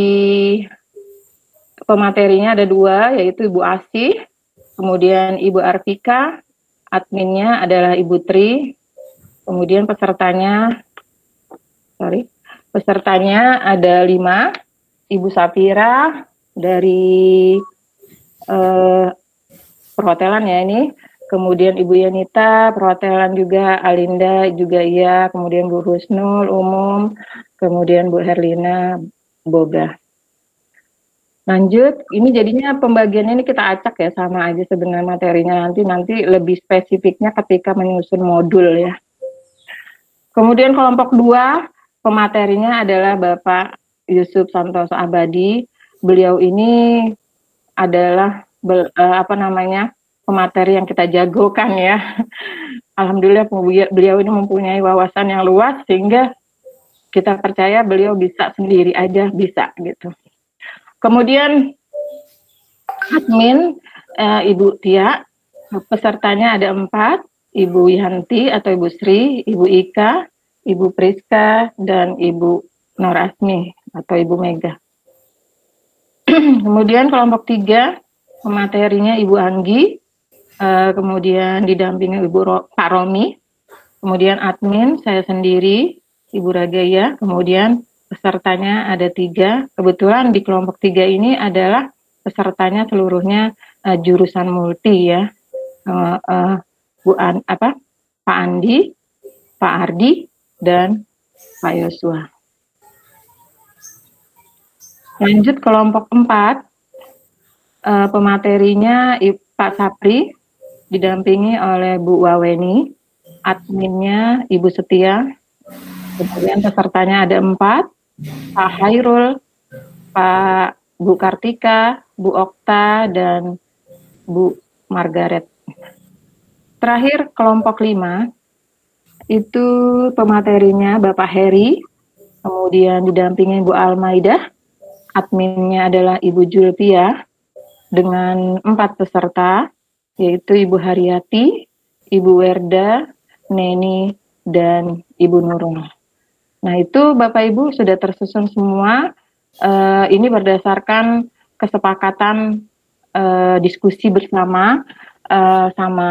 pematerinya ada 2, yaitu Ibu Asih, kemudian Ibu Arvika, adminnya adalah Ibu Tri, kemudian pesertanya Pesertanya ada 5, Ibu Safira dari perhotelan ya ini, kemudian Ibu Yanita perhotelan juga, Alinda juga iya, kemudian Bu Husnul umum, kemudian Bu Herlina boga. Lanjut, ini jadinya pembagiannya ini kita acak ya, sama aja sebenarnya materinya, nanti lebih spesifiknya ketika menyusun modul ya. Kemudian kelompok 2 pematerinya adalah Bapak Yusuf Santoso Abadi. Beliau ini adalah pemateri yang kita jagokan ya. Alhamdulillah beliau ini mempunyai wawasan yang luas sehingga kita percaya beliau bisa sendiri aja bisa gitu. Kemudian admin Ibu Tia, pesertanya ada 4, Ibu Yanti atau Ibu Sri, Ibu Ika, Ibu Priska, dan Ibu Norasmi atau Ibu Mega. Kemudian kelompok 3 pematerinya Ibu Anggi, kemudian didampingi Pak Romi, kemudian admin saya sendiri, Ibu Ragaya, kemudian pesertanya ada 3. Kebetulan di kelompok 3 ini adalah pesertanya seluruhnya jurusan multi ya, Pak Andi, Pak Ardi, dan Pak Yosua. Lanjut kelompok 4, pematerinya Pak Sapri, didampingi oleh Bu Waweni, adminnya Ibu Setia, kemudian pesertanya ada 4, Pak Hairul, Pak Bu Kartika, Bu Okta, dan Bu Margaret. Terakhir kelompok 5, itu pematerinya Bapak Heri, kemudian didampingi Bu Almaidah, adminnya adalah Ibu Julpia, dengan 4 peserta, yaitu Ibu Haryati, Ibu Werda, Neni, dan Ibu Nurul. Nah itu Bapak Ibu sudah tersusun semua, ini berdasarkan kesepakatan diskusi bersama sama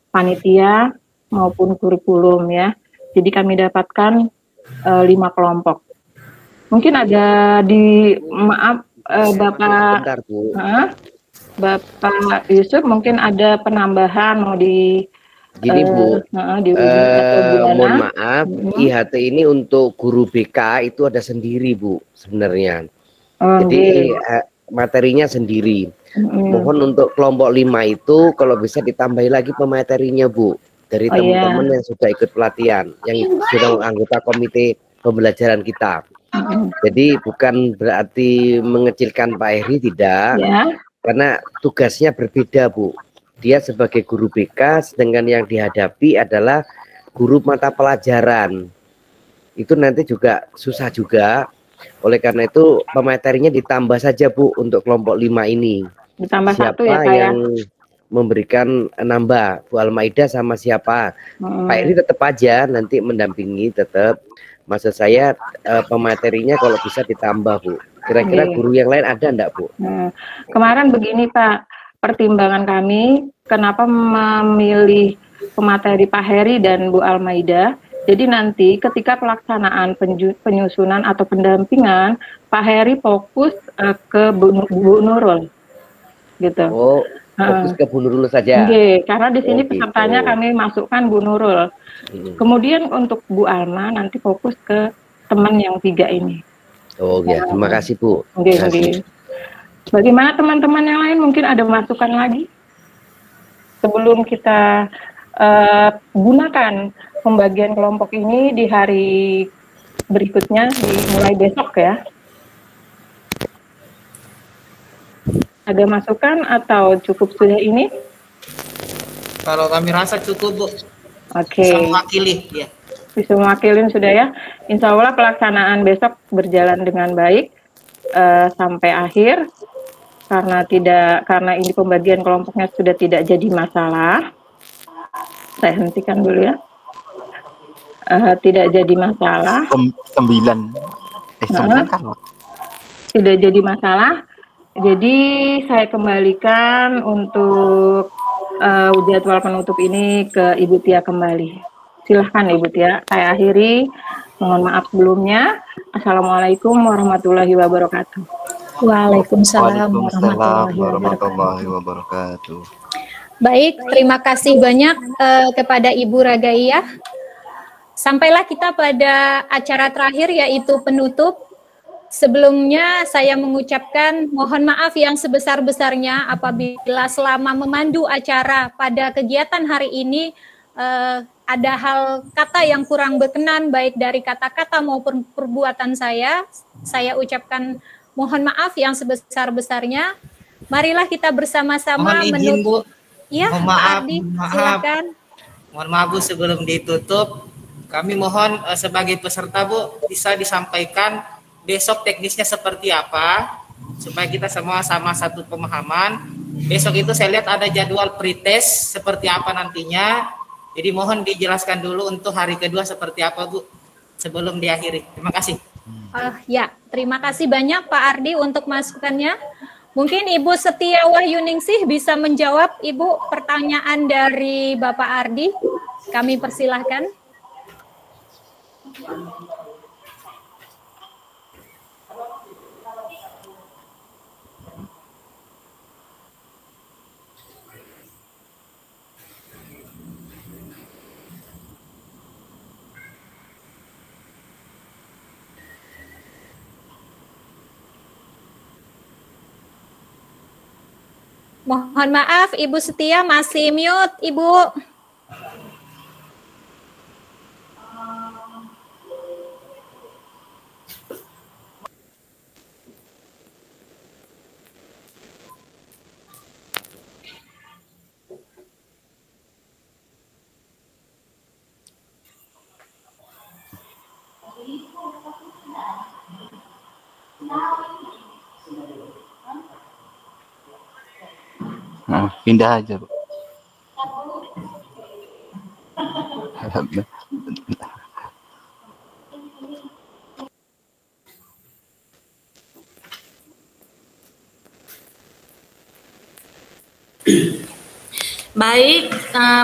panitia maupun kurikulum ya. Jadi kami dapatkan 5 kelompok. Mungkin ada Bapak
Bentar, Bu.
Bapak Yusuf mungkin ada penambahan mau di
Gini Bu, mohon maaf, IHT ini untuk guru BK itu ada sendiri Bu sebenarnya. Jadi materinya sendiri. Mohon untuk kelompok 5 itu kalau bisa ditambahi lagi pematerinya Bu, dari teman-teman yang sudah ikut pelatihan, yang sudah anggota komite pembelajaran kita. Jadi bukan berarti mengecilkan Pak Heri, tidak, karena tugasnya berbeda Bu. Dia sebagai guru BK, sedangkan yang dihadapi adalah guru mata pelajaran. Itu nanti juga susah juga. Oleh karena itu pematerinya ditambah saja Bu untuk kelompok 5 ini.
Ditambah
siapa
1 ya
yang memberikan nambah, Bu Almaidah sama siapa? Pak Heri tetap aja nanti mendampingi tetap. Maksud saya pematerinya kalau bisa ditambah Bu. Kira-kira guru yang lain ada enggak Bu?
Kemarin begini Pak, pertimbangan kami kenapa memilih pemateri Pak Heri dan Bu Almaidah. Jadi nanti ketika pelaksanaan penyusunan atau pendampingan, Pak Heri fokus ke Bu Nurul, gitu.
Oh, fokus ke Bu Nurul saja.
Karena di sini pesertanya kami masukkan Bu Nurul. Kemudian untuk Bu Alma nanti fokus ke teman yang 3 ini.
Oh ya, terima kasih Bu.
Bagaimana teman-teman yang lain, mungkin ada masukan lagi sebelum kita gunakan pembagian kelompok ini di hari berikutnya, mulai besok ya. Ada masukan atau cukup sudah ini?
Kalau kami rasa cukup Bu.
Bisa
mewakili ya.
Bisa mewakilin sudah ya. Insya Allah pelaksanaan besok berjalan dengan baik sampai akhir. Karena ini pembagian kelompoknya sudah tidak jadi masalah. Saya hentikan dulu ya. Tidak jadi masalah.
9 kan?
Tidak jadi masalah. Jadi saya kembalikan untuk jadwal penutup ini ke Ibu Tia kembali. Silahkan Ibu Tia, saya akhiri Mohon maaf sebelumnya. Assalamualaikum warahmatullahi wabarakatuh.
Waalaikumsalam
warahmatullahi wabarakatuh.
Baik, terima kasih banyak kepada Ibu Ragaiyah. Sampailah kita pada acara terakhir yaitu penutup. Sebelumnya saya mengucapkan mohon maaf yang sebesar-besarnya apabila selama memandu acara pada kegiatan hari ini ada hal kata yang kurang berkenan baik dari kata-kata maupun perbuatan saya ucapkan mohon maaf yang sebesar-besarnya. Marilah kita bersama-sama menutup. Ya, Pak Ardi, silakan.
Mohon maaf Bu, sebelum ditutup, kami mohon sebagai peserta Bu bisa disampaikan besok teknisnya seperti apa supaya kita semua sama satu pemahaman. Besok itu saya lihat ada jadwal pretest seperti apa nantinya. Jadi mohon dijelaskan dulu untuk hari kedua seperti apa Bu sebelum diakhiri. Terima kasih.
Ya, terima kasih banyak Pak Ardi untuk masukannya. Mungkin Ibu Setia Wahyuningsih bisa menjawab Ibu pertanyaan dari Bapak Ardi. Kami persilahkan. Mohon maaf, Ibu Setia masih mute, Ibu.
Nah, pindah aja, Bu.
Baik,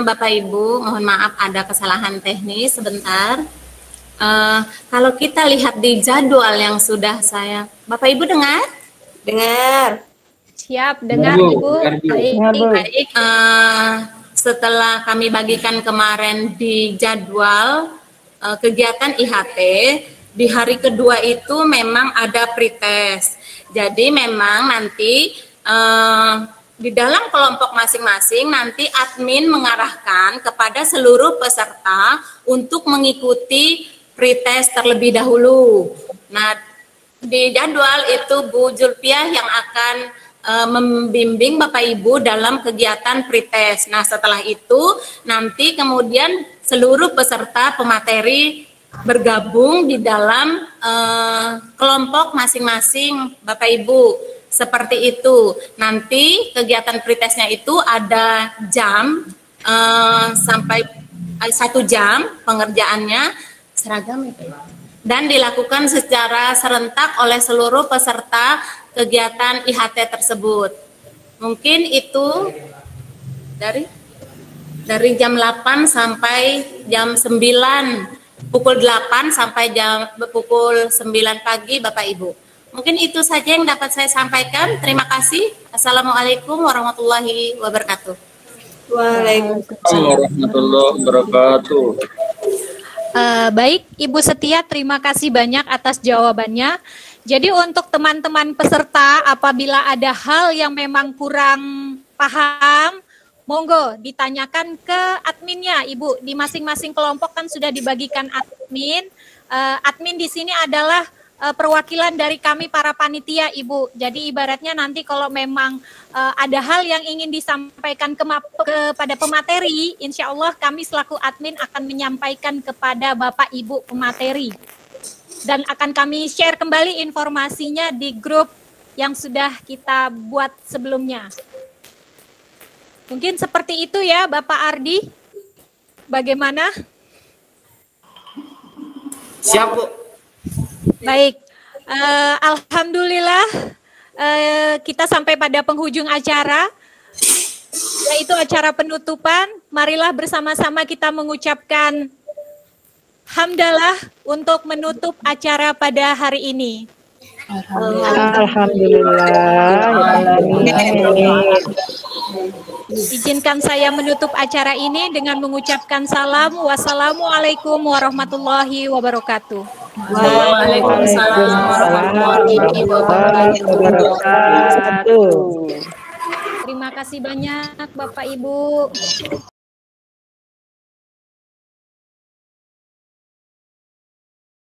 Bapak Ibu, mohon maaf ada kesalahan teknis sebentar. Kalau kita lihat di jadwal yang sudah saya, Bapak Ibu dengar? Dengar.
Siap, dengar Ibu.
Baik. Setelah kami bagikan kemarin di jadwal kegiatan IHT, di hari kedua itu memang ada pretest. Jadi memang nanti di dalam kelompok masing-masing nanti admin mengarahkan kepada seluruh peserta untuk mengikuti pretest terlebih dahulu. Nah, di jadwal itu Bu Julpiah yang akan membimbing Bapak Ibu dalam kegiatan pretest. Nah, setelah itu nanti kemudian seluruh peserta pemateri bergabung di dalam kelompok masing-masing Bapak Ibu. Seperti itu. Nanti kegiatan pretestnya itu ada jam sampai 1 jam pengerjaannya seragam itu. Dan dilakukan secara serentak oleh seluruh peserta kegiatan IHT tersebut. Mungkin itu dari jam 8 sampai jam 9, pukul 8 sampai pukul 9 pagi Bapak Ibu. Mungkin itu saja yang dapat saya sampaikan. Terima kasih. Assalamualaikum warahmatullahi wabarakatuh.
Waalaikumsalam warahmatullahi wabarakatuh.
Baik, Ibu Setia, terima kasih banyak atas jawabannya. Jadi untuk teman-teman peserta, apabila ada hal yang memang kurang paham, monggo ditanyakan ke adminnya, Ibu. Di masing-masing kelompok kan sudah dibagikan admin. Admin di sini adalah perwakilan dari kami para panitia, Ibu. Jadi ibaratnya nanti kalau memang ada hal yang ingin disampaikan kepada pemateri, insya Allah kami selaku admin akan menyampaikan kepada Bapak Ibu pemateri. Dan akan kami share kembali informasinya di grup yang sudah kita buat sebelumnya. Mungkin seperti itu ya Bapak Ardi. Bagaimana?
Siap, Bu.
Baik, alhamdulillah kita sampai pada penghujung acara, yaitu acara penutupan. Marilah bersama-sama kita mengucapkan hamdalah untuk menutup acara pada hari ini. Izinkan saya menutup acara ini dengan mengucapkan salam. Wassalamualaikum warahmatullahi wabarakatuh.
Waalaikumsalam warahmatullahi wabarakatuh.
Terima kasih banyak Bapak Ibu.